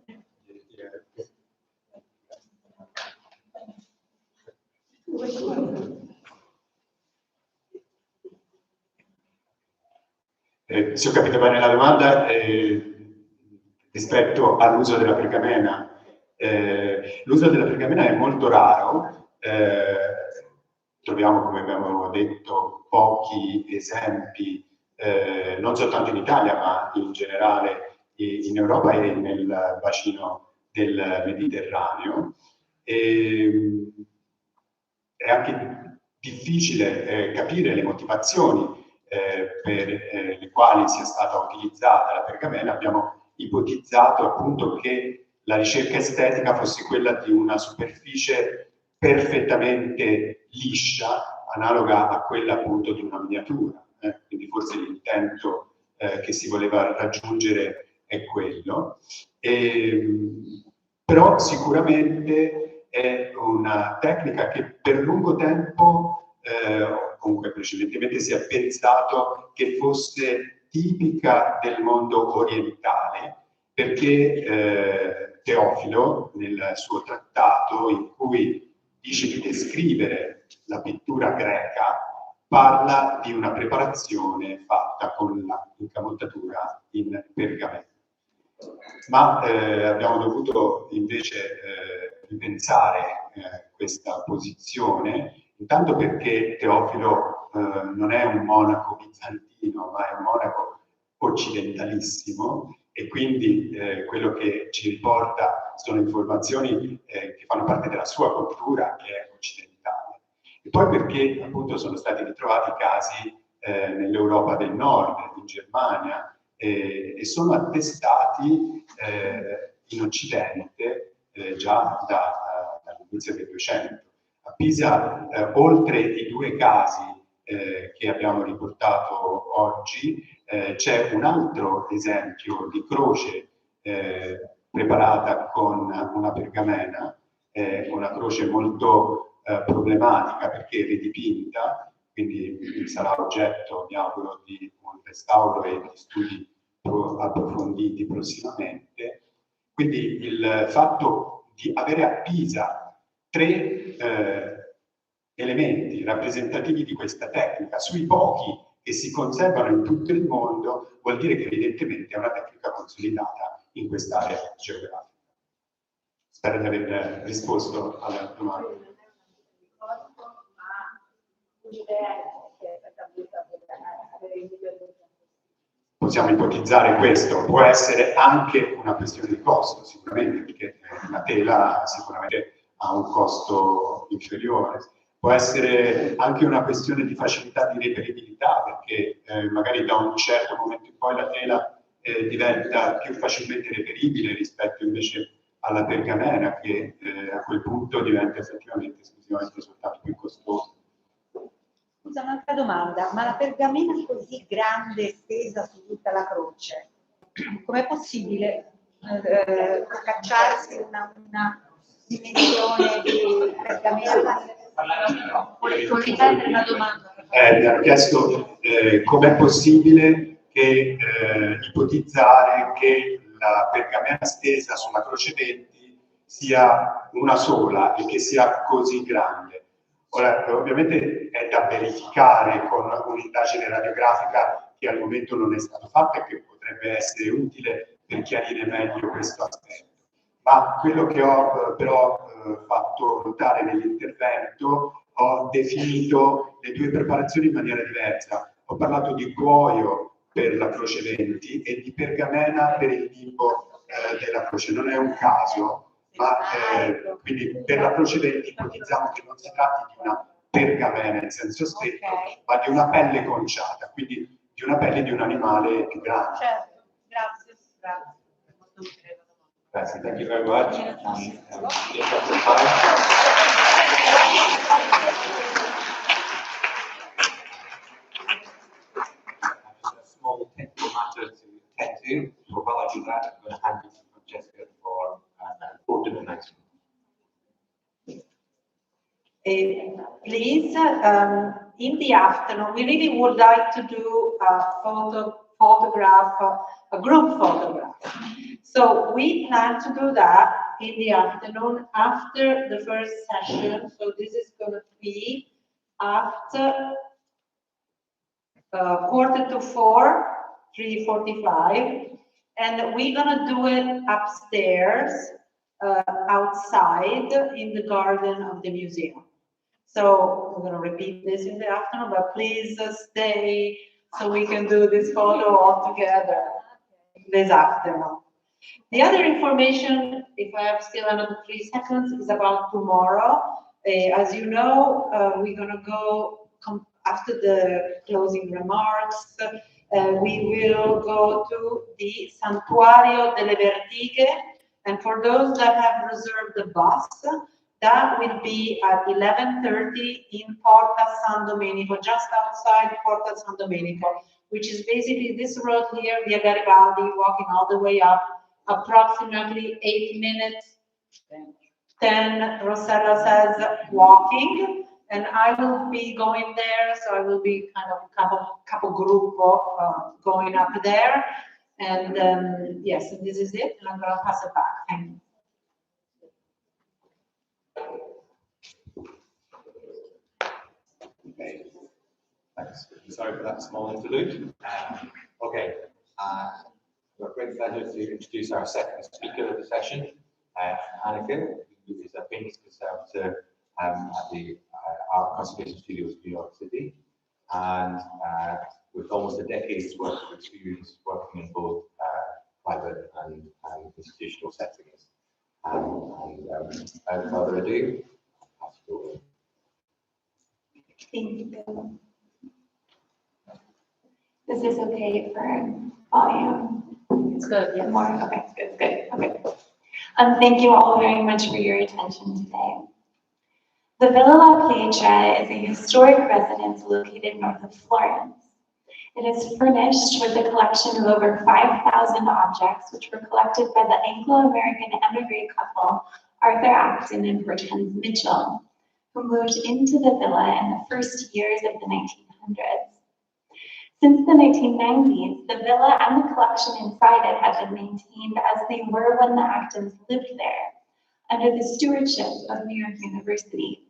Se ho capito bene la domanda, rispetto all'uso della pergamena, l'uso della pergamena è molto raro, troviamo, come abbiamo detto, pochi esempi, non soltanto in Italia, ma in generale in Europa e nel bacino del Mediterraneo. È anche difficile capire le motivazioni per le quali sia stata utilizzata la pergamena. Abbiamo ipotizzato appunto che la ricerca estetica fosse quella di una superficie perfettamente liscia, analoga a quella appunto di una miniatura. Quindi forse l'intento che si voleva raggiungere è quello. Però sicuramente è una tecnica che per lungo tempo comunque precedentemente si è pensato che fosse tipica del mondo orientale, perché Teofilo, nel suo trattato in cui dice di descrivere la pittura greca, parla di una preparazione fatta con l'incamontatura in pergamena. Ma abbiamo dovuto invece ripensare questa posizione, intanto perché Teofilo non è un monaco bizantino, ma è un monaco occidentalissimo, e quindi quello che ci riporta sono informazioni che fanno parte della sua cultura, che è occidentale. E poi perché appunto sono stati ritrovati casi nell'Europa del Nord, in Germania, e sono attestati in Occidente già dall'inizio del Duecento. A Pisa, oltre i due casi che abbiamo riportato oggi, c'è un altro esempio di croce preparata con una pergamena, una croce molto problematica perché ridipinta, quindi sarà oggetto, mi auguro, di un restauro e di studi approfonditi prossimamente. Quindi il fatto di avere a Pisa tre elementi rappresentativi di questa tecnica, sui pochi che si conservano in tutto il mondo, vuol dire che evidentemente è una tecnica consolidata in quest'area geografica. Spero di aver risposto alla domanda. Possiamo ipotizzare questo, può essere anche una questione di costo, sicuramente, perché la tela sicuramente ha un costo inferiore. Può essere anche una questione di facilità di reperibilità, perché magari da un certo momento in poi la tela diventa più facilmente reperibile rispetto invece alla pergamena, che a quel punto diventa effettivamente esclusivamente soltanto più costosa. Scusa, un'altra domanda, ma la pergamena così grande estesa su tutta la croce, com'è possibile cacciarsi una dimensione di pergamena? Puoi ripetere la domanda? Mi hanno chiesto com'è possibile che ipotizzare che la pergamena stesa sulla croce 20 sia una sola e che sia così grande. Ora, ovviamente è da verificare con un'indagine radiografica che al momento non è stata fatta e che potrebbe essere utile per chiarire meglio questo aspetto. Ma quello che ho però fatto notare nell'intervento, ho definito le due preparazioni in maniera diversa. Ho parlato di cuoio per la croce 20 e di pergamena per il bimbo della croce. Non è un caso, ma quindi per la croce 20 ipotizziamo che non si tratti di una pergamena in senso stretto, ma di una pelle conciata, quindi di una pelle di un animale più grande. Certo, grazie, grazie. Grazie, thank you very much. A small technical matter to attend to. So while I do that, I'm going to hand it to Francesca for important announcement. Please, in the afternoon, we really would like to do a group photograph. So we plan to do that in the afternoon after the first session. So this is going to be after 3:45, 3:45, and we're going to do it upstairs, outside in the garden of the museum. So we're going to repeat this in the afternoon, but please stay so we can do this photo all together this afternoon. The other information, if I have still another 3 seconds, is about tomorrow. As you know, we're going to go after the closing remarks. We will go to the Santuario delle Vertighe, and for those that have reserved the bus, that will be at 11:30 in Porta San Domenico, just outside Porta San Domenico, which is basically this road here, via Garibaldi, walking all the way up, approximately 8 minutes, 10, Rossella says, walking, and I will be going there, so I will be kind of couple group going up there, and yes, and this is it, and I'm going to pass it back. Thank you. Okay, thanks. Sorry for that small interlude. Okay, we're great pleasure to introduce our second speaker of the session, Annika, who is a paintings conservator at the Art Conservation Studios, New York City, and with almost a decade's worth of experience working in both private and institutional settings. Without further ado, I'll go over. Thank you. Is this okay for volume? It's good, yes. More? Okay, it's good, okay. Thank you all very much for your attention today. The Villa La Pietra is a historic residence located north of Florence. It is furnished with a collection of over 5,000 objects, which were collected by the Anglo-American emigre couple, Arthur Acton and Hortense Mitchell, who moved into the villa in the first years of the 1900s. Since the 1990s, the villa and the collection inside it have been maintained as they were when the Actons lived there, under the stewardship of New York University.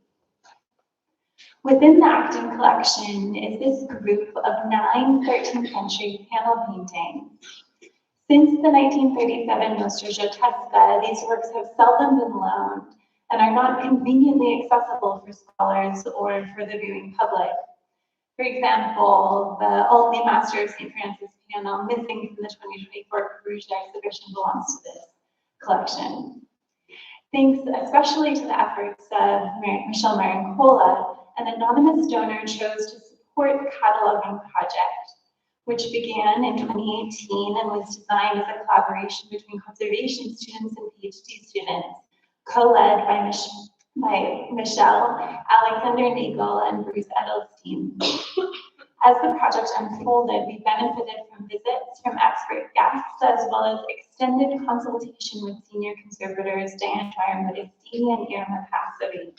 Within the Acton collection is this group of 9 13th century panel paintings. Since the 1937 Mostra Giottesca, these works have seldom been loaned and are not conveniently accessible for scholars or for the viewing public. For example, the only Master of St. Francis panel missing from the 2024 Perugia exhibition belongs to this collection. Thanks especially to the efforts of Michelle Marincola, an anonymous donor chose to support the cataloging project, which began in 2018 and was designed as a collaboration between conservation students and PhD students, co-led by Michelle, Alexander Nagel, and Bruce Edelstein. As the project unfolded, we benefited from visits from expert guests, as well as extended consultation with senior conservators Diane Dwyer-Modestini and Irma Passovi.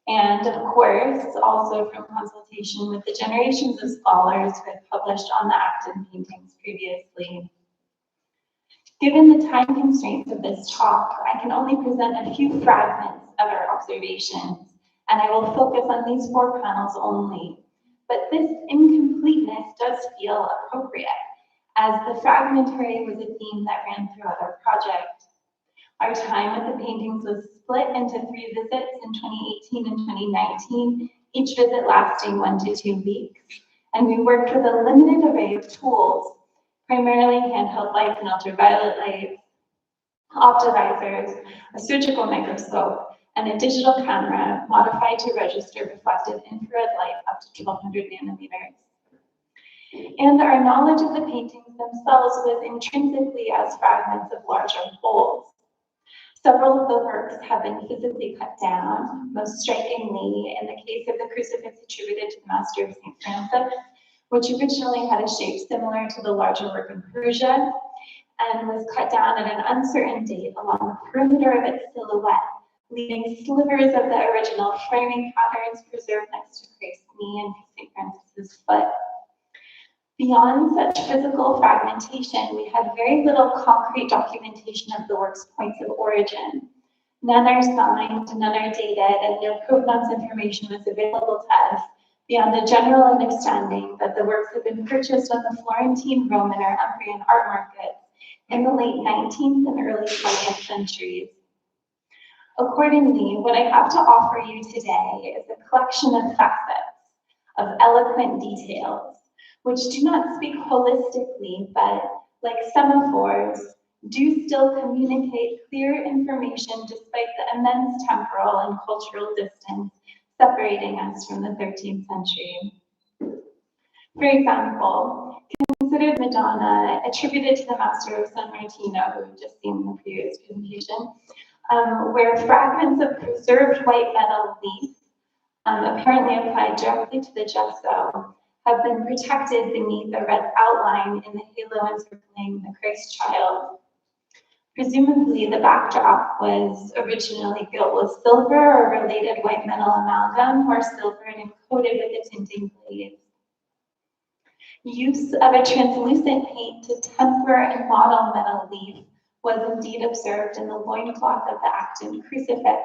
And of course, also from consultation with the generations of scholars who had published on the Acton paintings previously. Given the time constraints of this talk, I can only present a few fragments of our observations, and I will focus on these 4 panels only. But this incompleteness does feel appropriate, as the fragmentary was a theme that ran throughout our project. Our time with the paintings was split into 3 visits in 2018 and 2019, each visit lasting 1 to 2 weeks. And we worked with a limited array of tools, primarily handheld lights and ultraviolet lights, optimizers, a surgical microscope, and a digital camera modified to register reflected infrared light up to 1200 nanometers. And our knowledge of the paintings themselves was intrinsically as fragments of larger wholes. Several of the works have been physically cut down, most strikingly in the case of the crucifix attributed to the Master of St. Francis, which originally had a shape similar to the larger work in Perugia, and was cut down at an uncertain date along the perimeter of its silhouette, leaving slivers of the original framing patterns preserved next to Christ's knee and St. Francis's foot. Beyond such physical fragmentation, we had very little concrete documentation of the work's points of origin. None are signed, none are dated, and no provenance information was available to us beyond a general understanding that the works had been purchased on the Florentine, Roman, or Umbrian art markets in the late 19th and early 20th centuries. Accordingly, what I have to offer you today is a collection of facets, of eloquent details, which do not speak holistically, but like semaphores, do still communicate clear information despite the immense temporal and cultural distance separating us from the 13th century. For example, consider Madonna, attributed to the Master of San Martino, who we've just seen in the previous presentation, where fragments of preserved white metal leaf, apparently applied directly to the gesso, have been protected beneath the red outline in the halo encircling the Christ child. Presumably, the backdrop was originally gilt with silver or related white metal amalgam, or silver and coated with a tinting glaze. Use of a translucent paint to temper and model metal leaf was indeed observed in the loincloth of the Acton crucifix.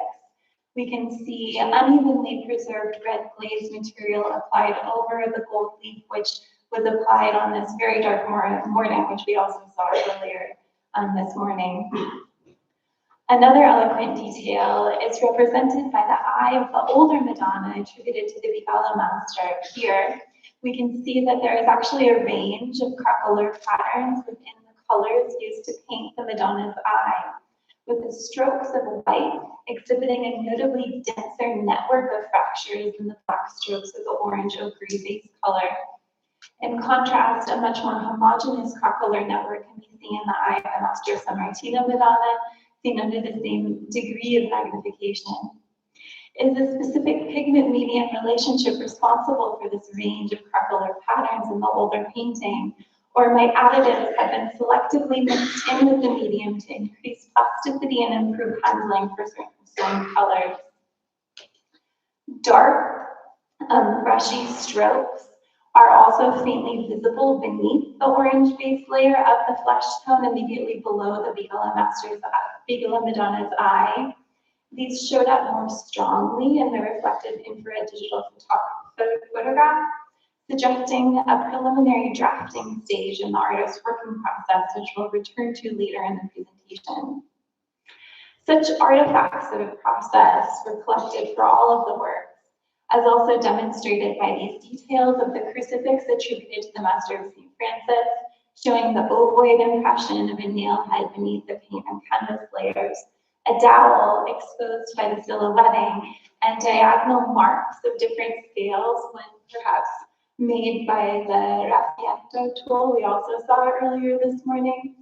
We can see unevenly preserved red glaze material applied over the gold leaf, which was applied on this very dark morning, which we also saw earlier this morning. Another eloquent detail is represented by the eye of the older Madonna attributed to the Alla master. Here, we can see that there is actually a range of craquelure patterns within the colors used to paint the Madonna's eye, with the strokes of white exhibiting a notably denser network of fractures than the black strokes of the orange ochre base color. In contrast, a much more homogeneous craquelure network can be seen in the eye of the Master San Martino Madonna, seen under the same degree of magnification. Is a specific pigment-medium relationship responsible for this range of craquelure patterns in the older painting? Or might additives have been selectively mixed in with the medium to increase plasticity and improve handling for certain stone colors? Dark, brushy strokes are also faintly visible beneath the orange base layer of the flesh tone immediately below the Vigila Madonna's eye. These showed up more strongly in the reflective infrared digital photograph, suggesting a preliminary drafting stage in the artist's working process, which we'll return to later in the presentation. Such artifacts of a process were collected for all of the works, as also demonstrated by these details of the crucifix attributed to the Master of St. Francis, showing the ovoid impression of a nail head beneath the paint and canvas layers, a dowel exposed by the silhouetting, and diagonal marks of different scales when perhaps made by the Raffietto tool we also saw earlier this morning,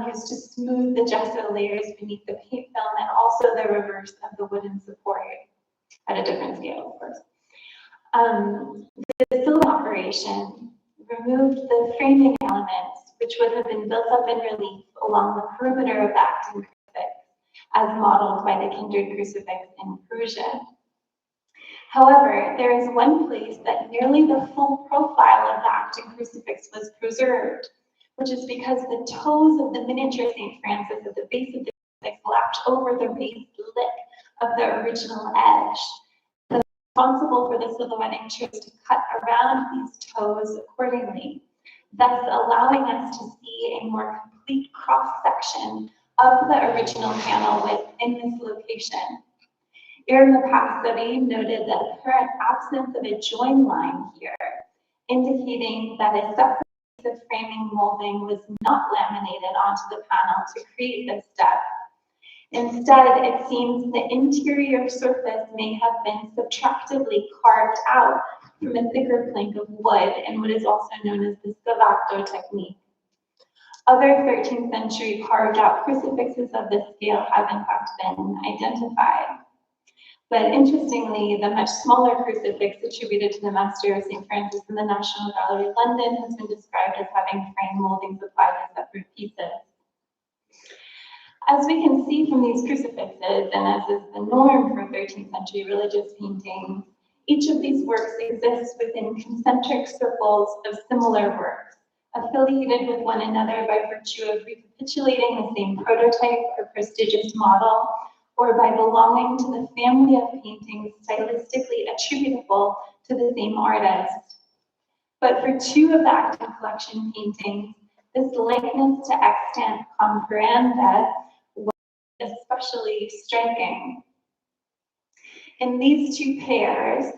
used to smooth the gesso layers beneath the paint film, and also the reverse of the wooden support at a different scale, of course. The silhouette operation removed the framing elements, which would have been built up in relief along the perimeter of the Acton crucifix, as modeled by the kindred crucifix in Perugia. However, there is one place that nearly the full profile of the Acton crucifix was preserved, which is because the toes of the miniature St. Francis at the base of the crucifix lapped over the raised lip of the original edge. The responsible for the silhouetting chose to cut around these toes accordingly, thus allowing us to see a more complete cross-section of the original panel within this location. Irma Passavi noted the apparent absence of a join line here, indicating that a separate piece of framing molding was not laminated onto the panel to create this step. Instead, it seems the interior surface may have been subtractively carved out from a thicker plank of wood in what is also known as the scavato technique. Other 13th century carved out crucifixes of this scale have in fact been identified. But interestingly, the much smaller crucifix attributed to the Master of St. Francis in the National Gallery, London, has been described as having frame moldings applied to separate pieces. As we can see from these crucifixes, and as is the norm for 13th century religious paintings, each of these works exists within concentric circles of similar works, affiliated with one another by virtue of recapitulating the same prototype or prestigious model, or by belonging to the family of paintings stylistically attributable to the same artist. But for two of the active collection paintings, this likeness to extant comparanda was especially striking. In these two pairs,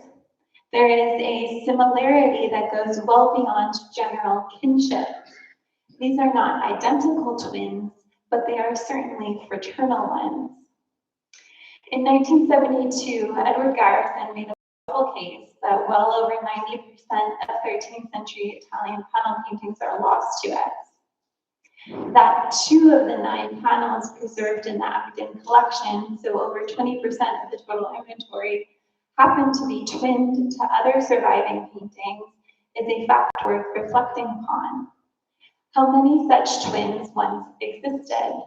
there is a similarity that goes well beyond general kinship. These are not identical twins, but they are certainly fraternal ones. In 1972, Edward Garrison made a powerful case that well over 90% of 13th century Italian panel paintings are lost to us. That 2 of the 9 panels preserved in the Acton collection, so over 20% of the total inventory, happen to be twinned to other surviving paintings is a fact worth reflecting upon. How many such twins once existed?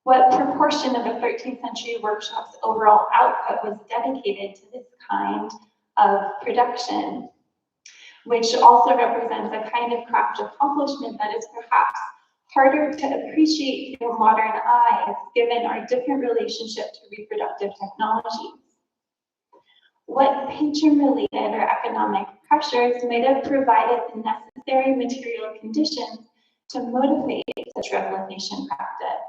What proportion of a 13th century workshop's overall output was dedicated to this kind of production, which also represents a kind of craft accomplishment that is perhaps harder to appreciate through modern eyes, given our different relationship to reproductive technologies. What patron-related or economic pressures might have provided the necessary material conditions to motivate such replication practice?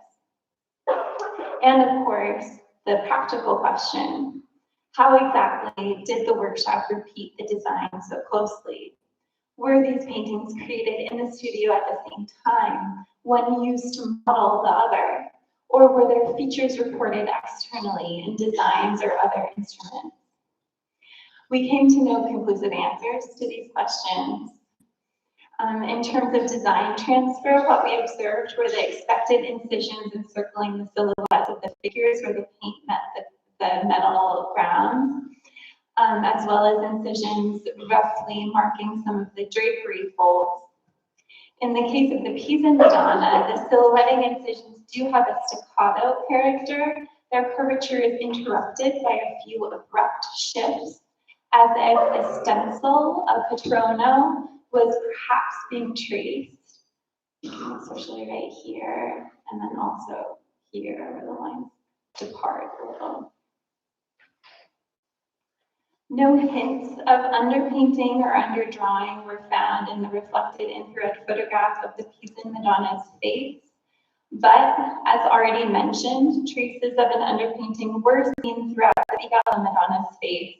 And of course, the practical question, how exactly did the workshop repeat the design so closely? Were these paintings created in the studio at the same time, one used to model the other? Or were their features reported externally in designs or other instruments? We came to no conclusive answers to these questions. In terms of design transfer, what we observed were the expected incisions encircling the silhouettes of the figures where the paint met the metal ground, as well as incisions roughly marking some of the drapery folds. In the case of the Pisa Madonna, the silhouetting incisions do have a staccato character. Their curvature is interrupted by a few abrupt shifts, as if a stencil, a patrono, was perhaps being traced, especially right here, and then also here where the lines depart a little. No hints of underpainting or underdrawing were found in the reflected infrared photograph of the Pisan Madonna's face, but as already mentioned, traces of an underpainting were seen throughout the Alla Madonna's face.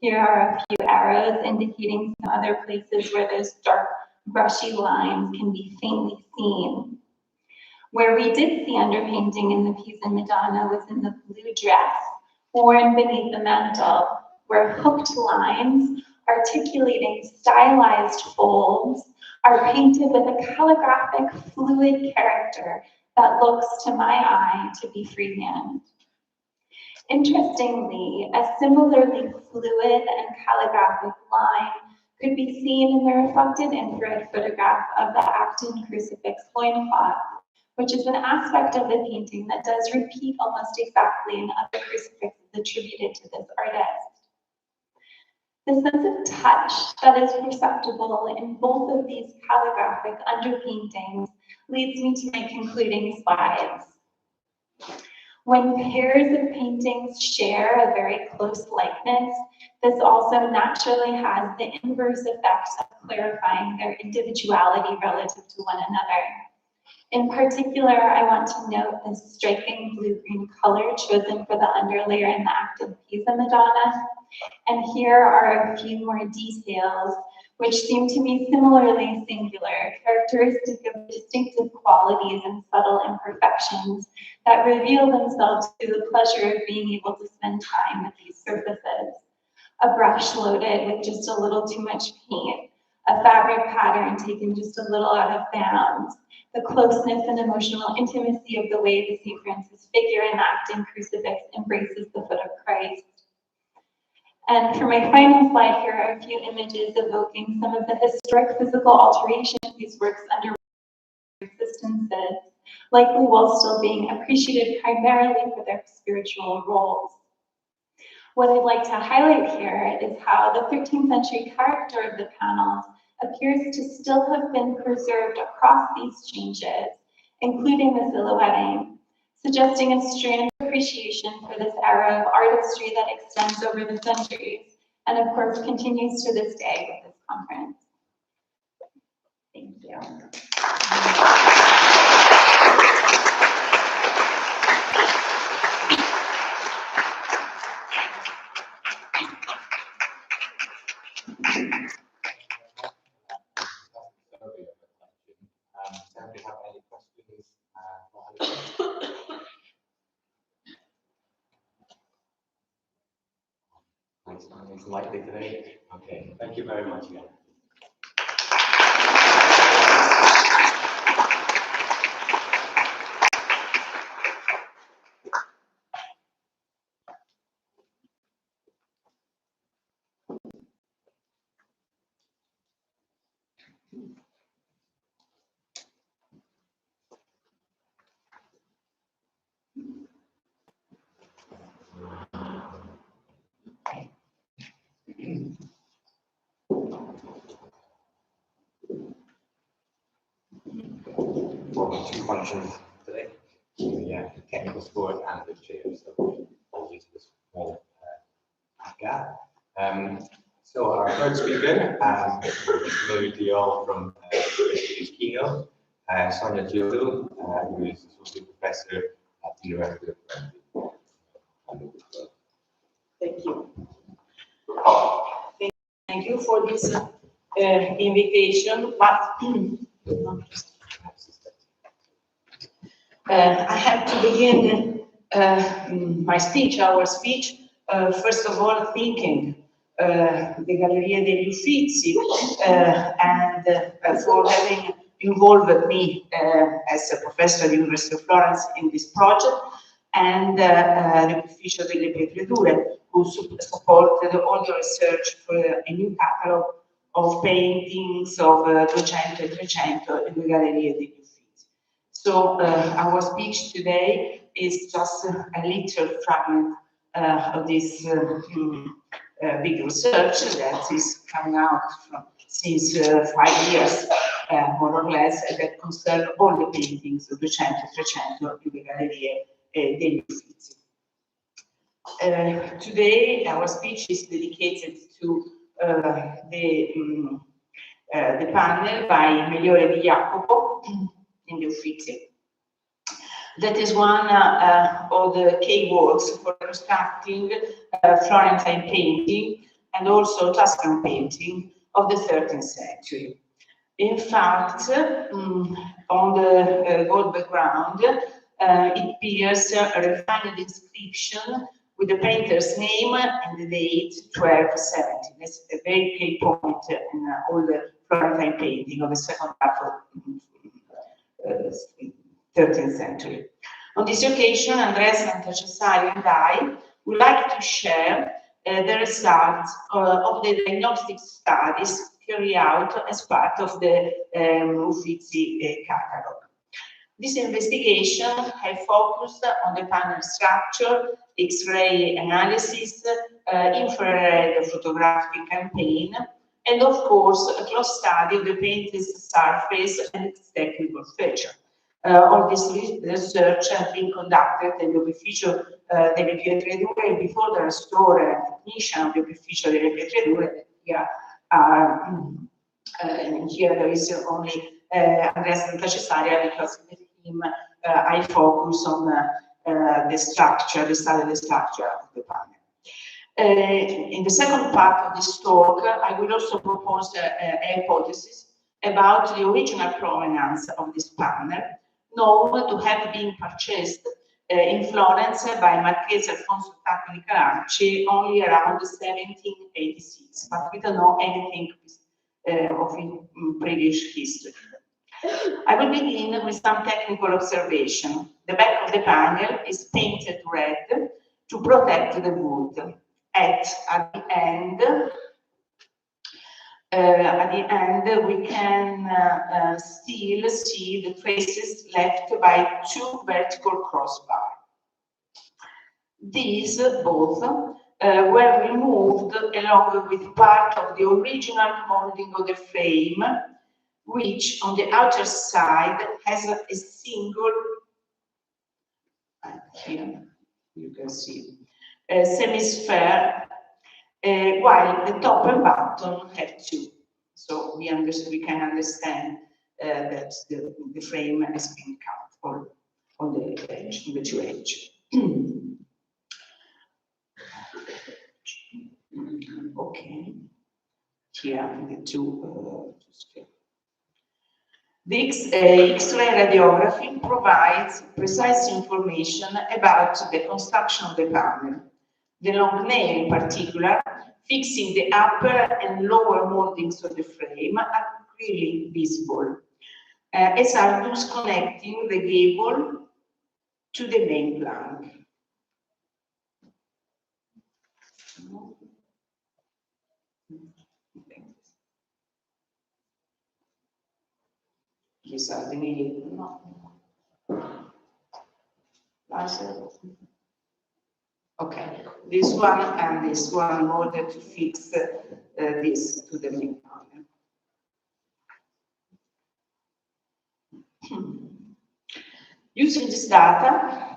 Here are a few arrows indicating some other places where those dark, brushy lines can be faintly seen. Where we did see underpainting in the Pisa Madonna was in the blue dress worn beneath the mantle, where hooked lines articulating stylized folds are painted with a calligraphic fluid character that looks to my eye to be freehand. Interestingly, a similarly fluid and calligraphic line could be seen in the reflected infrared photograph of the Acton crucifix loincloth, which is an aspect of the painting that does repeat almost exactly in other crucifixes attributed to this artist. The sense of touch that is perceptible in both of these calligraphic underpaintings leads me to my concluding slides. When pairs of paintings share a very close likeness, this also naturally has the inverse effect of clarifying their individuality relative to one another. In particular, I want to note the striking blue-green color chosen for the underlayer in the active Pisa Madonna. And here are a few more details which seem to me similarly singular, characteristic of distinctive qualities and subtle imperfections that reveal themselves through the pleasure of being able to spend time with these surfaces. A brush loaded with just a little too much paint, a fabric pattern taken just a little out of bounds, the closeness and emotional intimacy of the way the St. Francis figure in the acting crucifix embraces the foot of Christ. And for my final slide, here are a few images evoking some of the historic physical alterations these works underwent existences, likely while still being appreciated primarily for their spiritual roles. What I'd like to highlight here is how the 13th century character of the panels appears to still have been preserved across these changes, including the silhouetting, suggesting a strange appreciation for this era of artistry that extends over the centuries, and of course continues to this day with this conference. Thank you. Do we have any questions for Alex? It's likely today. Okay, thank you very much again. Well, two functions today. Yeah, technical support and the chair. So apologies for this small gap. So our third speaker, is familiar to you all from yesterday's keynote, Sonia Giodu, who is associate professor at the University of Thank you. Thank you for this invitation, but I have to begin our speech, first of all, thanking the Galleria degli Uffizi and for having involved me as a professor at the University of Florence in this project, and the Ufficio delle Pietrature, who supported all the research for a new catalog of paintings of Duecento and Trecento in the Galleria degli Uffizi. So our speech today is just a little fragment of this big research that is coming out since 5 years, more or less, that concern all the paintings of Duecento and Trecento in the Galleria degli Uffizi. Today, our speech is dedicated to the panel by Migliore di Jacopo in the Uffizi. That is one of the key works for constructing Florentine painting and also Tuscan painting of the 13th century. In fact, on the gold background, it appears a refined inscription with the painter's name and the date 1270. That's a very key point in all the Florentine painting of the second half of 13th century. On this occasion, Andrea Santacesario and I would like to share the results of the diagnostic studies carried out as part of the Uffizi catalog. This investigation has focused on the panel structure, X-ray analysis, infrared photographic campaign, and of course a close study of the painting's surface and its technical feature. All this research has been conducted in the opificio delle Pietrature before the restorer and technician of the opificio delle Pietrature. Here there is only Andrea Santacesaria, because with him I focus on the structure, the study of the structure of the panel. In the second part of this talk, I will also propose a hypothesis about the original provenance of this panel, known to have been purchased in Florence by Marchese Alfonso Tacco Caracci only around 1786, but we don't know anything of previous history. I will begin with some technical observation. The back of the panel is painted red to protect the wood. At the end, we can still see the traces left by two vertical crossbars. These both were removed along with part of the original molding of the frame, which on the outer side has a single, here you can see, semisphere, while the top and bottom have two. So we can understand that the frame has been cut on the edge, on the two edges. Okay, here the two. The X-ray radiography provides precise information about the construction of the panel. The long nail in particular, fixing the upper and lower moldings of the frame, are clearly visible, as are those connecting the gable to the main plank. These are the nail. Okay, this one and this one in order to fix this to the main panel. Using this data,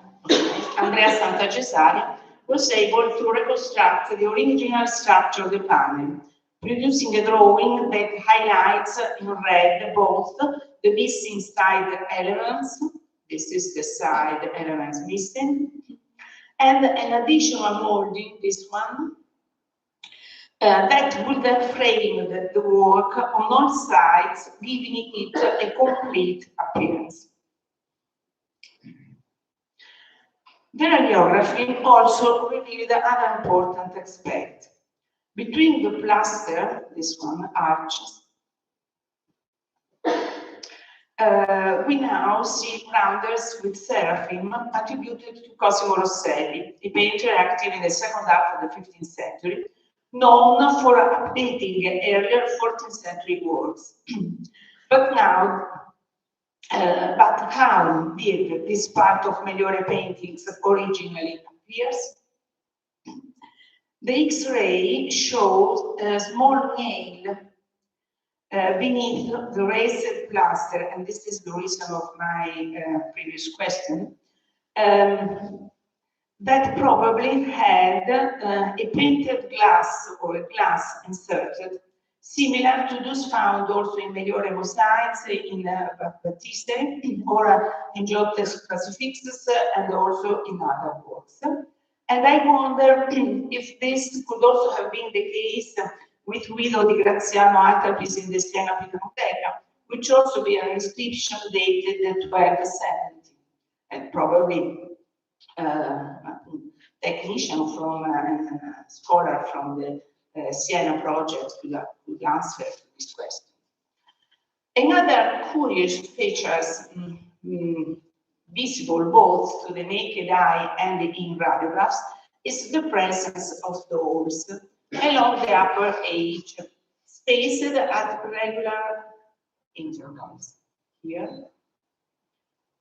Andrea Santacesaria was able to reconstruct the original structure of the panel, producing a drawing that highlights in red both the missing side elements, this is the side elements missing, and an additional molding, this one, that would have framed the work on all sides, giving it a complete appearance. The radiography also revealed another important aspect. Between the plaster, this one, arches, we now see rounders with seraphim attributed to Cosimo Rosselli, a painter active in the second half of the 15th century, known for updating earlier 14th century works. But how did this part of Migliore paintings originally appear? The X-ray shows a small nail beneath the raised plaster, and this is the reason of my previous question, that probably had a painted glass or a glass inserted, similar to those found also in Migliore mosaics, in Battiste, or in Giotto's crucifixes, and also in other works. And I wonder if this could also have been the case with Guido di Graziano altarpiece in the Siena Pinacoteca, which also be an inscription dated 1270, and probably technician from a scholar from the Siena project could answer to this question. Another curious features visible both to the naked eye and in radiographs is the presence of doors along the upper edge, spaced at regular intervals. Here,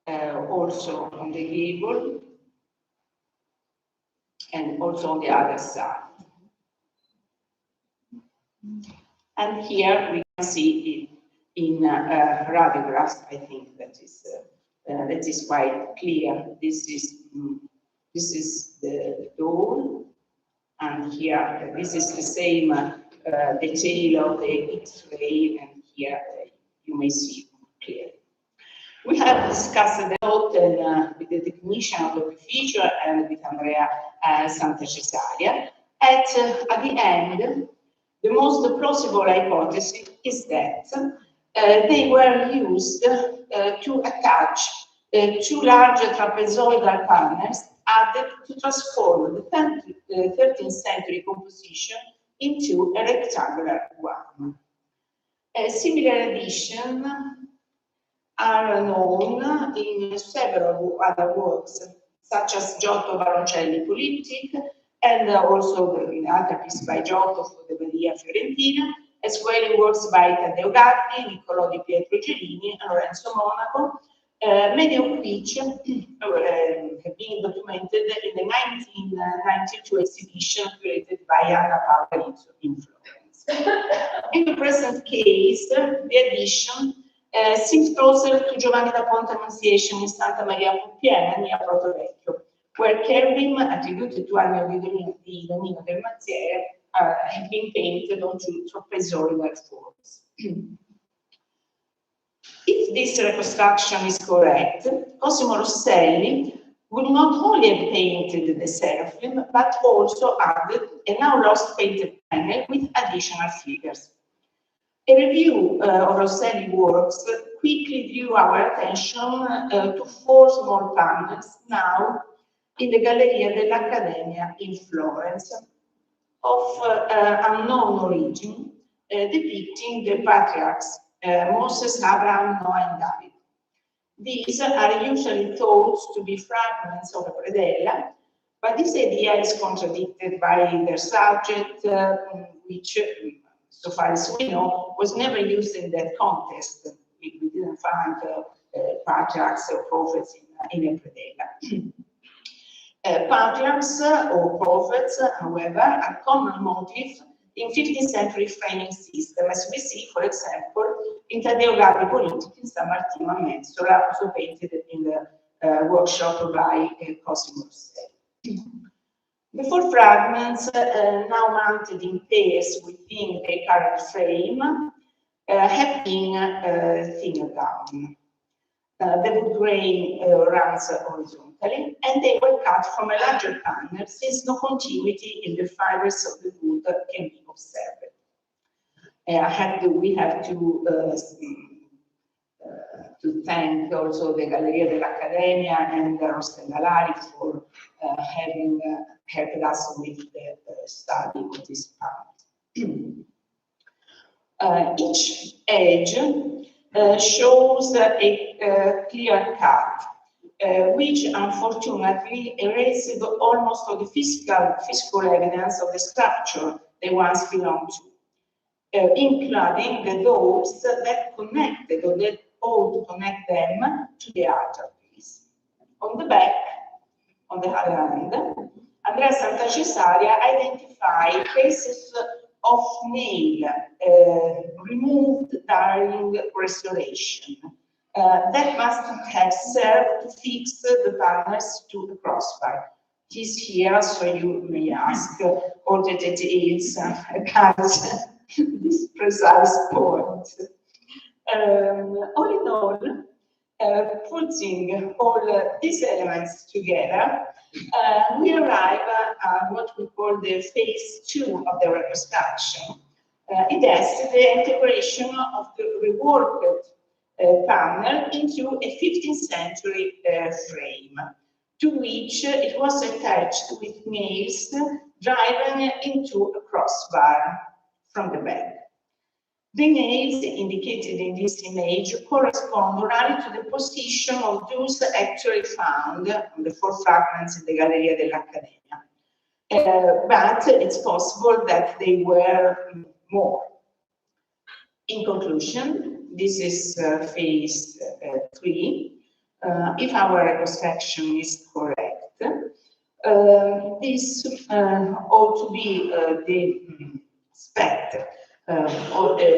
also on the gable, and also on the other side. And here we can see it in radiographs. I think that is quite clear. This is the door, and here this is the same detail of the X-ray, and here you may see clearly. We have discussed a lot with the technician of the prefecture and with Andrea Santa Cesaria. At the end, the most plausible hypothesis is that they were used to attach two large trapezoidal panels added to transform the 13th century composition into a rectangular one. A similar addition are known in several other works, such as Giotto Baroncelli Polittic, and also in other pieces by Giotto for the Badia Fiorentina, as well in works by Taddeo Gaddi, Niccolò di Pietro Gelini, and Lorenzo Monaco, many of which have been documented in the 1992 exhibition created by Arezzo in Florence. In the present case, the addition seems closer to Giovanni da Ponte Annunciation in Santa Maria Puppiena near Protovecchio, where cherubim attributed to Annio di Donino del Mazziere have been painted onto trapezoidal forms. If this reconstruction is correct, Cosimo Rosselli would not only have painted the seraphim, but also added a now lost painted panel with additional figures. A review of Rosselli works quickly drew our attention to four small panels now in the Galleria dell'Accademia in Florence, of unknown origin, depicting the patriarchs Moses, Abraham, Noah, and David. These are usually thought to be fragments of a predella, but this idea is contradicted by their subject, which, so far as we know, was never used in that context. We didn't find patriarchs or prophets in a predella. Patriarchs or prophets, however, are common motif in 15th century framing system, as we see, for example, in Taddeo Gaddi Polittic in San Martino a Mezzola, also painted in the workshop by Cosimo Rosselli. The four fragments, now mounted in pairs within their current frame, have been thinned down. The wood grain runs horizontally, and they were cut from a larger panel since no continuity in the fibers of the wood can be observed. We have to thank also the Galleria dell'Accademia and Rostellalari for having helped us with the study of this panel. Each edge shows a clear cut, which unfortunately erased almost all the physical evidence of the structure they once belonged to, including the doors that connected or that ought to connect them to the altarpiece. On the back, on the other hand, Andrea Santa Cesaria identified traces of nail removed during restoration that must have served to fix the panels to the crossbar. It is here, so you may ask all the details about this precise point. All in all, putting all these elements together, we arrive at what we call the phase 2 of the reconstruction. It has the integration of the reworked panel into a 15th century frame, to which it was attached with nails driven into a crossbar from the back. The nails indicated in this image correspond only to the position of those actually found on the four fragments in the Galleria dell'Accademia. But it's possible that they were more. In conclusion, this is phase 3. If our reconstruction is correct, this ought to be the spectre of the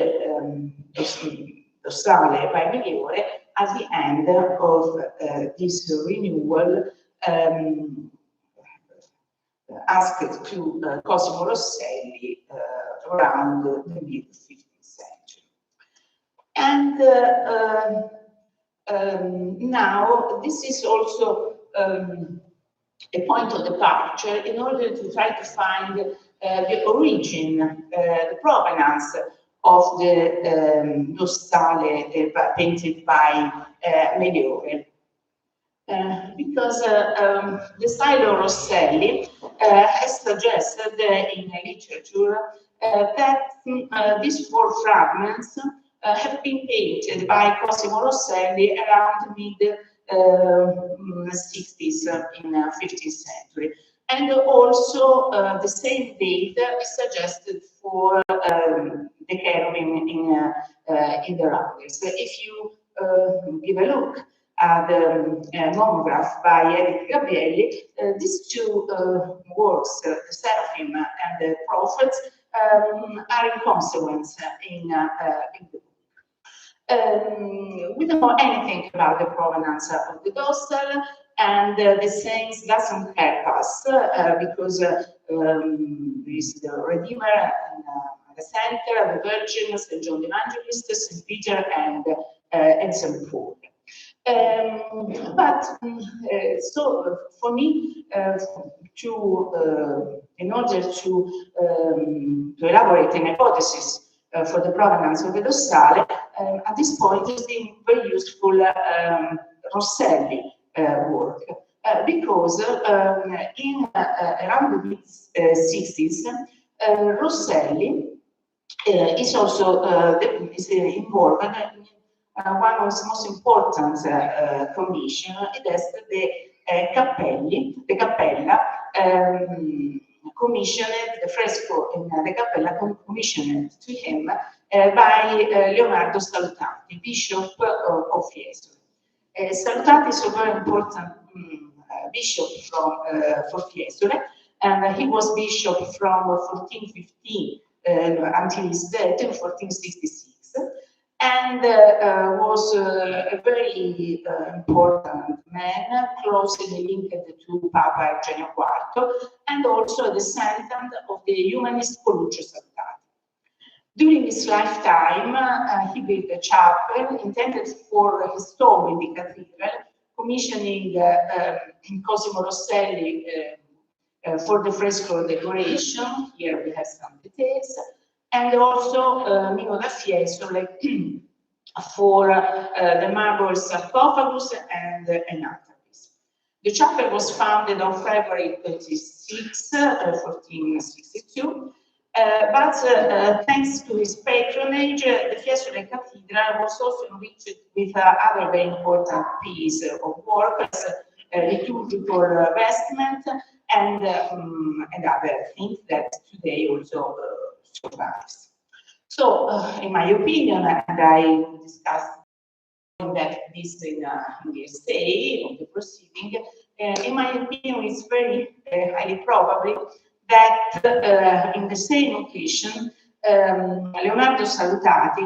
Dossale by Medievale at the end of this renewal asked to Cosimo Rosselli around the mid-15th century. And now this is also a point of departure in order to try to find the origin, the provenance of the Dossale painted by Medievale. Because the style of Rosselli has suggested in literature that these 4 fragments have been painted by Cosimo Rosselli around mid 60s in 15th century. And also the same date is suggested for the cherubim in the roundels. If you give a look at the monograph by Eric Gabrielli, these 2 works, the Seraphim and the Prophets, are in consequence in the book. We don't know anything about the provenance of the Dossal, and the saints doesn't help us because there is the Redeemer at the center, the Virgin, St. John the Evangelist, St. Peter, and St. Paul. But so for me, in order to elaborate an hypothesis for the provenance of the Dossale, at this point it's been very useful Rosselli work because in around the mid-60s, Rosselli is also is involved in one of the most important commission. It is the Cappella commissioned, the fresco in the Cappella commissioned to him by Leonardo Salutati, Bishop of Fiesole. Salutati is a very important bishop for Fiesole, and he was bishop from 1415 until his death in 1466. And was a very important man, closely linked to Papa Eugenio IV, and also a descendant of the humanist Coluccio Salutati. During his lifetime, he built a chapel intended for his tomb in the cathedral, commissioning Cosimo Rosselli for the fresco decoration. Here we have some details. And also Mino da Fiesole for the marble sarcophagus and an altarpiece. The chapel was founded on February 26, 1462, but thanks to his patronage, the Fiesole Cathedral was also enriched with other very important pieces of work, as liturgical vestment and other things that today also survives. So, in my opinion, and I discussed that this in the essay of the proceeding, in my opinion, it's very highly probable that in the same occasion, Leonardo Salutati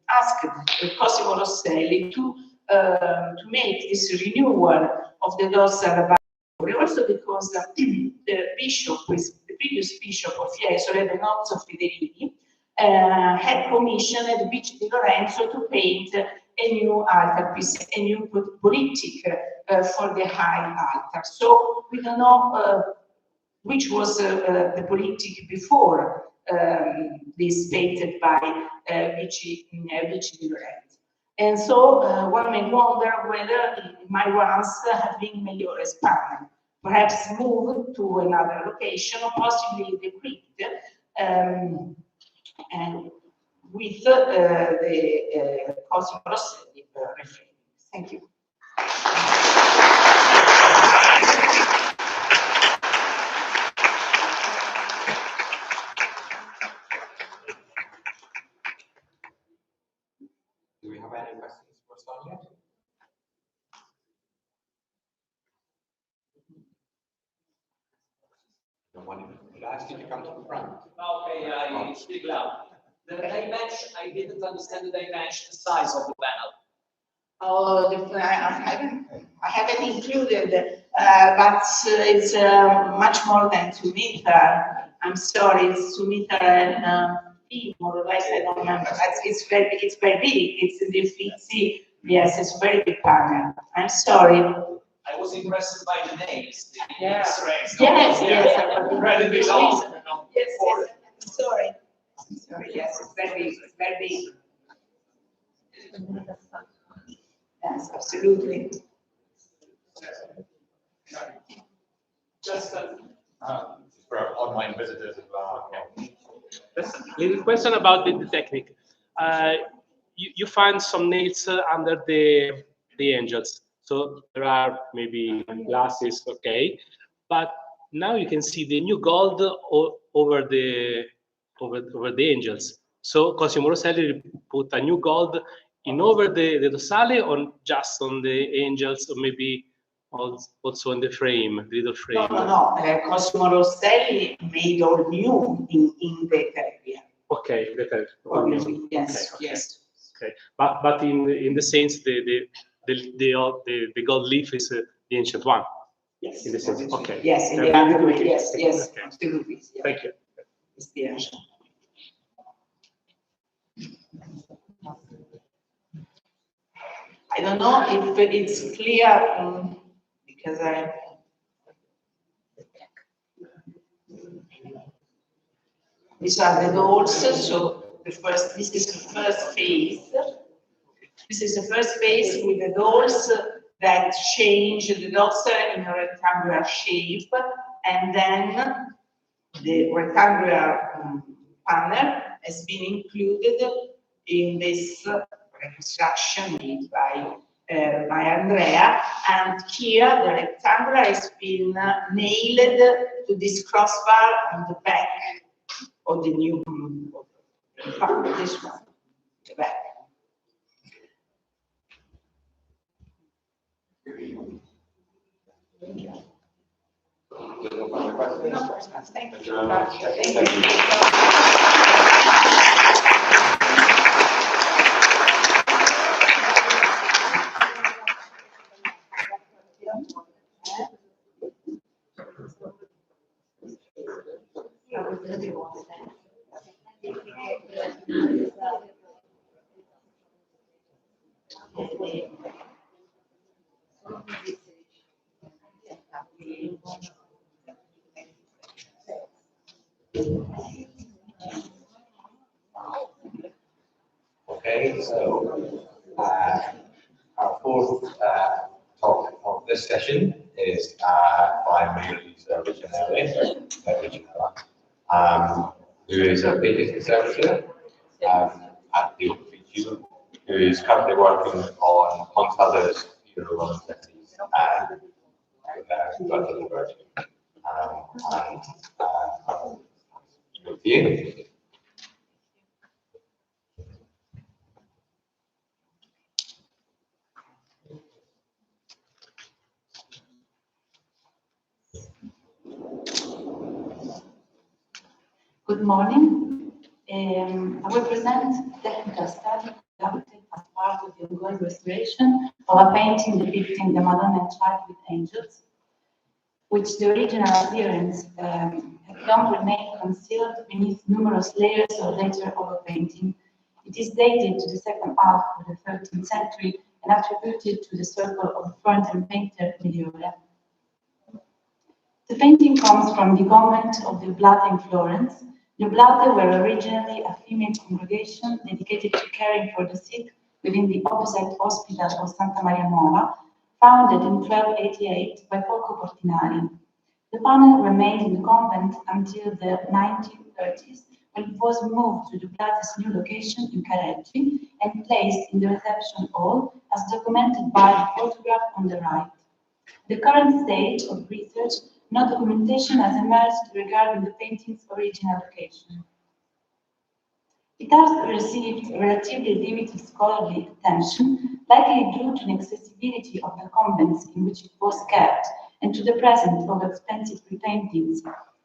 asked Cosimo Rosselli to make this renewal of the Dossal, also because the bishop, the previous bishop of Fiesole, the Nozzo Federici, had commissioned Bicci di Lorenzo to paint a new altarpiece, a new politic for the high altar. So we don't know which was the politic before this painted by Bicci di Lorenzo. And so one may wonder whether it might once have been Migliore Spagna, perhaps moved to another location, or possibly the crypt, and with the Cosimo Rosselli refrain. Thank you. Do we have any questions for Sonia? Could I ask you to come to the front? Okay, I speak loud. The dimension, I didn't understand the dimension, the size of the panel. Oh, I haven't included, but it's much more than 2 meters. I'm sorry, it's 2 meters and feet, more or less. I don't remember. It's very big. It's in the Uffizi. Yes, it's very big panel. I'm sorry. I was impressed by the names. Yes. Yes. Incredibly long. Yes. Sorry. Yes, it's very big. Yes, absolutely. Just for online visitors as well. Okay. That's a little question about the technique. You find some nails under the angels, so there are maybe glasses, okay, but now you can see the new gold over the angels. So Cosimo Rosselli put a new gold in over the dorsale, or just on the angels, or maybe also in the frame, the little frame. No. Cosimo Rosselli made all new in the area. Okay, better. Yes, okay. Yes. Okay, but in the sense the gold leaf is the ancient one. Yes. In the sense. Okay. Yes, in the other way. Yes, Okay. absolutely. Yeah. Thank you. It's the ancient. I don't know if it's clear because these are the doors. So this is the first phase. This is the first phase with the doors that change the doors in a rectangular shape, and then the rectangular panel has been included in this reconstruction made by Andrea, and here the rectangular has been nailed to this crossbar on the back of the new, in fact, this one, the back. Thank you very much. Thank you. Okay, so our fourth talk of this session is by Margarito regionale, who is a painting conservator at the Uffizi, who is currently working on Consal's Roman cities and Duecento version. With you. Good morning. I will present the technical study conducted as part of the ongoing restoration of a painting depicting the Madonna and Child with angels, which the original appearance had long remained concealed beneath numerous layers of later overpainting. It is dated to the second half of the 13th century and attributed to the circle of the Florentine painter Medievale. The painting comes from the convent of the Oblate in Florence. The Oblate were originally a female congregation dedicated to caring for the sick within the opposite hospital of Santa Maria Nuova, founded in 1288 by Porco Portinari. The panel remained in the convent until the 1930s, when it was moved to the Oblate's new location in Careggi and placed in the reception hall, as documented by the photograph on the right. The current stage of research, no documentation has emerged regarding the painting's original location. It has received relatively limited scholarly attention, likely due to inaccessibility of the convents in which it was kept and to the presence of expensive repaintings,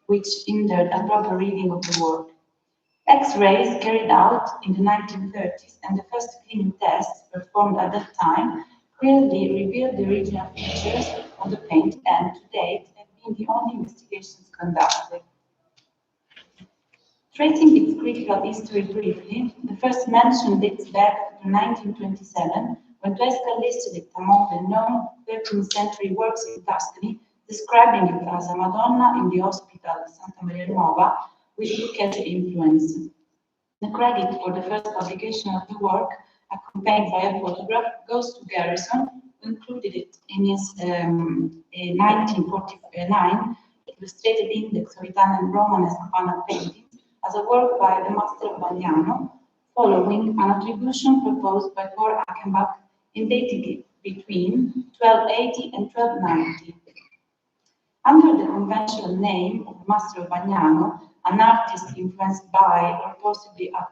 which hindered a proper reading of the work. X-rays carried out in the 1930s and the first cleaning tests performed at that time clearly revealed the original features of the paint, and to date have been the only investigations conducted. Tracing its critical history briefly, the first mention dates back to 1927, when Tosca listed it among the known 13th century works in Tuscany, describing it as a Madonna in the hospital Santa Maria Nuova with Lucchese influence. The credit for the first publication of the work, accompanied by a photograph, goes to Garrison, who included it in his 1949 illustrated index of Italian Romanesque panel paintings as a work by the master of Bagnano, following an attribution proposed by Paul Achenbach in dating it between 1280 and 1290. Under the conventional name of Master of Bagnano, an artist influenced by or possibly a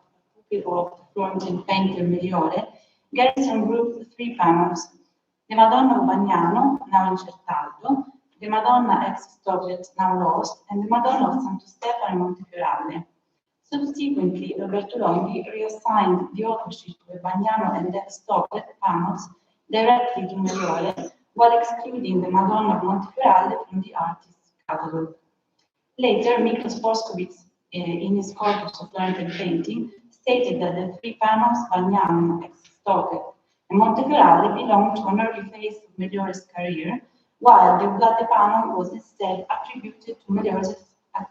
pupil of the Florentine painter Medievale, Garrison grouped three panels: the Madonna of Bagnano, now in Certaldo, the Madonna ex Stoglet, now lost, and the Madonna of Santo Stefano in Monteferralle. Subsequently, Roberto Longhi reassigned the authorship of the Bagnano and ex Stoglet panels directly to Medievale, while excluding the Madonna of Monteferralle from the artist's catalogue. Later, Miklos Boskowitz, in his corpus of Florentine painting, stated that the three panels, Bagnano, ex Stoglet, and Monteferralle, belonged to an early phase of Medievale's career, while the Oblate panel was instead attributed to Medievale's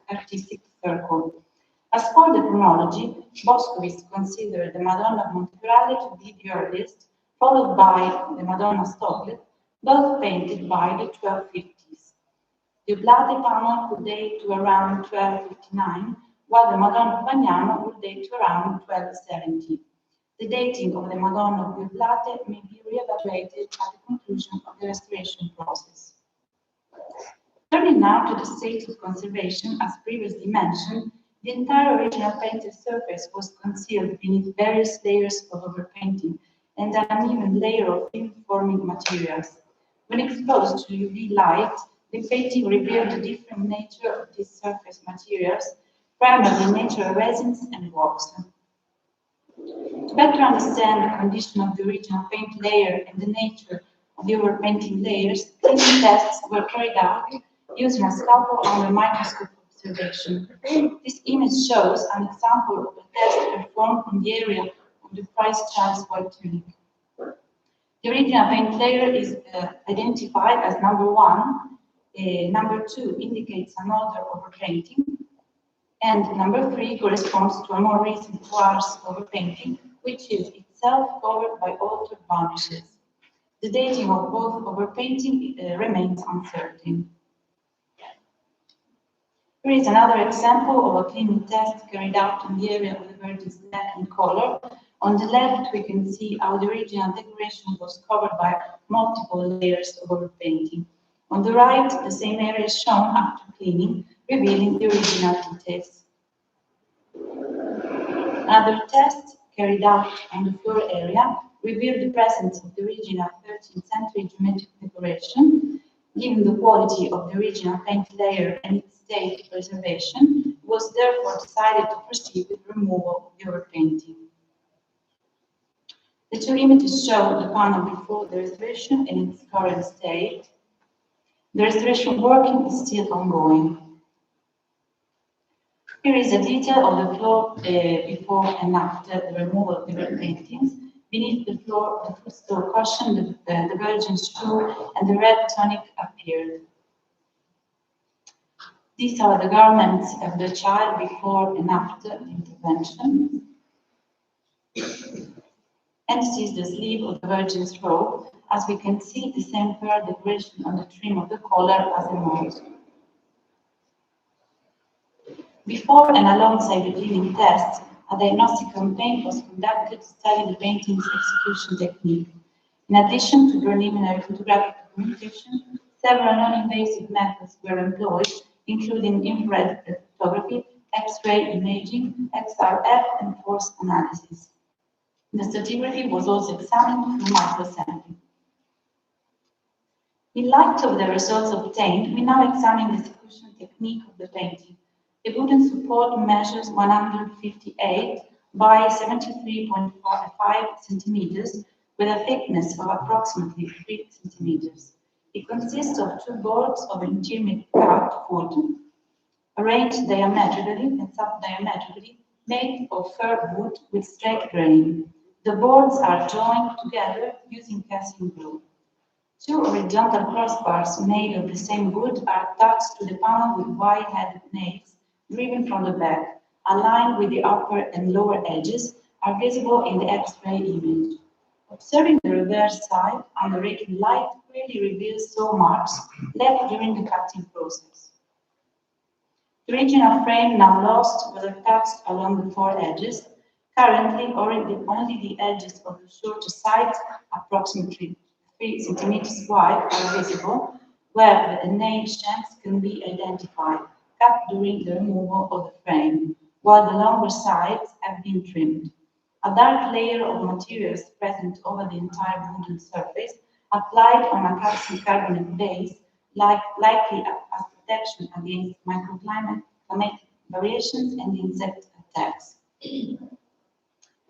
artistic circle. As for the chronology, Boskowitz considered the Madonna of Monteferralle to be the earliest, followed by the Madonna Stoglet, both painted by the 1250s. The Oblate panel could date to around 1259, while the Madonna of Bagnano would date to around 1270. The dating of the Madonna of the Oblate may be re-evaluated at the conclusion of the restoration process. Turning now to the state of conservation, as previously mentioned, the entire original painted surface was concealed beneath various layers of overpainting and an uneven layer of film-forming materials. When exposed to UV light, the painting revealed the different nature of these surface materials, primarily natural resins and wax. To better understand the condition of the original paint layer and the nature of the overpainting layers, cleaning tests were carried out using a scalpel under microscope observation. This image shows an example of a test performed in the area of the Christ Child's white tunic. The original paint layer is identified as number 1, number 2 indicates an older overpainting, and number 3 corresponds to a more recent quartz overpainting, which is itself covered by altered varnishes. The dating of both overpainting remains uncertain. Here is another example of a cleaning test carried out in the area of the Virgin's neck and collar. On the left, we can see how the original decoration was covered by multiple layers of overpainting. On the right, the same area is shown after cleaning, revealing the original details. Another test carried out on the floor area revealed the presence of the original 13th century geometric decoration. Given the quality of the original paint layer and its state of preservation, it was therefore decided to proceed with removal of the overpainting. The two images show the panel before the restoration and its current state. The restoration working is still ongoing. Here is a detail of the floor before and after the removal of the overpaintings. Beneath the floor, the footstool cushion, the Virgin's shoe, and the red tunic appeared. These are the garments of the child before and after the intervention. And this is the sleeve of the Virgin's robe. As we can see, the same pearl decoration on the trim of the collar as a mold. Before and alongside the cleaning test, a diagnostic campaign was conducted to study the painting's execution technique. In addition to preliminary photographic documentation, several non-invasive methods were employed, including infrared photography, X-ray imaging, XRF, and force analysis. The stratigraphy was also examined through microsampling. In light of the results obtained, we now examine the execution technique of the painting. The wooden support measures 158 by 73.5 centimeters with a thickness of approximately 3 centimeters. It consists of 2 boards of intermediate cut wood, arranged diametrically and subdiametrically, made of fir wood with straight grain. The boards are joined together using casting glue. 2 horizontal crossbars made of the same wood are attached to the panel with wide-headed nails driven from the back, aligned with the upper and lower edges, are visible in the X-ray image. Observing the reverse side under raking light clearly reveals saw marks left during the cutting process. The original frame, now lost, was attached along the 4 edges. Currently, only the edges of the shorter sides, approximately 3 centimeters wide, are visible, where the nail shanks can be identified, cut during the removal of the frame, while the longer sides have been trimmed. A dark layer of materials present over the entire wooden surface, applied on a calcium carbonate base, likely as protection against microclimate variations and insect attacks. A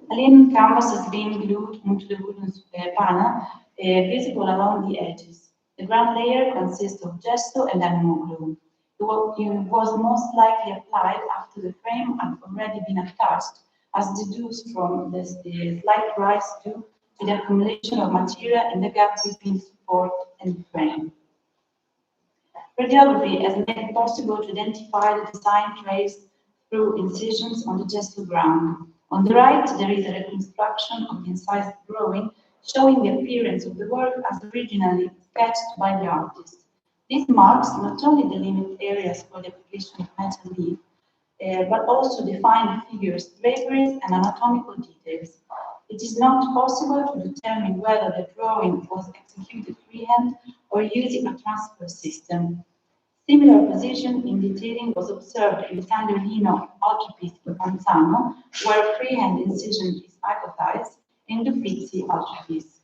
linen canvas is being glued onto the wooden panel, visible along the edges. The ground layer consists of gesso and animal glue. It was most likely applied after the frame had already been attached, as deduced from the slight rise due to the accumulation of material in the gap between support and the frame. Radiography has made it possible to identify the design traced through incisions on the gesso ground. On the right, there is a reconstruction of the incised drawing showing the appearance of the work as originally sketched by the artist. These marks not only delimit areas for the application of metal leaf, but also define the figure's draperies and anatomical details. It is not possible to determine whether the drawing was executed freehand or using a transfer system. Similar precision in detailing was observed in the Sandolino altarpiece in Panzano, where freehand incision is hypothesized, in the Uffizi altarpiece.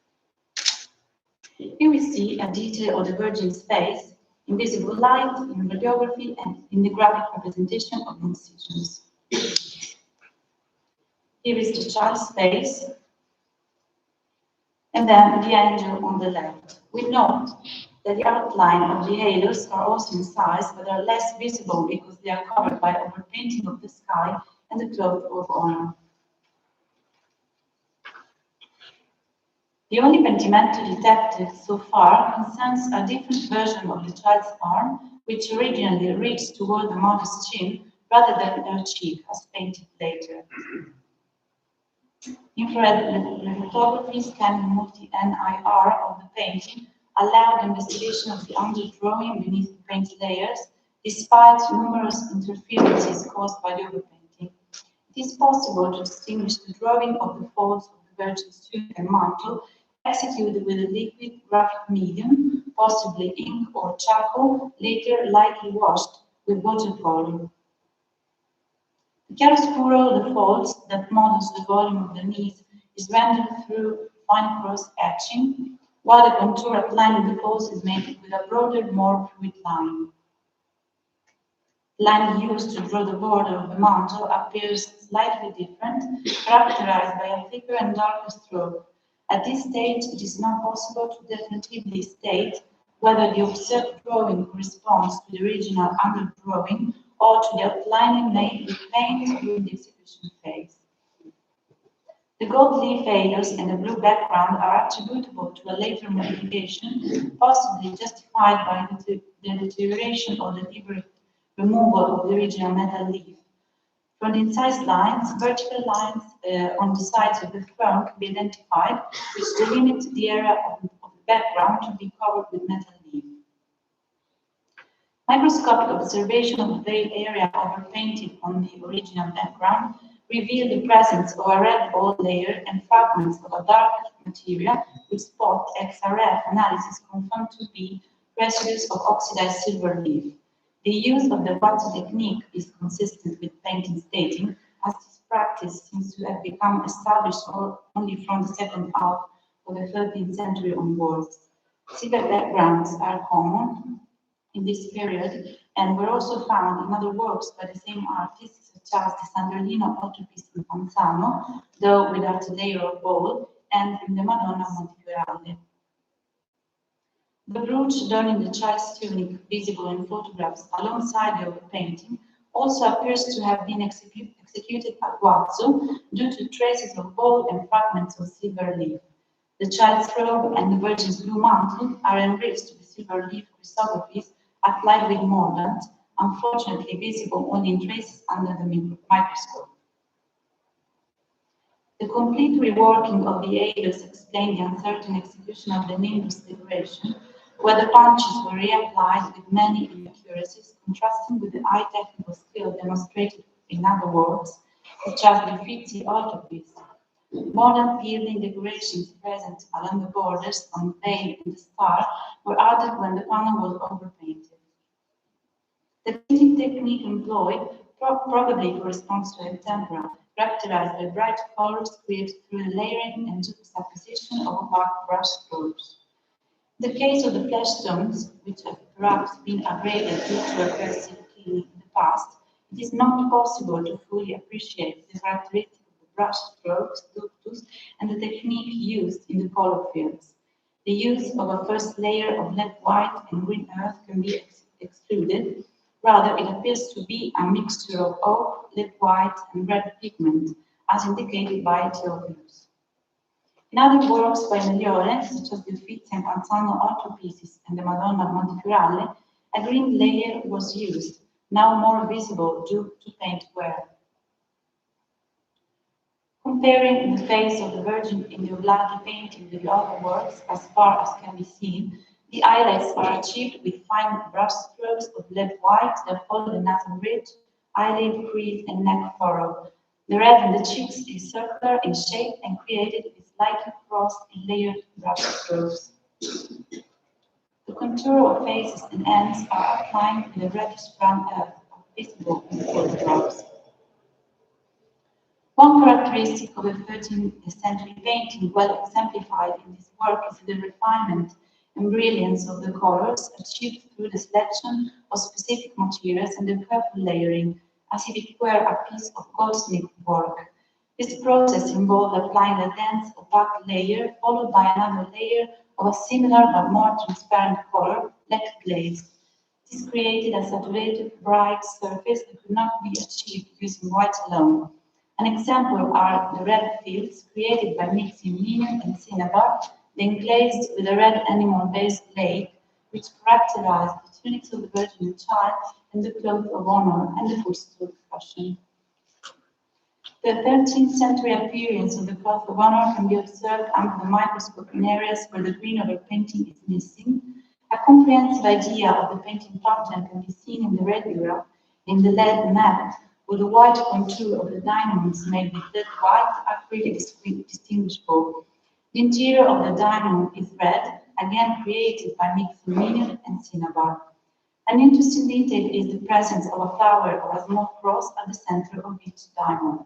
Here we see a detail of the Virgin's face, in visible light, in radiography, and in the graphic representation of the incisions. Here is the child's face, and then the angel on the left. We note that the outline of the halos are also incised, but are less visible because they are covered by overpainting of the sky and the cloth of honor. The only pentimento detected so far concerns a different version of the child's arm, which originally reached toward the mother's chin rather than her cheek, as painted later. Infrared lithography scanning multi-NIR of the painting allowed investigation of the underdrawing beneath the paint layers, despite numerous interferences caused by the overpainting. It is possible to distinguish the drawing of the folds of the Virgin's tunic and mantle executed with a liquid graphic medium, possibly ink or charcoal, later lightly washed with watercolor. The chiaroscuro of the folds that models the volume of the knees is rendered through fine cross etching, while the contour outlining the folds is made with a broader, more fluid line. The line used to draw the border of the mantle appears slightly different, characterized by a thicker and darker stroke. At this stage, it is not possible to definitively state whether the observed drawing corresponds to the original underdrawing or to the outlining made with paint during the execution phase. The gold leaf halos and the blue background are attributable to a later modification, possibly justified by the deterioration or deliberate removal of the original metal leaf. From the incised lines, vertical lines on the sides of the throne can be identified, which delimit the area of the background to be covered with metal leaf. Microscopic observation of the veil area overpainted on the original background revealed the presence of a red gold layer and fragments of a dark material, which spot XRF analysis confirmed to be residues of oxidized silver leaf. The use of the Arezzo technique is consistent with painting staging, as this practice seems to have become established only from the second half of the 13th century onwards. Silver backgrounds are common in this period, and were also found in other works by the same artists, such as the Sandrolino altarpiece in Panzano, though without a layer of ball, and in the Madonna Montefiorale. The brooch adorning the child's tunic, visible in photographs alongside the painting, also appears to have been executed at Arezzo due to traces of ball and fragments of silver leaf. The child's robe and the Virgin's blue mantle are enriched with silver leaf chrysographies applied with mordant, unfortunately visible only in traces under the microscope. The complete reworking of the Aedus explained the uncertain execution of the nimbus decoration, where the punches were reapplied with many inaccuracies, contrasting with the high technical skill demonstrated in other works, such as the Uffizi altarpiece. Modern gilding decorations present along the borders on the veil and the star were added when the panel was overpainted. The painting technique employed probably corresponds to a tempera, characterized by bright colors created through the layering and juxtaposition of opaque brush strokes. In the case of the flesh stones, which have perhaps been abraded due to aggressive killing in the past, it is not possible to fully appreciate the characteristics of the brush strokes, ductus, and the technique used in the color fields. The use of a first layer of lead white and green earth can be excluded. Rather, it appears to be a mixture of oak, lead white, and red pigment, as indicated by Theophilus. In other works by Medievale, such as the Uffizi and Panzano altarpieces and the Madonna Montefiorale, a green layer was used, now more visible due to paint wear. Comparing the face of the Virgin in the Oblati painting with the other works, as far as can be seen, the highlights are achieved with fine brush strokes of lead white that follow the nasal ridge, eyelid crease, and neck furrow. The red in the cheeks is circular in shape and created with slightly crossed and layered brush strokes. The contour of faces and ends are outlined with a reddish-brown earth, visible in the photographs. One characteristic of a 13th century painting well exemplified in this work is the refinement and brilliance of the colors achieved through the selection of specific materials and the careful layering, as if it were a piece of goldsmith work. This process involved applying a dense, opaque layer, followed by another layer of a similar but more transparent color, lead glaze. This created a saturated, bright surface that could not be achieved using white alone. An example are the red fields created by mixing minium and cinnabar, then glazed with a red animal-based lake, which characterized the tunics of the Virgin and Child and the cloth of honor and the footstool cushion. The 13th century appearance of the cloth of honor can be observed under the microscope in areas where the green overpainting is missing. A comprehensive idea of the painting pattern can be seen in the regular, in the lead map, where the white contour of the diamonds made with lead white are clearly distinguishable. The interior of the diamond is red, again created by mixing minium and cinnabar. An interesting detail is the presence of a flower or a small cross at the center of each diamond.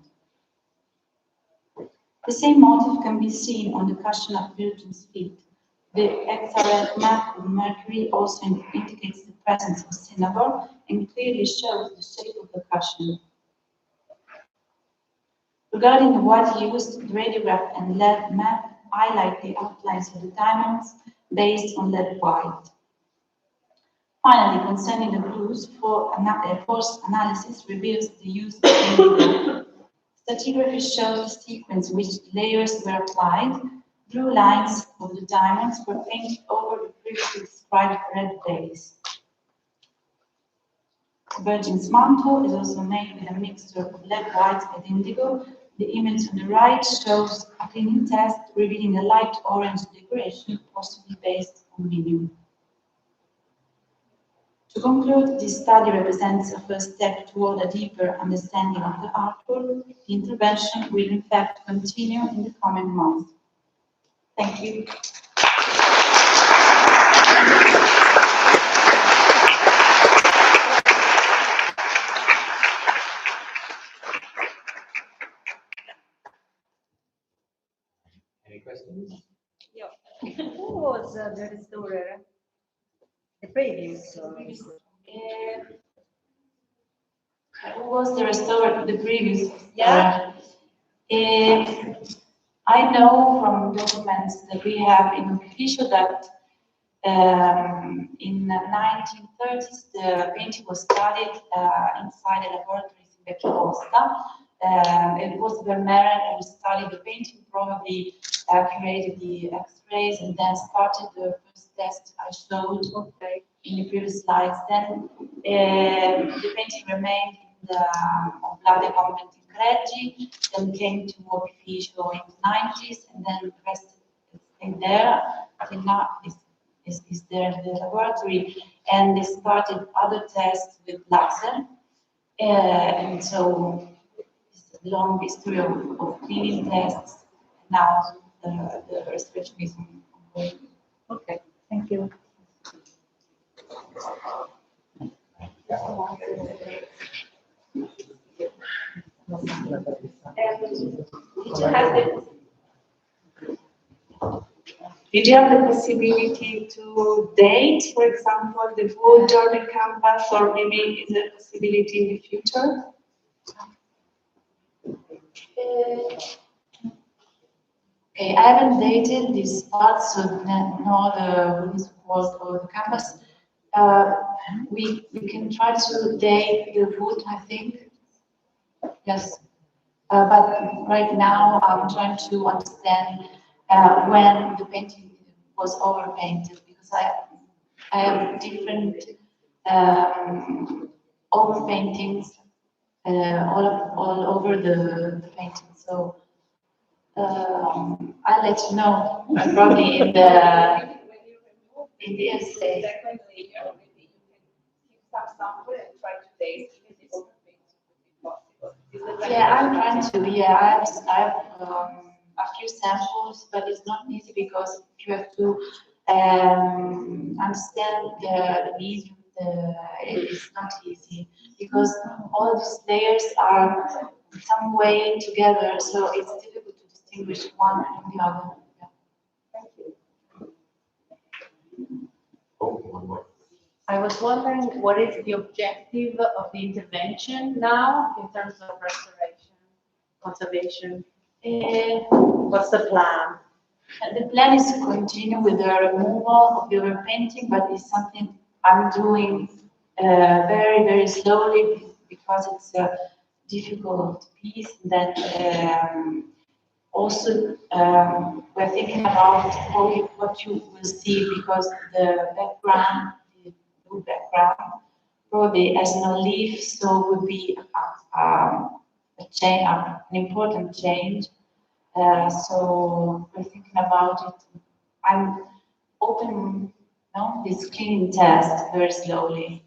The same motif can be seen on the cushion at Virgin's feet. The XRF map of Mercury also indicates the presence of cinnabar and clearly shows the shape of the cushion. Regarding the white used, the radiograph and lead map highlight the outlines of the diamonds based on lead white. Finally, concerning the blues, force analysis reveals the use of indigo. Stratigraphy shows the sequence in which layers were applied. Blue lines of the diamonds were painted over the previously described red base. The Virgin's mantle is also made with a mixture of lead white and indigo. The image on the right shows a cleaning test revealing a light orange decoration, possibly based on minium. To conclude, this study represents a first step toward a deeper understanding of the artwork. The intervention will in fact continue in the coming months. Thank you. Any questions? Who was the restorer? The previous? was the restore, the previous. Yeah. I know from documents that we have in official that in the 1930s the painting was studied inside the laboratories in Vecchia Posta. It was Vermeer who studied the painting, probably created the X-rays, and then started the first test I showed in the previous slides. Then the painting remained in the Oblate convent in Cregi, then came to Opificio in the 90s, and then the rest stayed there until now is there in the laboratory. And they started other tests with laser, and so it's a long history of cleaning tests. Now the restoration is ongoing. Okay, thank you. Did you have the possibility to date, for example, the wood or the canvas, or maybe is there a possibility in the future? Okay, I haven't dated these parts, so not the wood support or the canvas. We can try to date the wood, I think. Yes, but right now I'm trying to understand when the painting was overpainted, because I have different overpaintings all over the painting. So I'll let you know probably in the essay. Yeah, I'm trying to. Yeah, I have a few samples, but it's not easy because you have to understand the medium. It's not easy because all these layers are some way together, so it's difficult to distinguish one from the other. Yeah. Thank you. I was wondering what is the objective of the intervention now in terms of restoration, conservation? What's the plan? The plan is to continue with the removal of the overpainting, but it's something I'm doing very, very slowly because it's a difficult piece that also we're thinking about what you will see, because the background, the blue background, probably has no leaf, so would be a change, an important change. So we're thinking about it. I'm open, this cleaning test very slowly.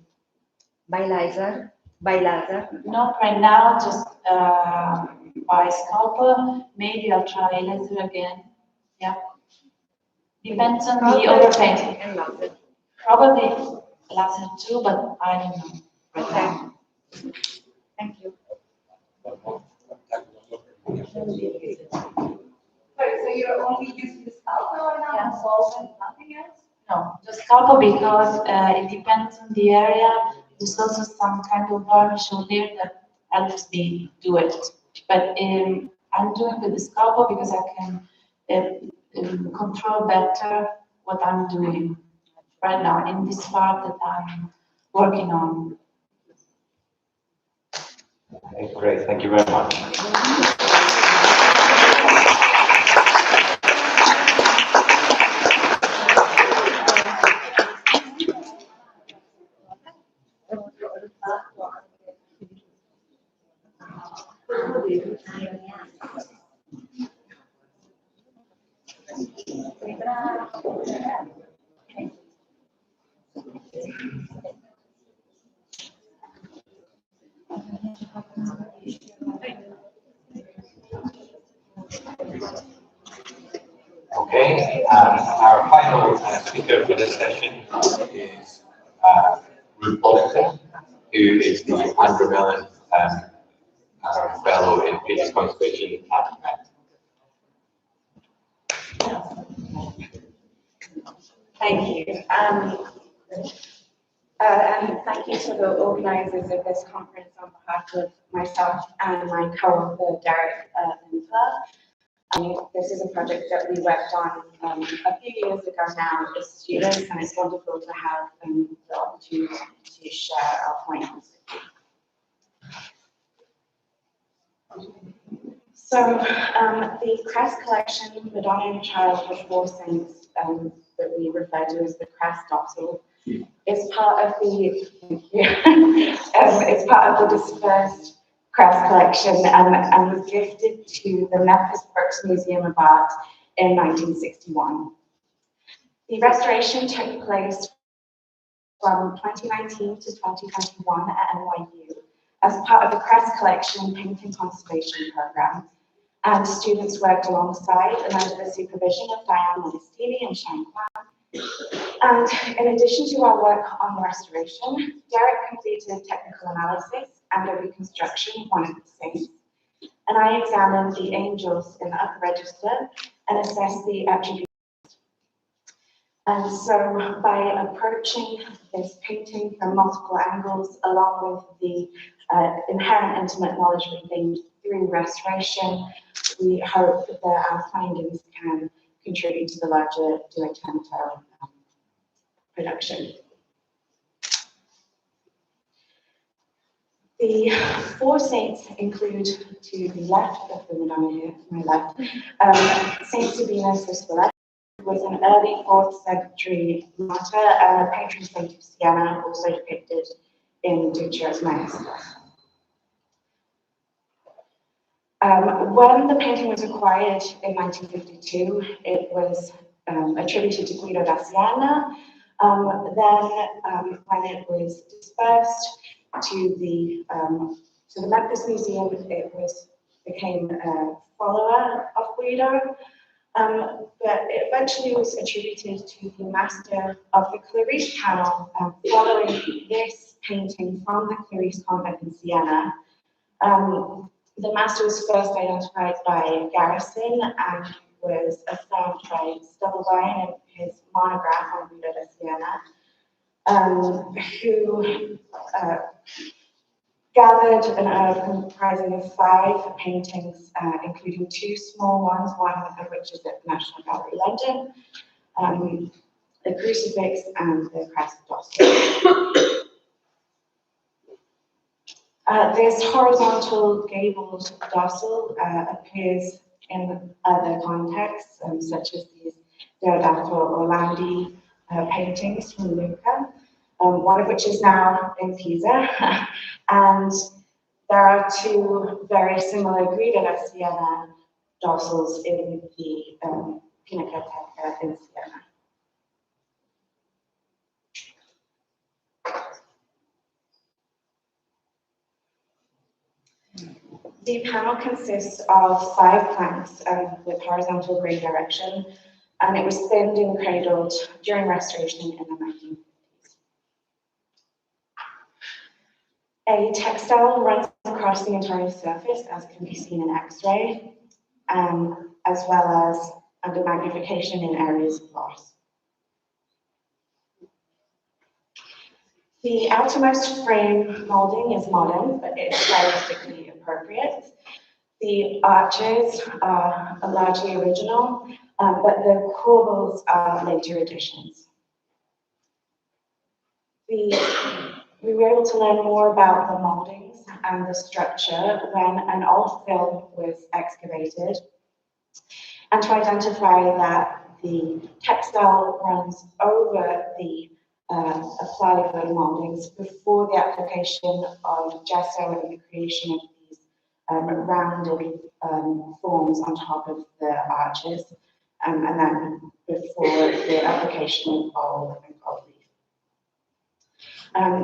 By laser? By laser? Not right now, just by scalpel. Maybe I'll try laser again. Yeah. Depends on the overpainting. And laser. Probably laser too, but I don't know. Okay. Thank you. So you're only using the scalpel right now, and solvent, nothing else? No, just scalpel because it depends on the area. There's also some kind of varnish on there that helps me do it. But I'm doing with the scalpel because I can control better what I'm doing right now in this part that I'm working on. Okay, great. Thank you very much. Okay, our final speaker for this session is Ruth Bollington, who is the Andrew Mellon Fellow in Painting Conservation at MNAMM. Thank you. And thank you to the organizers of this conference on behalf of myself and my co-author, Derek Linkler. This is a project that we worked on a few years ago now as students, and it's wonderful to have the opportunity to share our findings with you. So the Crest collection, Madonna and Child with 4 saints, that we refer to as the Crest Dossal, is part of the it's part of the dispersed Crest collection and was gifted to the Memphis Brooks Museum of Art in 1961. The restoration took place from 2019 to 2021 at NYU as part of the Crest Collection Painting Conservation Program, and students worked alongside and under the supervision of Diane Modestini and Shane Kwan. And in addition to our work on the restoration, Derek completed technical analysis and a reconstruction of one of the saints, and I examined the angels in the upper register and assessed the attributes. And so by approaching this painting from multiple angles, along with the inherent intimate knowledge we gained through restoration, we hope that our findings can contribute to the larger Duecento production. The 4 saints include, to the left of the Madonna here, to my left, Saint Sabinus of Spoleto, who was an early 4th century martyr and a patron saint of Siena, also depicted in Ducero's manuscript. When the painting was acquired in 1952, it was attributed to Guido da Siena. Then, when it was dispersed to the Memphis Museum, it became a follower of Guido. But it eventually was attributed to the master of the Clarice panel, following this painting from the Clarice convent in Siena. The master was first identified by Garrison and was affirmed by Stubblebine in his monograph on Guido da Siena, who gathered an herb comprising of 5 paintings, including 2 small ones, one of which is at the National Gallery, London, the Crucifix and the Crest Dossal. This horizontal gabled dossal appears in other contexts, such as these Deodato Orlandi paintings from Lucca, one of which is now in Pisa, and there are 2 very similar Guido da Siena dossals in the Pinacoteca in Siena. The panel consists of 5 planks with horizontal grain direction, and it was thinned and cradled during restoration in the 1950s. A textile runs across the entire surface, as can be seen in X-ray, as well as under magnification in areas of loss. The outermost frame molding is modern, but it's stylistically appropriate. The arches are largely original, but the corbels are later additions. We were able to learn more about the moldings and the structure when an old film was excavated, and to identify that the textile runs over the applied wood moldings before the application of gesso and the creation of these rounded forms on top of the arches, and then before the application of bulb and gold leaf.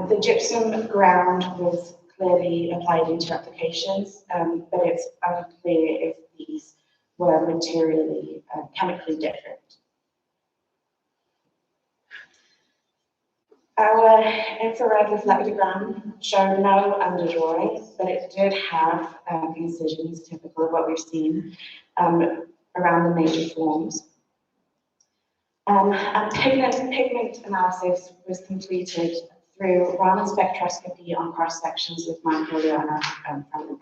The gypsum ground was clearly applied into applications, but it's unclear if these were materially, chemically different. Our infrared reflectogram showed no underdrawing, but it did have incisions typical of what we've seen around the major forms. And pigment analysis was completed through Raman spectroscopy on cross-sections with microleona from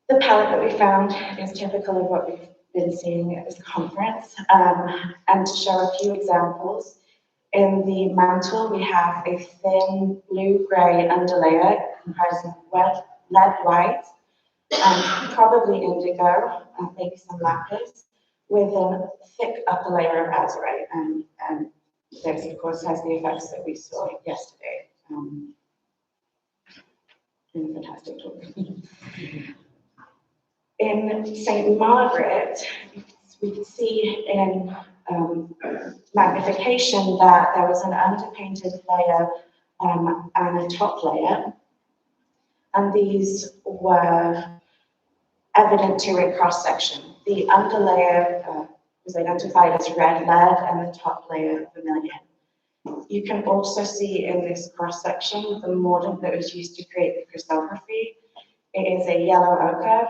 the palette that we found is typical of what we've been seeing at this conference. And to show a few examples, in the mantle we have a thin blue-grey underlayer comprising lead white, probably indigo, and maybe some lapis, with a thick upper layer of azurite. And this, of course, has the effects that we saw yesterday in the fantastic talk. In St. Margaret, we can see in magnification that there was an underpainted layer and a top layer, and these were evident to a cross-section. The underlayer was identified as red lead and the top layer vermilion. You can also see in this cross-section the mordant that was used to create the crystallography. It is a yellow ochre.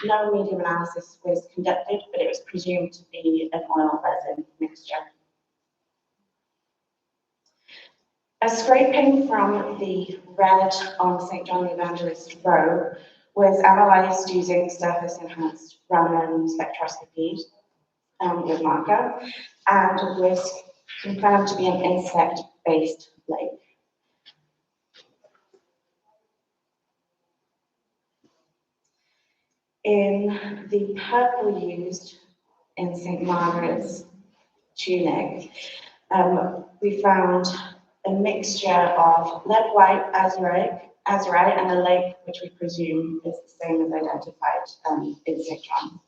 No medium analysis was conducted, but it was presumed to be an oil resin mixture. A scraping from the red on St. John the Evangelist's robe was analysed using surface-enhanced Raman spectroscopy with marker, and was confirmed to be an insect-based lake. In the purple used in St. Margaret's tunic, we found a mixture of lead white azurite and a lake, which we presume is the same as identified in St. John.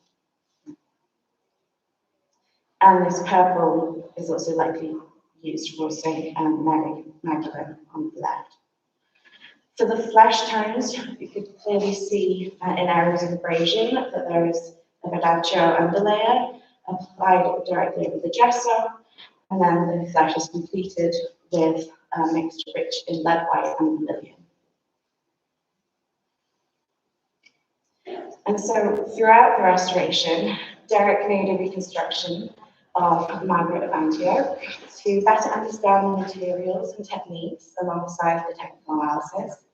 And this purple is also likely used for St. Mary Magdalene on the left. For the flesh tones, you could clearly see in areas of abrasion that there is a verdaccio underlayer applied directly over the gesso, and then the flesh is completed with a mixture rich in lead white and vermilion. And so throughout the restoration, Derek made a reconstruction of Margaret of Antioch to better understand the materials and techniques alongside the technical analysis,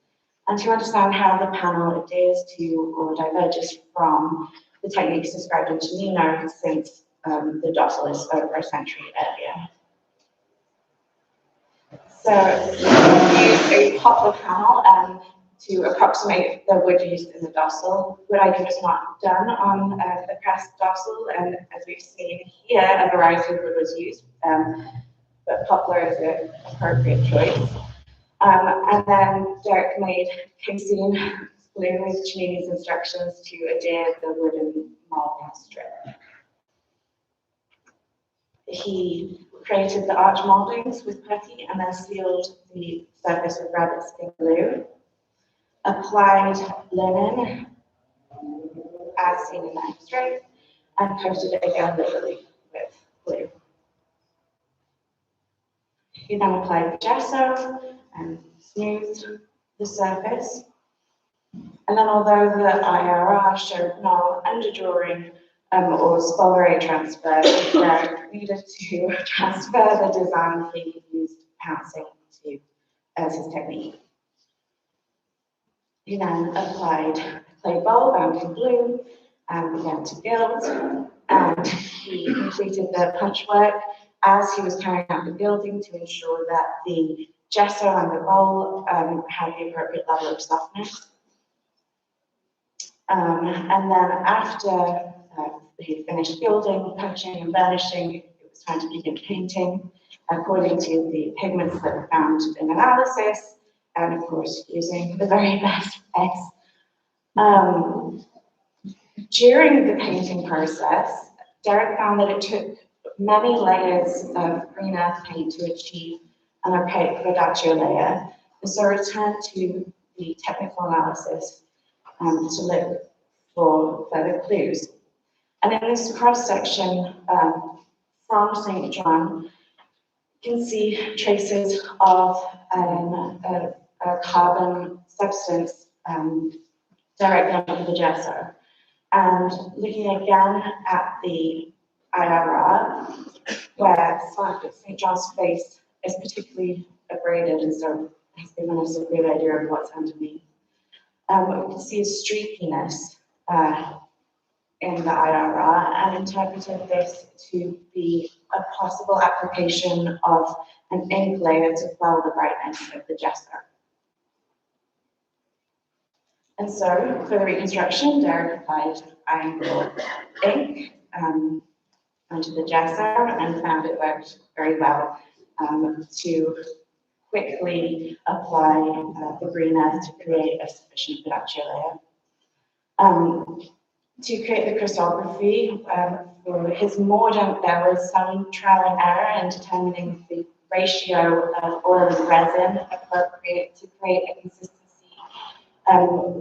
and to understand how the panel adheres to or diverges from the techniques described in Tonino since the Dossal is over a century earlier. So we used a poplar panel to approximate the wood used in the Dossal. Wood ID was not done on the pressed Dossal, and as we've seen here, a variety of wood was used, but poplar is an appropriate choice. And then Derek made casein glue with Chenini's instructions to adhere the wooden molding strip. He created the arch moldings with putty and then sealed the surface with rabbit skin glue, applied linen as seen in the X-ray, and coated it again literally with glue. He then applied the gesso and smoothed the surface. And then, although the IRR showed no underdrawing or spolare transfer, Derek needed to transfer the design he used pouncing to as his technique. He then applied a clay bowl bound in glue and began to gild, and he completed the punch work as he was carrying out the gilding to ensure that the gesso and the bowl had the appropriate level of softness. And then after he finished gilding, punching and burnishing, it was time to begin painting according to the pigments that were found in analysis, and of course using the very best eggs. During the painting process, Derek found that it took many layers of green earth paint to achieve an opaque verdaccio layer, and so returned to the technical analysis to look for further clues. And in this cross-section from St. John, you can see traces of a carbon substance directly under the gesso. And looking again at the IRR, where St. John's face is particularly abraded, and so has given us a good idea of what's underneath. We can see a streakiness in the IRR and interpreted this to be a possible application of an ink layer to quell the brightness of the gesso. And so, for the reconstruction, Derek applied iron ink onto the gesso and found it worked very well to quickly apply the green earth to create a sufficient pedaccio layer. To create the crystallography, for his mordant, there was some trial and error in determining the ratio of oil and resin appropriate to create a consistency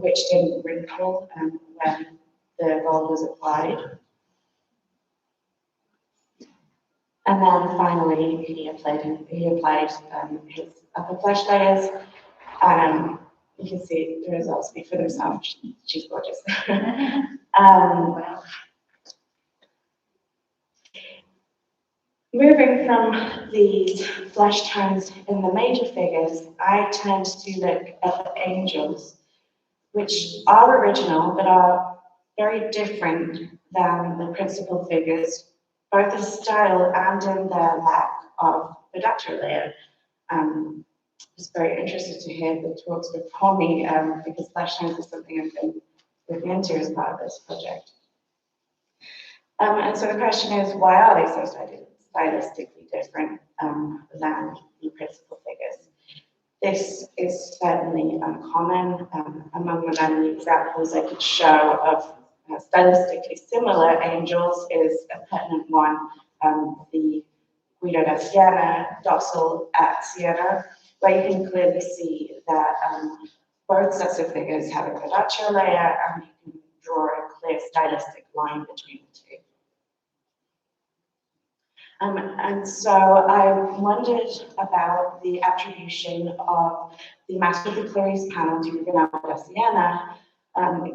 which didn't wrinkle when the gold was applied. And then finally, he applied his upper flesh layers. You can see the results speak for themselves. She's gorgeous. Moving from these flesh tones in the major figures, I tend to look at the angels, which are original but are very different than the principal figures, both in style and in their lack of pedaccio layer. I was very interested to hear the talks before me because flesh tones is something I've been looking into as part of this project. And so the question is, why are they so stylistically different than the principal figures? This is certainly uncommon. Among the many examples I could show of stylistically similar angels is a pertinent one, the Guido da Siena dossal at Siena, where you can clearly see that both sets of figures have a pedaccio layer, and you can draw a clear stylistic line between the two. And so I wondered about the attribution of the Master of the Clarice panel to Ronaldo da Siena,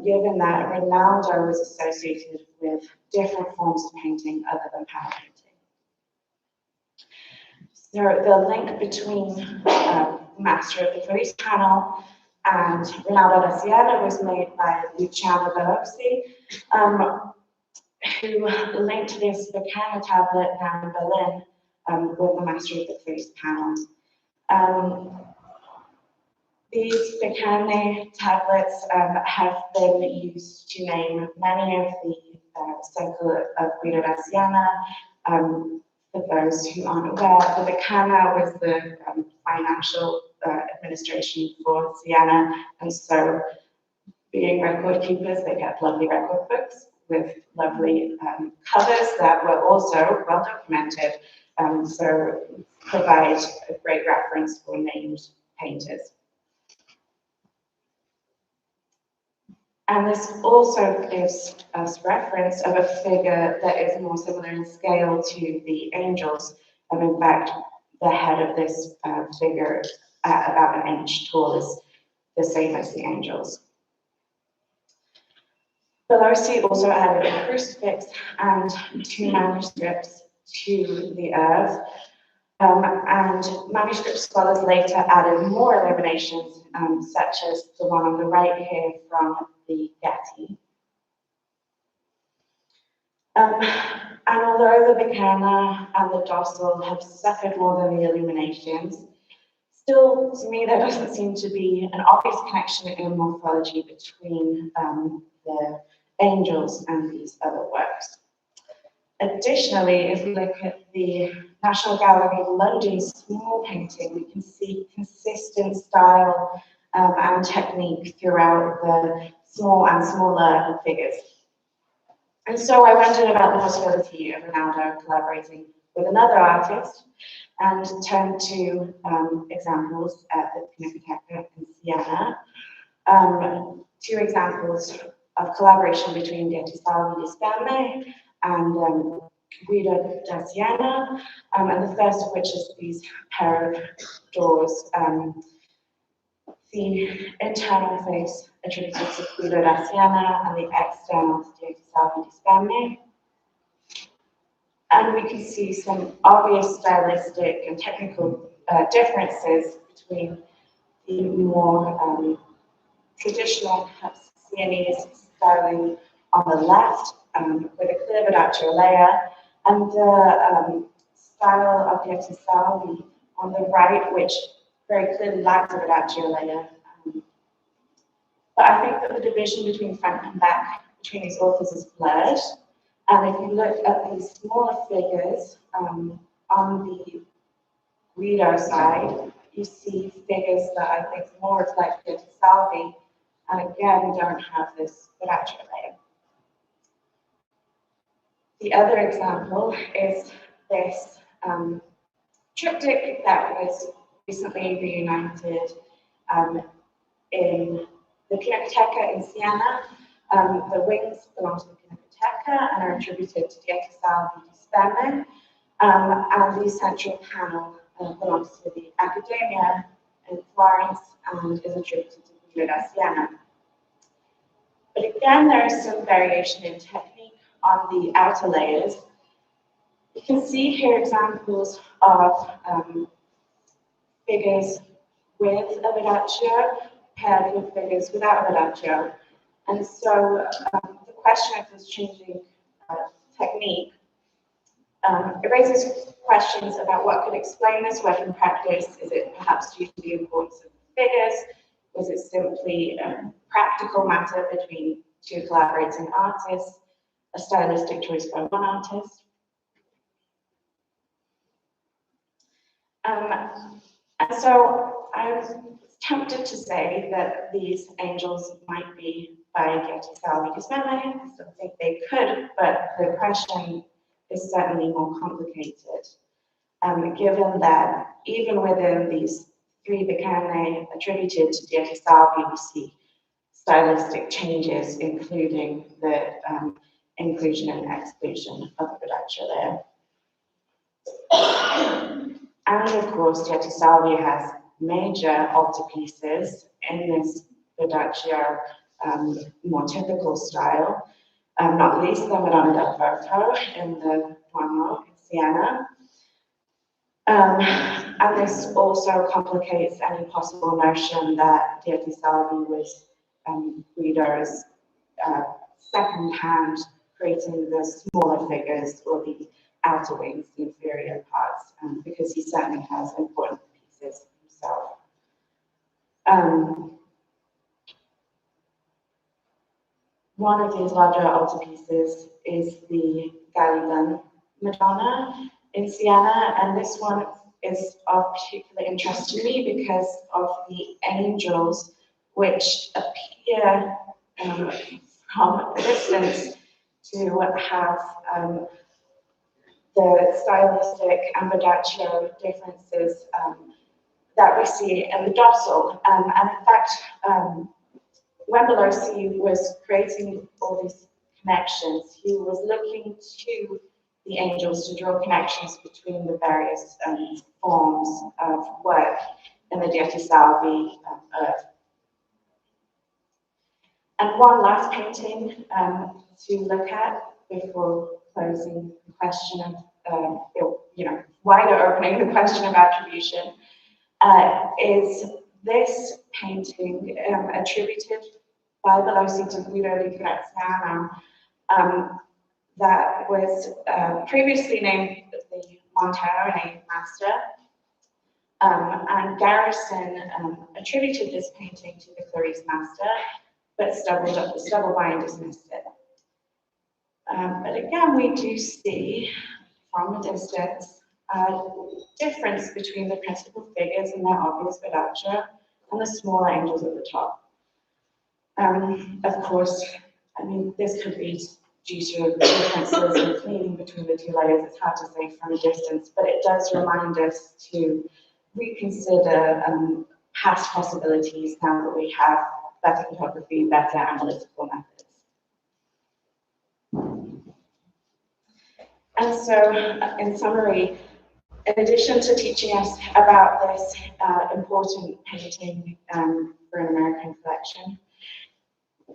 given that Ronaldo was associated with different forms of painting other than panel painting. So the link between Master of the Clarice panel and Ronaldo da Siena was made by Luciano Bellosi, who linked this Bacana tablet down in Berlin with the Master of the Clarice panel. These Bacana tablets have been used to name many of the circle of Guido da Siena. For those who aren't aware, the Bacana was the financial administration for Siena, and so being record keepers, they kept lovely record books with lovely covers that were also well documented, so provide a great reference for named painters. And this also gives us reference of a figure that is more similar in scale to the angels, and in fact, the head of this figure at about an inch tall is the same as the angels. Bellosi also added a crucifix and 2 manuscripts to the Earth, and manuscript scholars later added more illuminations, such as the one on the right here from the Getty. And although the Bacana and the Dossal have suffered more than the illuminations, still, to me, there doesn't seem to be an obvious connection in morphology between the angels and these other works. Additionally, if we look at the National Gallery of London's small painting, we can see consistent style and technique throughout the small and smaller figures. And so I wondered about the possibility of Ronaldo collaborating with another artist and turned to examples at the Pinacoteca in Siena. 2 examples of collaboration between Direzione di Spemme and Guido da Siena, and the first of which is these pair of doors. The internal face attributed to Guido da Siena and the external to Direzione di Spemme. And we can see some obvious stylistic and technical differences between the more traditional, perhaps Sienese styling on the left, with a clear Verdaccio layer, and the style of the Arezzo on the right, which very clearly lacks a Verdaccio layer. But I think that the division between front and back between these authors is blurred. And if you look at these smaller figures on the Guido side, you see figures that I think more reflect the Salvi, and again don't have this Verdaccio layer. The other example is this triptych that was recently reunited in the Pinacoteca in Siena. The wings belong to the Pinacoteca and are attributed to Dieta Salvi di Spemme, and the central panel belongs to the Accademia in Florence and is attributed to Guido da Siena. But again, there is some variation in technique on the outer layers. You can see here examples of figures with a Verdaccio paired with figures without a Verdaccio. And so the question of this changing technique, it raises questions about what could explain this work in practice. Is it perhaps due to the importance of the figures? Was it simply a practical matter between two collaborating artists, a stylistic choice by one artist? And so I was tempted to say that these angels might be by Dieta Salvi di Spemme. I don't think they could, but the question is certainly more complicated, given that even within these three Bacchane attributed to Dieta Salvi, we see stylistic changes, including the inclusion and exclusion of the Verdaccio layer. And of course, Dieta Salvi has major altarpieces in this Verdaccio more typical style, not least the Madonna del Verto in the Duomo in Siena. And this also complicates any possible notion that Dieta Salvi was Guido's second hand, creating the smaller figures or the outer wings, the inferior parts, because he certainly has important pieces himself. One of these larger altarpieces is the Gallivan Madonna in Siena, and this one is of particular interest to me because of the angels which appear from a distance to have the stylistic and Verdaccio differences that we see in the dorsal. And in fact, when Belosi was creating all these connections, he was looking to the angels to draw connections between the various forms of work in the Dieta Salvi earth. And one last painting to look at before closing the question of, wider opening the question of attribution, is this painting attributed by Belosi to Guido di Graziano, that was previously named the Monterone Master, and Garrison attributed this painting to the Clarice Master, but Stubbleby and dismissed it. But again, we do see from a distance a difference between the principal figures and their obvious Verdaccio and the smaller angels at the top. Of course, I mean, this could be due to differences in cleaning between the two layers. It's hard to say from a distance, but it does remind us to reconsider past possibilities now that we have better photography, better analytical methods. And so, in summary, in addition to teaching us about this important painting for an American collection,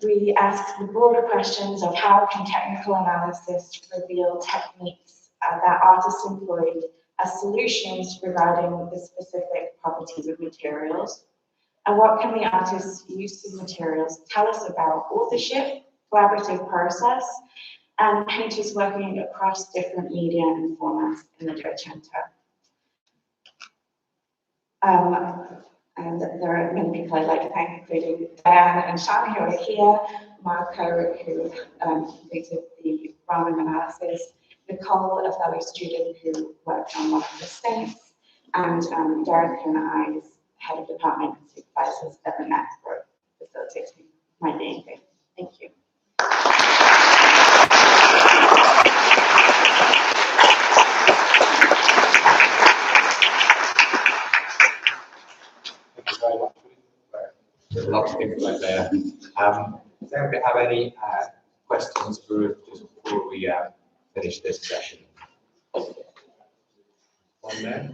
we ask the broader questions of how can technical analysis reveal techniques that artists employed as solutions regarding the specific properties of materials? And what can the artist's use of materials tell us about authorship, collaborative process, and painters working across different media and formats in the Duecento? And there are many people I'd like to thank, including Diana and Sean, who are here, Marco, who completed the Raman analysis, Nicole, a fellow student who worked on one of the saints, and Derek and I, as head of department and supervisors at the MNAMM, for facilitating my being here. Thank you. There's lots of things right there. Does anybody have any questions for Ruth just before we finish this session? One there.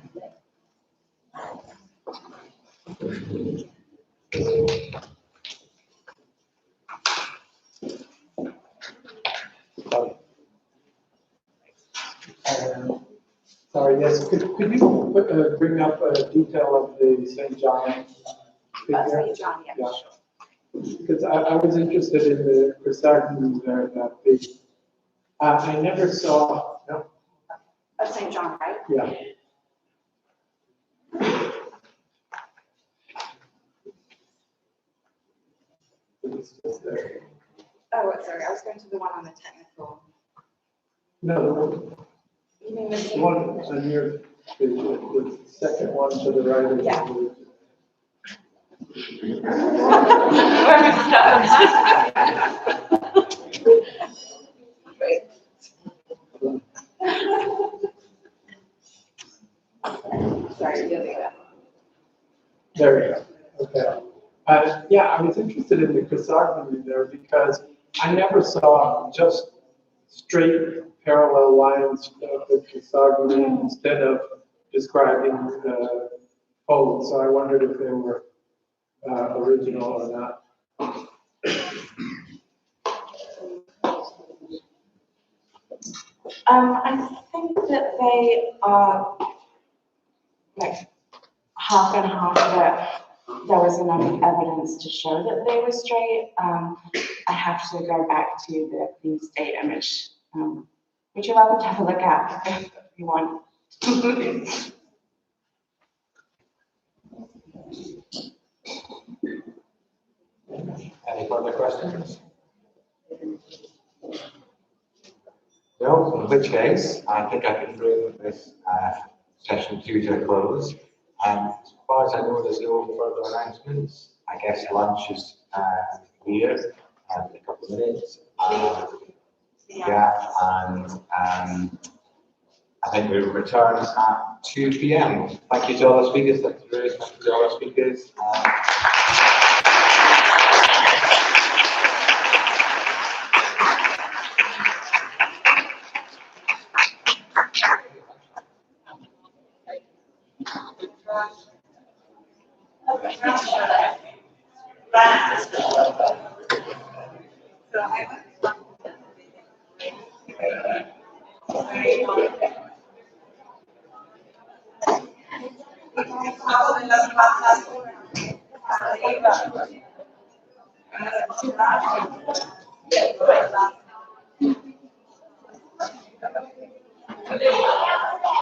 Sorry, yes, could you bring up a detail of the St. John figure? St. John, yeah. Because I was interested in the chrysanthemum there, that big. I never saw. No. Of St. John, right? Yeah. It's just there. Oh, sorry, I was going to the one on the technical. No, You mean the the one on your, the second one to the right. Yeah. Sorry, the other way. There we go. Okay. Yeah, I was interested in the chrysanthemum there because I never saw just straight parallel lines of the chrysanthemum instead of describing the folds. So I wondered if they were original or not. I think that they are like half and half, that there was enough evidence to show that they were straight. I have to go back to the clean state image, which you're welcome to have a look at if you want. Any further questions? No, in which case, I think I can bring this session to a close. As far as I know, there's no further announcements. I guess lunch is here in a couple of minutes. Yeah, and I think we will return at 2 p.m. Thank you to all the speakers. Thank you, Ruth. Thank you to all the speakers.